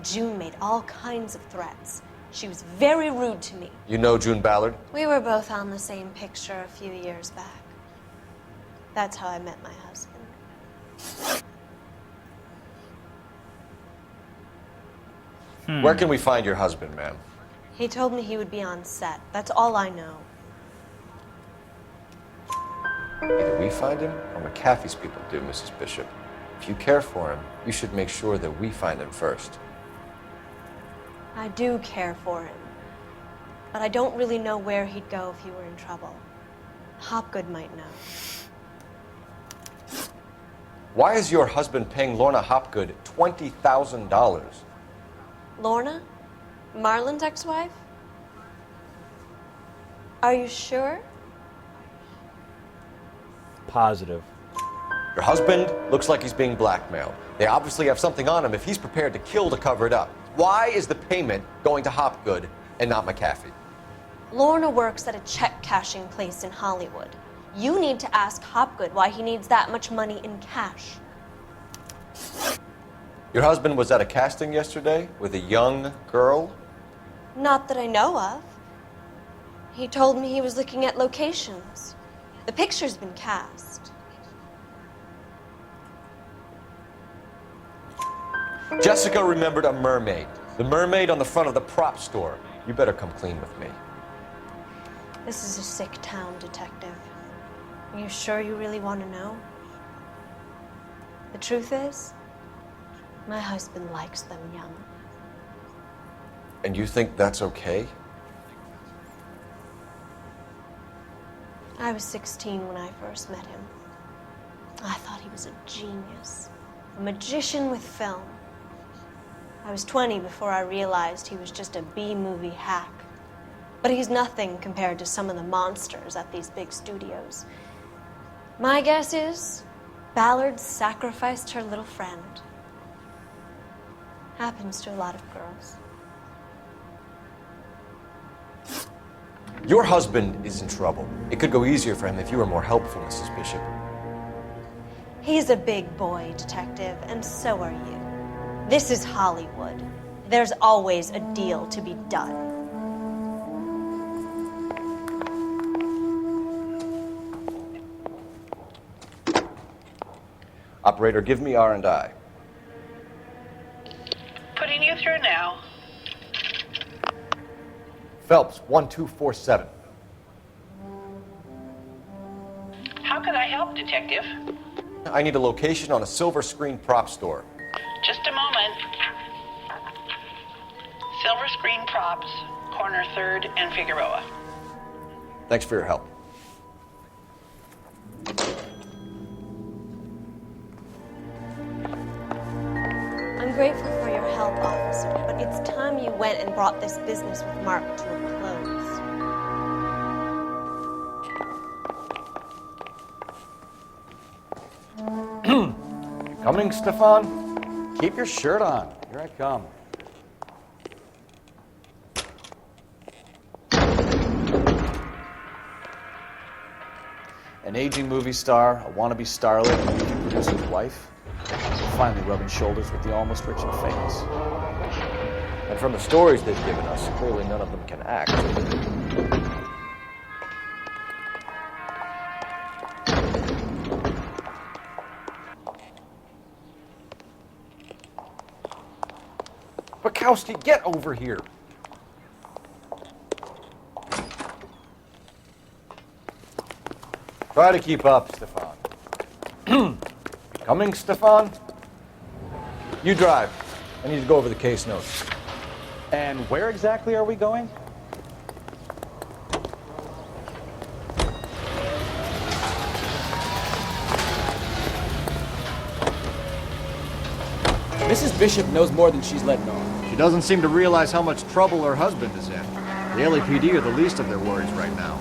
June made all kinds of threats. She was very rude to me. You know June Ballard? We were both on the same picture a few years back. That's how I met my husband. Where can we find your husband, ma'am? He told me he would be on set. That's all I know. Either we find him or McAfee's people do, Mrs. Bishop. If you care for him, you should make sure that we find him first. I do care for him. But I don't really know where he'd go if he were in trouble. Hopgood might know. Why is your husband paying Lorna Hopgood $20,000? Lorna? Marlon's ex-wife? Are you sure? Positive. Your husband looks like he's being blackmailed. They obviously have something on him if he's prepared to kill to cover it up. Why is the payment going to Hopgood and not McAfee? Lorna works at a check-cashing place in Hollywood. You need to ask Hopgood why he needs that much money in cash. Your husband was at a casting yesterday with a young girl? Not that I know of. He told me he was looking at locations. The picture's been cast. Jessica remembered a mermaid. The mermaid on the front of the prop store. You better come clean with me. This is a sick town, Detective. Are you sure you really want to know? The truth is, my husband likes them young. And you think that's okay? I was 16 when I first met him. I thought he was a genius, a magician with film. I was 20 before I realized he was just a B-movie hack. But he's nothing compared to some of the monsters at these big studios. My guess is Ballard sacrificed her little friend. Happens to a lot of girls. Your husband is in trouble. It could go easier for him if you were more helpful, Mrs. Bishop. He's a big boy, Detective, and so are you. This is Hollywood. There's always a deal to be done. Operator, give me R&I. Putting you through now. Phelps, 1247. How can I help, Detective? I need a location on a silver screen prop store. Just a moment. Silver Screen Props, corner 3rd and Figueroa. Thanks for your help. I'm grateful for your help, officer, but it's time you went and brought this business with Mark to a close. Coming, Stefan? Keep your shirt on. Here I come. An aging movie star, a wannabe starlet, and a movie producer's wife. Finally rubbing shoulders with the almost rich and famous. And from the stories they've given us, clearly none of them can act. Bukowski, get over here! Try to keep up, Stefan. Coming, Stefan? You drive. I need to go over the case notes. And where exactly are we going? Mrs. Bishop knows more than she's letting on. She doesn't seem to realize how much trouble her husband is in. The LAPD are the least of their worries right now.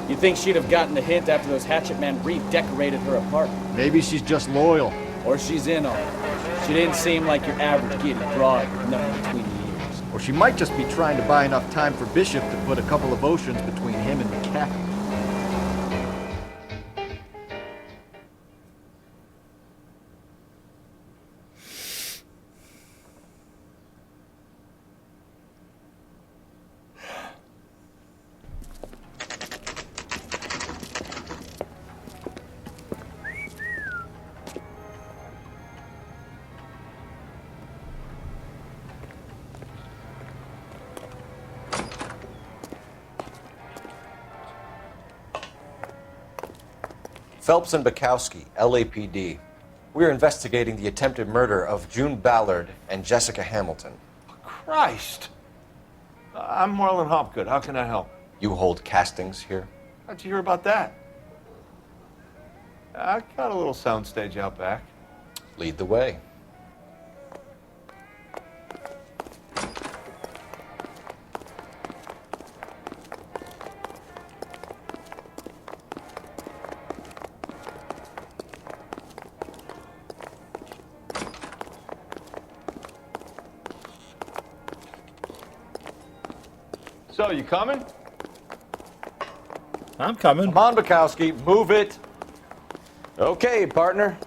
You'd think she'd have gotten the hint after those hatchet men redecorated her apartment. Maybe she's just loyal. Or she's in on it. She didn't seem like your average giddy broad with nothing between the ears. Or she might just be trying to buy enough time for Bishop to put a couple of oceans between him and the cat. Phelps and Bukowski, LAPD. We're investigating the attempted murder of June Ballard and Jessica Hamilton. Christ! I'm Marlon Hopgood. How can I help? You hold castings here? How'd you hear about that? I got a little soundstage out back. Lead the way. So, you coming? I'm coming. Come on, Bukowski, move it. Okay, partner.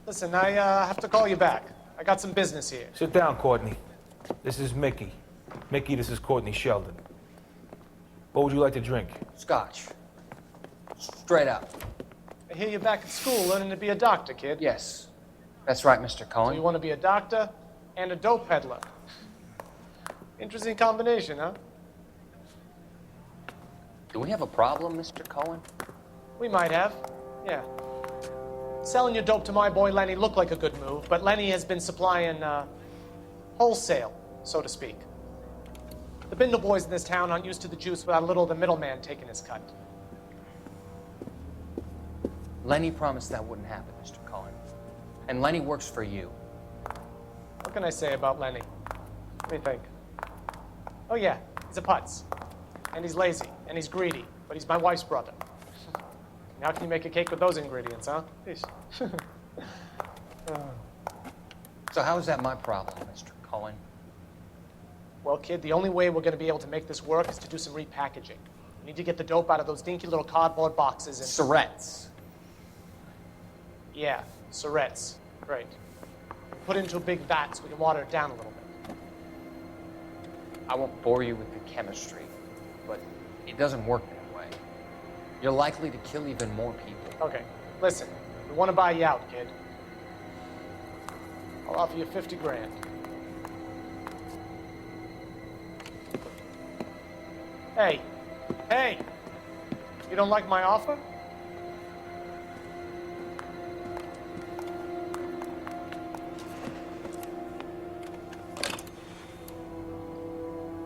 Listen, I have to call you back. I got some business here. Sit down, Courtney. This is Mickey. Mickey, this is Courtney Sheldon. What would you like to drink? Scotch. Straight up. I hear you're back at school learning to be a doctor, kid. Yes. That's right, Mr. Cohen. So you want to be a doctor and a dope peddler. Interesting combination, huh? Do we have a problem, Mr. Cohen? We might have, yeah. Selling your dope to my boy Lenny looked like a good move, but Lenny has been supplying, wholesale, so to speak. The Bindle boys in this town aren't used to the juice without a little of the middleman taking his cut. Lenny promised that wouldn't happen, Mr. Cohen. And Lenny works for you. What can I say about Lenny? What do you think? Oh yeah, he's a putz. And he's lazy, and he's greedy, but he's my wife's brother. How can you make a cake with those ingredients, huh? So how is that my problem, Mr. Cohen? Well, kid, the only way we're going to be able to make this work is to do some repackaging. We need to get the dope out of those dinky little cardboard boxes and... Surrettes. Yeah, surrettes. Right. Put it into a big vat so we can water it down a little bit. I won't bore you with the chemistry, but it doesn't work that way. You're likely to kill even more people. Okay, listen. We want to buy you out, kid. I'll offer you 50 grand. Hey, hey! You don't like my offer?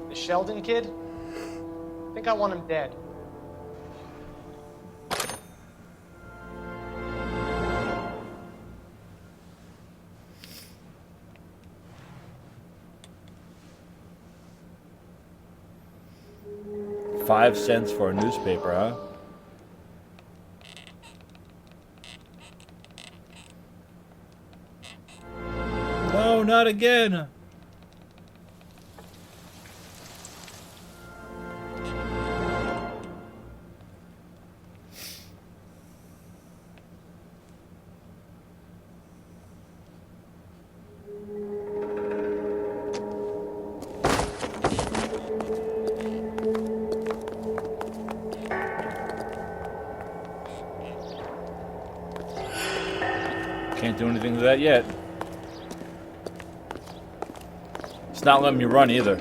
The Sheldon kid? I think I want him dead. $0.05 for a newspaper, huh? No, not again. Can't do anything to that yet. It's not letting me run either.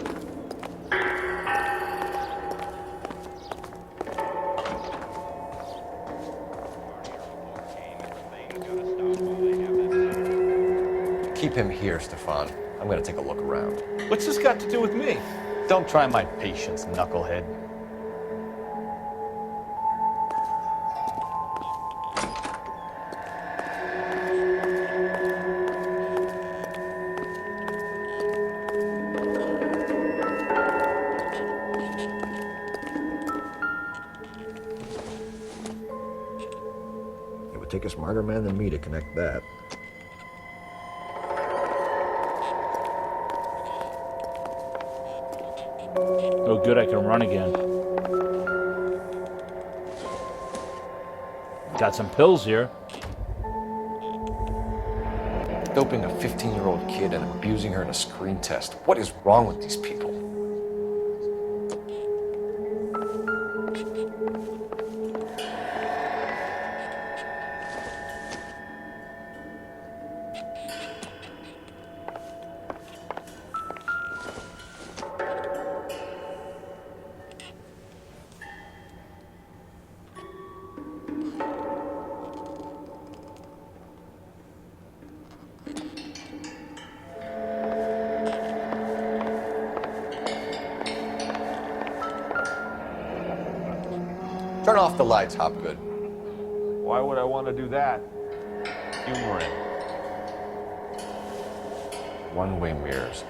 Keep him here, Stefan. I'm gonna take a look around. What's this got to do with me? Don't try my patience, knucklehead. It would take a smarter man than me to connect that. Oh, good, I can run again. Got some pills here. Doping a 15-year-old kid and abusing her in a screen test. What is wrong with these people? Turn off the lights, Hopgood. Why would I want to do that? Humor him. One-way mirrors.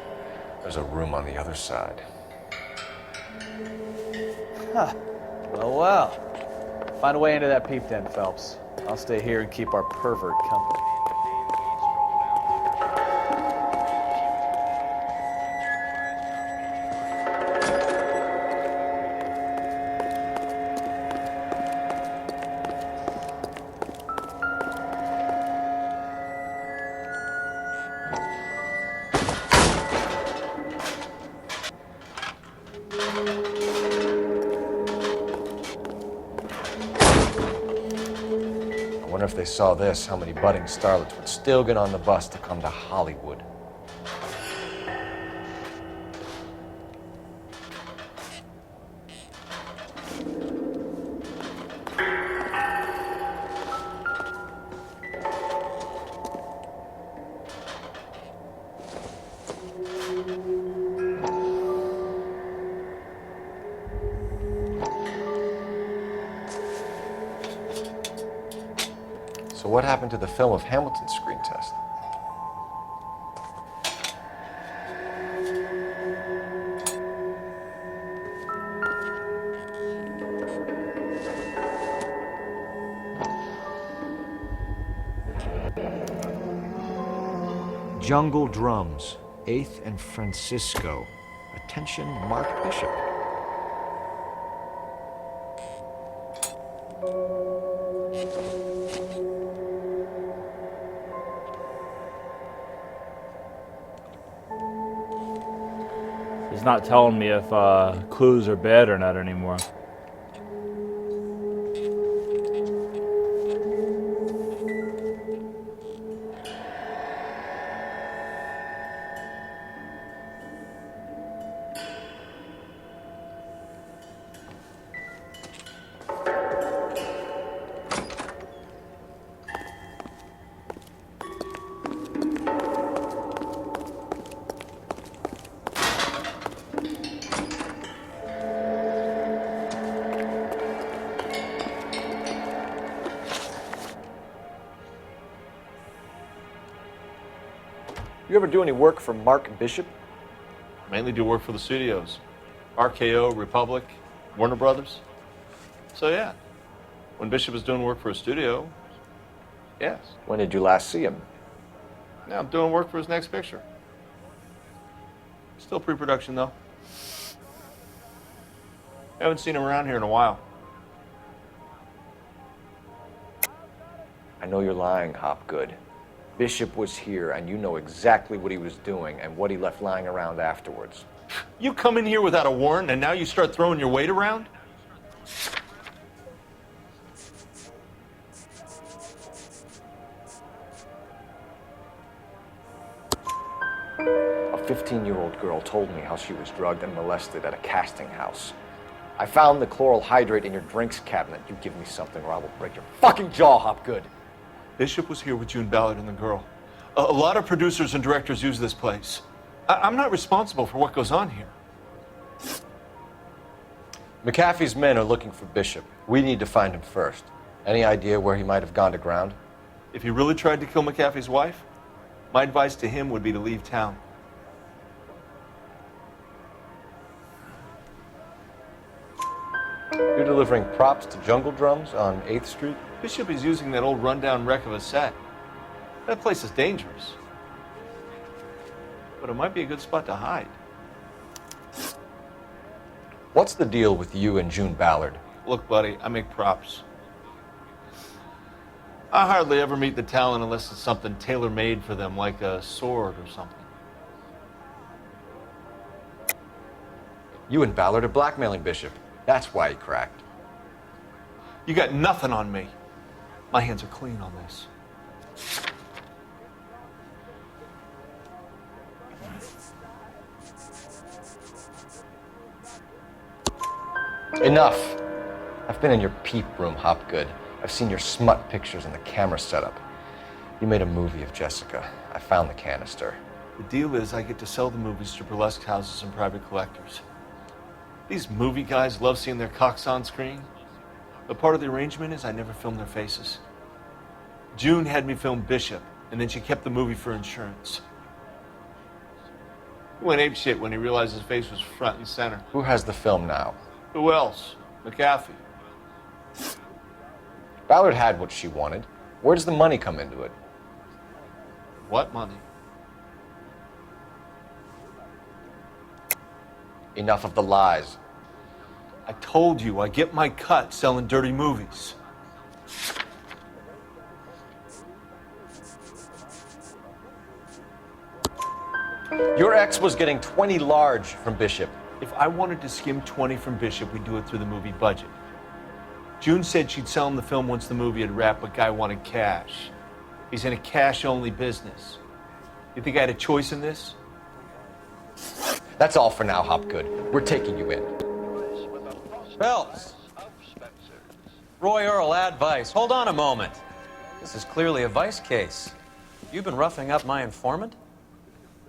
There's a room on the other side. Huh. Well, well. Find a way into that peep den, Phelps. I'll stay here and keep our pervert company. Wonder if they saw this, how many budding starlets would still get on the bus to come to Hollywood. So what happened to the film of Hamilton's screen test? Jungle Drums, 8th and Francisco. Attention, Mark Bishop. It's not telling me if clues are bad or not anymore. You ever do any work for Mark Bishop? Mainly do work for the studios. RKO, Republic, Warner Brothers. So yeah, when Bishop was doing work for a studio, yes. When did you last see him? Now I'm doing work for his next picture. Still pre-production though. Haven't seen him around here in a while. I know you're lying, Hopgood. Bishop was here, and you know exactly what he was doing and what he left lying around afterwards. You come in here without a warrant, and now you start throwing your weight around? A 15-year-old girl told me how she was drugged and molested at a casting house. I found the chloral hydrate in your drinks cabinet. You give me something or I will break your fucking jaw, Hopgood. Bishop was here with June Ballard and the girl. A lot of producers and directors use this place. I'm not responsible for what goes on here. McAfee's men are looking for Bishop. We need to find him first. Any idea where he might have gone to ground? If he really tried to kill McAfee's wife, my advice to him would be to leave town. You're delivering props to Jungle Drums on 8th Street? Bishop is using that old rundown wreck of a set. That place is dangerous. But it might be a good spot to hide. What's the deal with you and June Ballard? Look, buddy, I make props. I hardly ever meet the talent unless it's something tailor-made for them, like a sword or something. You and Ballard are blackmailing Bishop. That's why he cracked. You got nothing on me. My hands are clean on this. Enough. I've been in your peep room, Hopgood. I've seen your smut pictures and the camera setup. You made a movie of Jessica. I found the canister. The deal is I get to sell the movies to burlesque houses and private collectors. These movie guys love seeing their cocks on screen. But part of the arrangement is I never film their faces. June had me film Bishop, and then she kept the movie for insurance. He went apeshit when he realized his face was front and center. Who has the film now? Who else? McAfee. Ballard had what she wanted. Where does the money come into it? What money? Enough of the lies. I told you, I get my cut selling dirty movies. Your ex was getting 20 large from Bishop. If I wanted to skim 20 from Bishop, we'd do it through the movie budget. June said she'd sell him the film once the movie had wrapped, but Guy wanted cash. He's in a cash-only business. You think I had a choice in this? That's all for now, Hopgood. We're taking you in. Phelps! Roy Earl, ad vice. Hold on a moment. This is clearly a vice case. You've been roughing up my informant?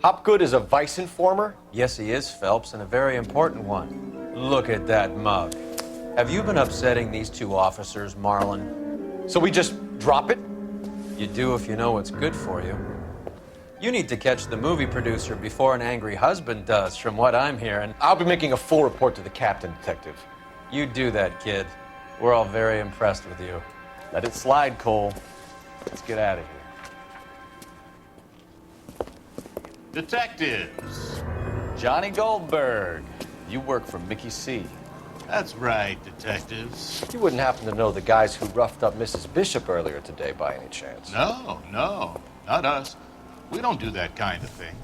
Hopgood is a vice informer? Yes, he is, Phelps, and a very important one. Look at that mug. Have you been upsetting these two officers, Marlon? So we just drop it? You do if you know what's good for you. You need to catch the movie producer before an angry husband does, from what I'm hearing. I'll be making a full report to the captain, Detective. You do that, kid. We're all very impressed with you. Let it slide, Cole. Let's get out of here. Detectives. Johnny Goldberg. You work for Mickey C. That's right, detectives. You wouldn't happen to know the guys who roughed up Mrs. Bishop earlier today by any chance? No, not us. We don't do that kind of thing.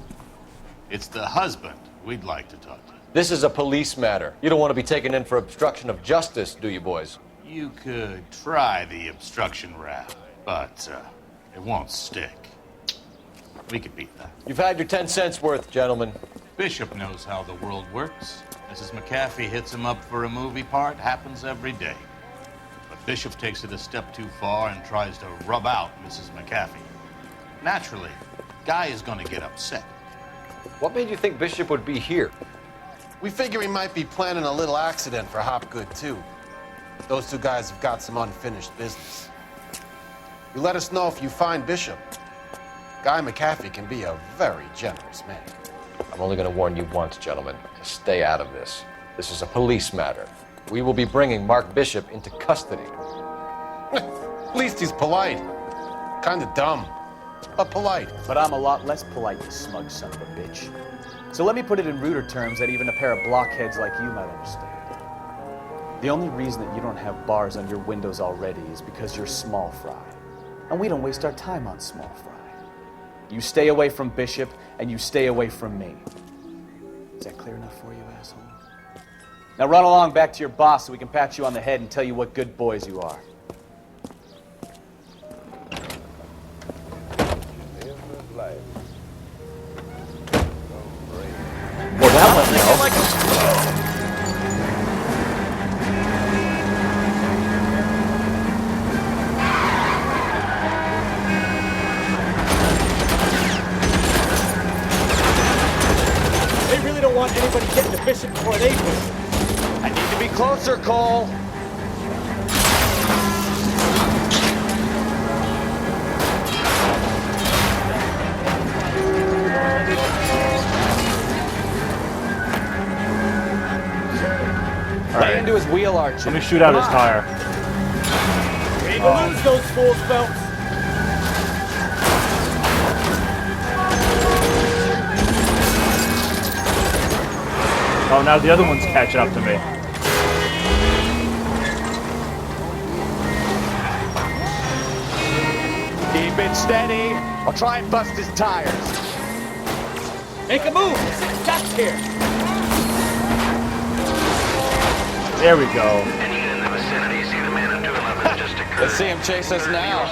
It's the husband we'd like to talk to. This is a police matter. You don't want to be taken in for obstruction of justice, do you, boys? You could try the obstruction rap, but it won't stick. We could beat that. You've had your 10 cents worth, gentlemen. Bishop knows how the world works. Mrs. McAfee hits him up for a movie part. Happens every day. But Bishop takes it a step too far and tries to rub out Mrs. McAfee. Naturally, Guy is going to get upset. What made you think Bishop would be here? We figure he might be planning a little accident for Hopgood, too. Those two guys have got some unfinished business. You let us know if you find Bishop. Guy McAfee can be a very generous man. I'm only going to warn you once, gentlemen, to stay out of this. This is a police matter. We will be bringing Mark Bishop into custody. At least he's polite. Kind of dumb, but polite. But I'm a lot less polite, you smug son of a bitch. So let me put it in ruder terms that even a pair of blockheads like you might understand. The only reason that you don't have bars on your windows already is because you're small fry. And we don't waste our time on small fry. You stay away from Bishop, and you stay away from me. Is that clear enough for you, asshole? Now run along back to your boss so we can pat you on the head and tell you what good boys you are. Well, that went well. They really don't want anybody getting to Bishop before they do. I need to be closer, Cole. Lay into his wheel arch. Let me shoot out his tire. We need to lose those fools, Phelps. Oh, now the other one's catching up to me. Keep it steady. I'll try and bust his tires. Make a move. That's here. There we go. Let's see him chase us now.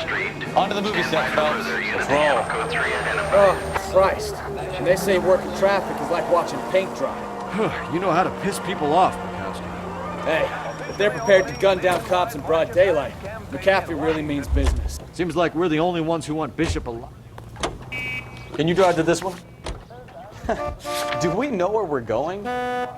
Onto the movie set, Phelps. Let's roll. Oh, Christ. And they say working traffic is like watching paint dry. You know how to piss people off, Bukowski. Hey, if they're prepared to gun down cops in broad daylight, McAfee really means business. Seems like we're the only ones who want Bishop alive. Can you drive to this one? Do we know where we're going? I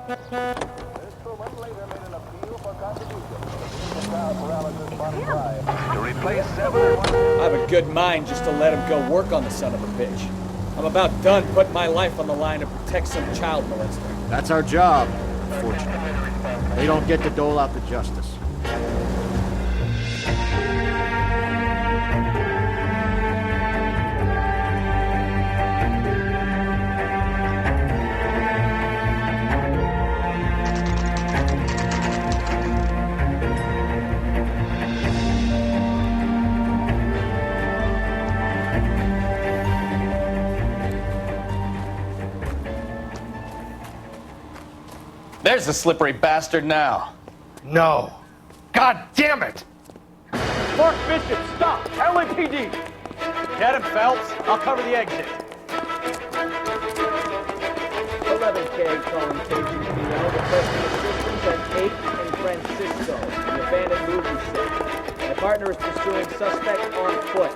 have a good mind just to let him go work on the son of a bitch. I'm about done putting my life on the line to protect some child molester. That's our job, unfortunately. They don't get to dole out the justice. There's the slippery bastard now. No. God damn it! Mark Bishop, stop! LAPD! Get him, Phelps. I'll cover the exit. 11K calling KGPL, requesting assistance at 8th and Francisco, the abandoned movie set. My partner is pursuing suspect on foot.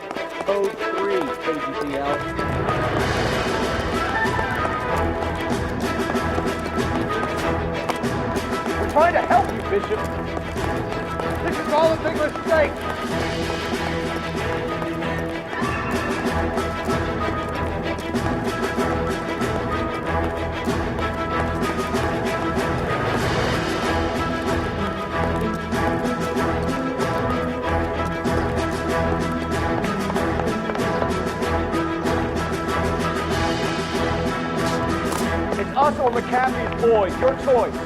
Code 3, KGPL. We're trying to help you, Bishop. This is all a big mistake. It's us or McAfee's boys, your choice.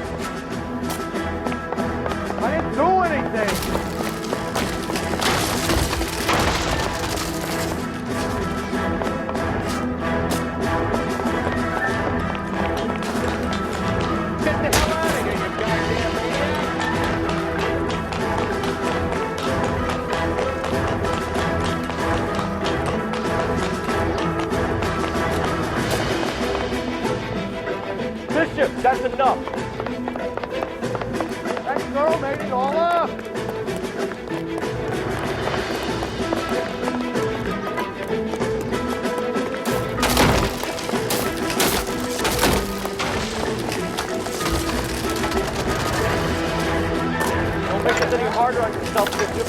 I didn't do anything. Get the hell out of here, you goddamn maniac! Bishop, that's enough. That girl made it all up. Don't make this any harder on yourself, Bishop.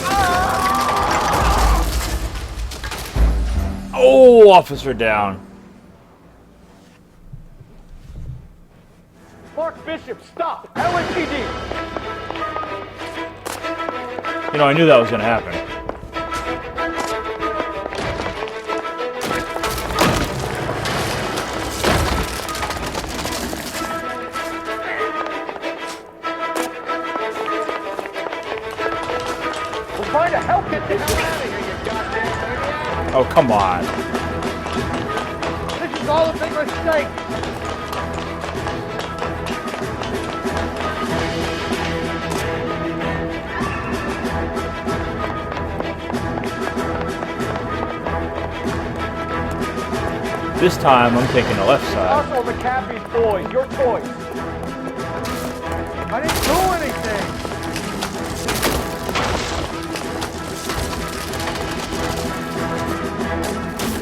Oh, officer down. Mark Bishop, stop! LAPD! You know, I knew that was going to happen. We're trying to help get the hell out of here, you goddamn maniac! Oh, come on. This is all a big mistake! This time, I'm taking the left side. Us or McAfee's boys, your choice. I didn't do anything.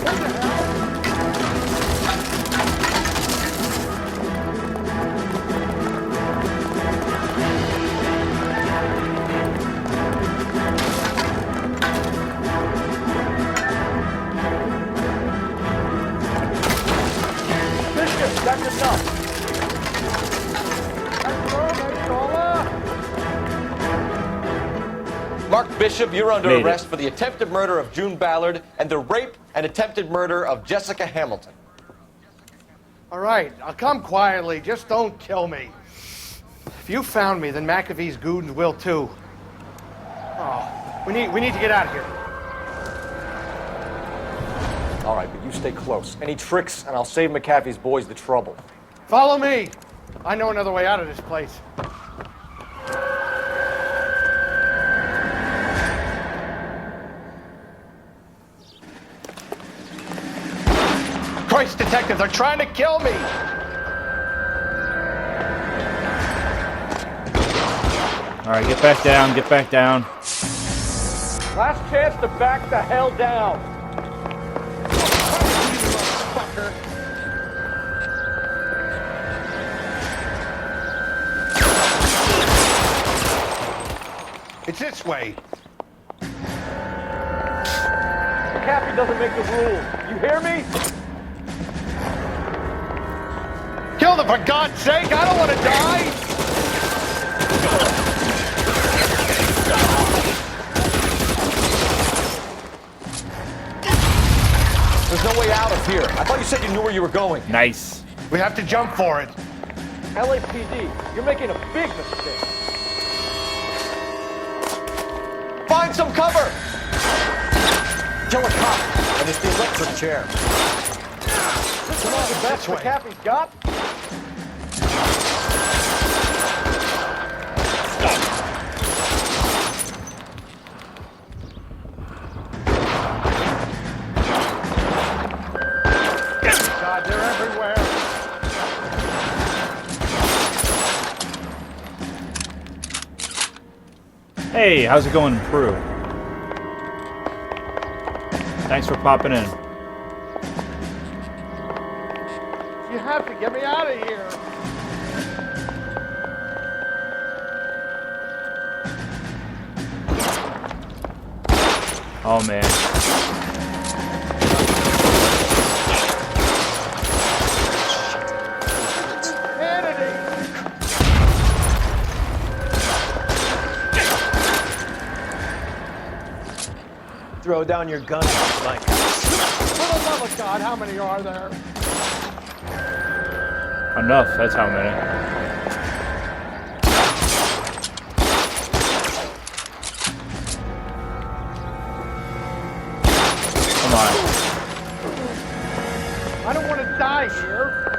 What the hell? Bishop, that's enough. That girl made it all up. Mark Bishop, you're under Made it. arrest for the attempted murder of June Ballard and the rape and attempted murder of Jessica Hamilton. All right, I'll come quietly. Just don't kill me. If you found me, then McAfee's goons will too. Oh, we need to get out of here. All right, but you stay close. Any tricks, and I'll save McAfee's boys the trouble. Follow me. I know another way out of this place. Christ, detectives are trying to kill me. All right, get back down, get back down. Last chance to back the hell down. It's this way. McAfee doesn't make the rules. You hear me? Kill them, for God's sake! I don't want to die! There's no way out of here. I thought you said you knew where you were going. Nice. We have to jump for it. LAPD, you're making a big mistake. Find some cover! Kill a cop, and it's the electric chair. This is all the best McAfee's got. Hey, how's it going in Peru? Thanks for popping in. You have to get me out of here. Oh man. Throw down your gun, Mike. For the love of God, how many are there? Enough, that's how many. Come on. I don't want to die here.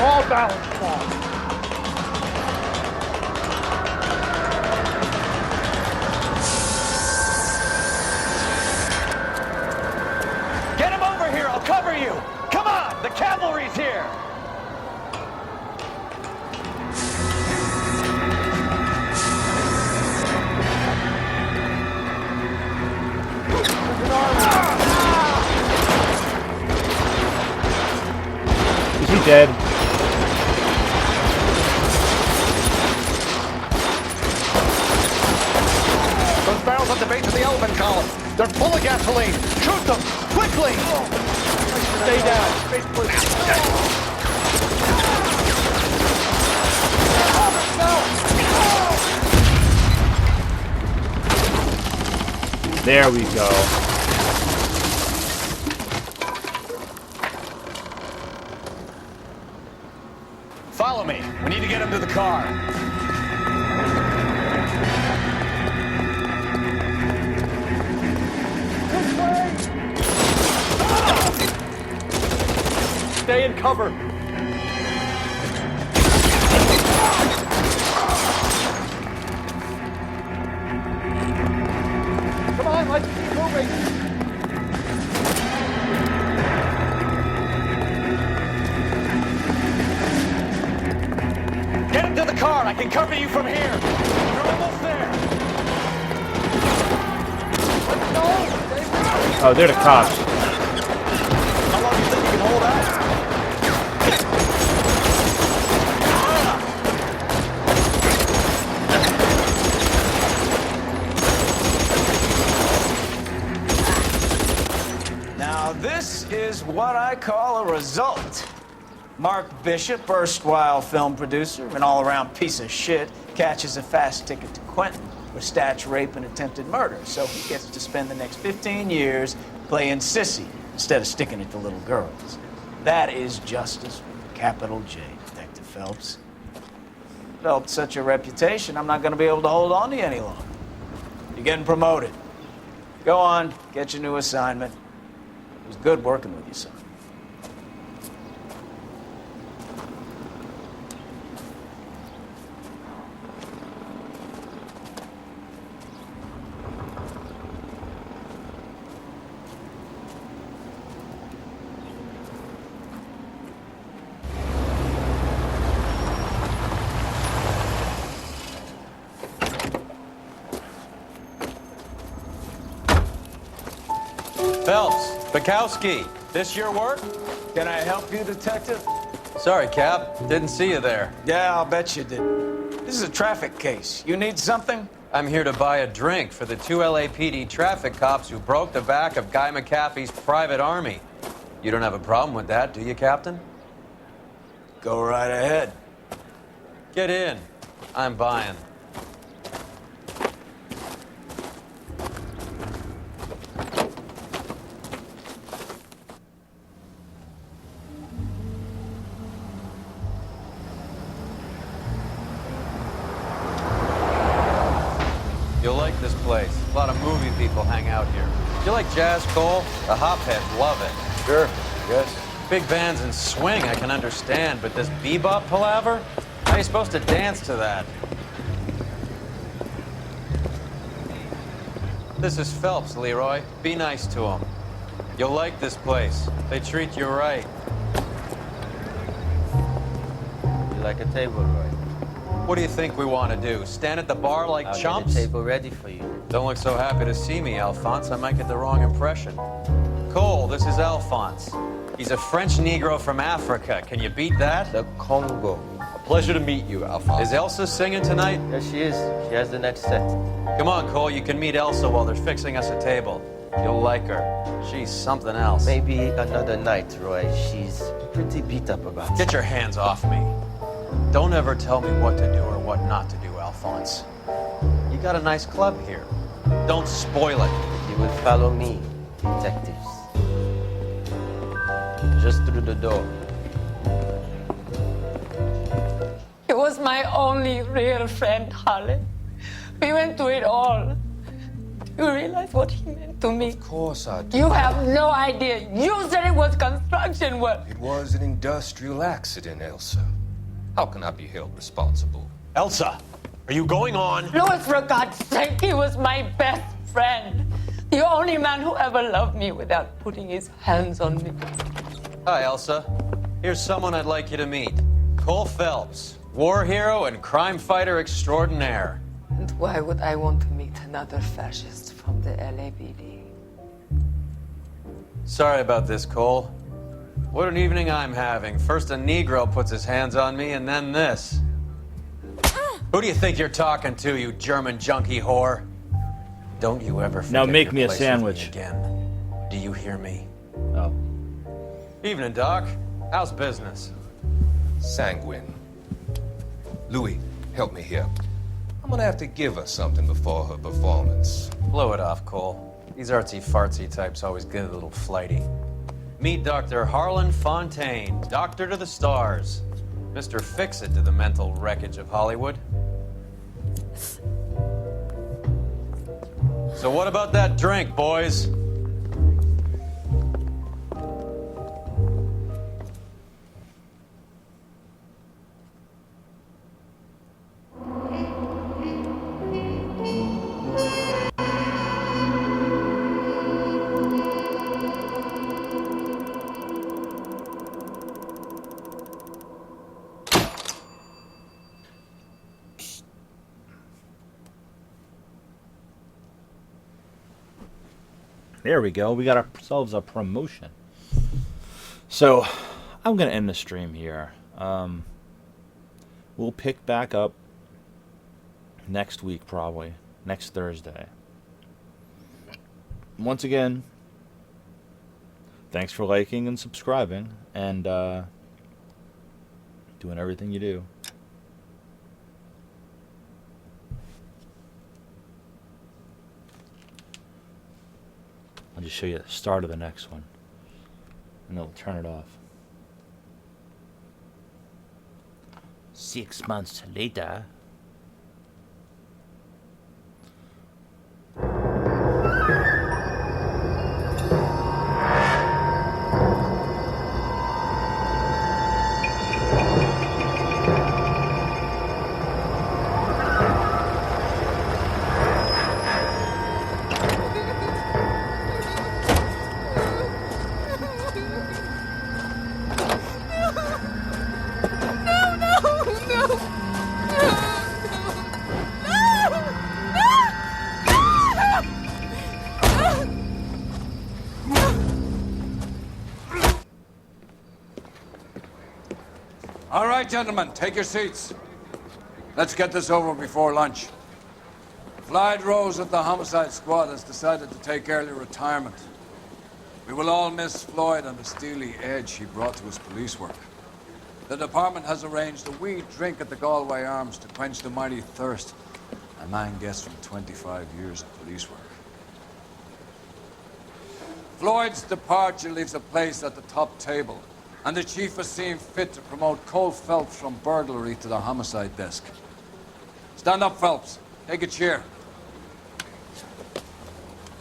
All balance ball. Get him over here, I'll cover you! Come on, the cavalry's here! Is he dead? Those barrels at the base of the elephant column. They're full of gasoline. Shoot them! Quickly! Stay down. There we go. Follow me. We need to get him to the car. Stay in cover. Come on, let's keep moving. Get him to the car, I can cover you from here. You're almost there. Let's go. Oh, they're the cops. How long do you think you can hold out? Now, this is what I call a result. Mark Bishop, erstwhile film producer, an all-around piece of shit, catches a fast ticket to Quentin for statch rape and attempted murder. So he gets to spend the next 15 years playing sissy instead of sticking it to little girls. That is justice with a capital J, Detective Phelps. Developed such a reputation, I'm not going to be able to hold on to you any longer. You're getting promoted. Go on, get your new assignment. It was good working with you, son. Phelps, Bukowski, this your work? Can I help you, Detective? Sorry, Cap. Didn't see you there. Yeah, I'll bet you did. This is a traffic case. You need something? I'm here to buy a drink for the 2 LAPD traffic cops who broke the back of Guy McAfee's private army. You don't have a problem with that, do you, Captain? Go right ahead. Get in. I'm buying. You'll like this place. A lot of movie people hang out here. You like jazz, Cole? The hopheads love it. Sure, I guess. Big bands and swing I can understand, but this bebop palaver? How are you supposed to dance to that? This is Phelps, Leroy. Be nice to him. You'll like this place. They treat you right. You like a table, Roy? What do you think we want to do? Stand at the bar like I'll chumps? get a table ready for you. Don't look so happy to see me, Alphonse. I might get the wrong impression. Cole, this is Alphonse. He's a French Negro from Africa. Can you beat that? The Congo. A pleasure to meet you, Alphonse. Is Elsa singing tonight? Yes, she is. She has the next set. Come on, Cole. You can meet Elsa while they're fixing us a table. You'll like her. She's something else. Maybe another night, Roy. She's pretty beat up about it. Get your hands off me. Don't ever tell me what to do or what not to do, Alphonse. You got a nice club here. Don't spoil it. You will follow me, detectives. Just through the door. He was my only real friend, Harley. We went through it all. Do you realize what he meant to me? Of course I do. You have no idea. You said it was construction work. It was an industrial accident, Elsa. How can I be held responsible? Elsa, are you going on? Louis, for God's sake, he was my best friend. The only man who ever loved me without putting his hands on me. Hi, Elsa. Here's someone I'd like you to meet. Cole Phelps, war hero and crime fighter extraordinaire. And why would I want to meet another fascist from the LAPD? Sorry about this, Cole. What an evening I'm having. First a Negro puts his hands on me, and then this. Who do you think you're talking to, you German junkie whore? Don't you ever forget Now make your me a place with sandwich. me again. Do you hear me? Oh. Evening, Doc. How's business? Sanguine. Louis, help me here. I'm gonna have to give her something before her performance. Blow it off, Cole. These artsy-fartsy types always get a little flighty. Meet Dr. Harlan Fontaine, doctor to the stars. Mr. Fix-It to the mental wreckage of Hollywood. So what about that drink, boys? There we go. We got ourselves a promotion. So, I'm going to end the stream here. We'll pick back up next week, probably. Next Thursday. Once again, thanks for liking and subscribing. And doing everything you do. I'll just show you the start of the next one. And it'll turn it off. 6 months later. All right, gentlemen, take your seats. Let's get this over before lunch. Floyd Rose of the Homicide Squad has decided to take early retirement. We will all miss Floyd and the steely edge he brought to his police work. The department has arranged a wee drink at the Galway Arms to quench the mighty thirst a man gets from 25 years of police work. Floyd's departure leaves a place at the top table, and the chief has seen fit to promote Cole Phelps from burglary to the homicide desk. Stand up, Phelps. Take a chair.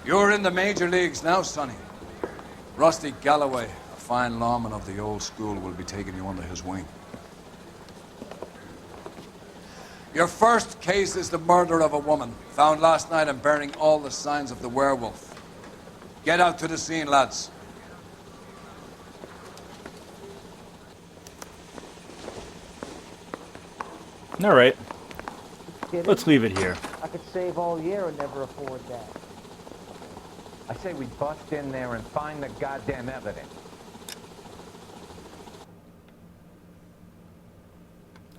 You're in the major leagues now, Sonny. Rusty Galloway, a fine lawman of the old school, will be taking you under his wing. Your first case is the murder of a woman, found last night and bearing all the signs of the werewolf. Get out to the scene, lads. All right. Kidding? Let's leave it here. I could save all year and never afford that. I say we bust in there and find the goddamn evidence.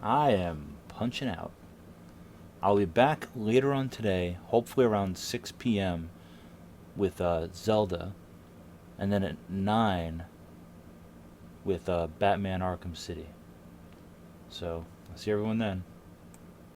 I am punching out. I'll be back later on today, hopefully around 6 p.m. with Zelda, and then at 9 with Batman Arkham City. So, I'll see everyone then.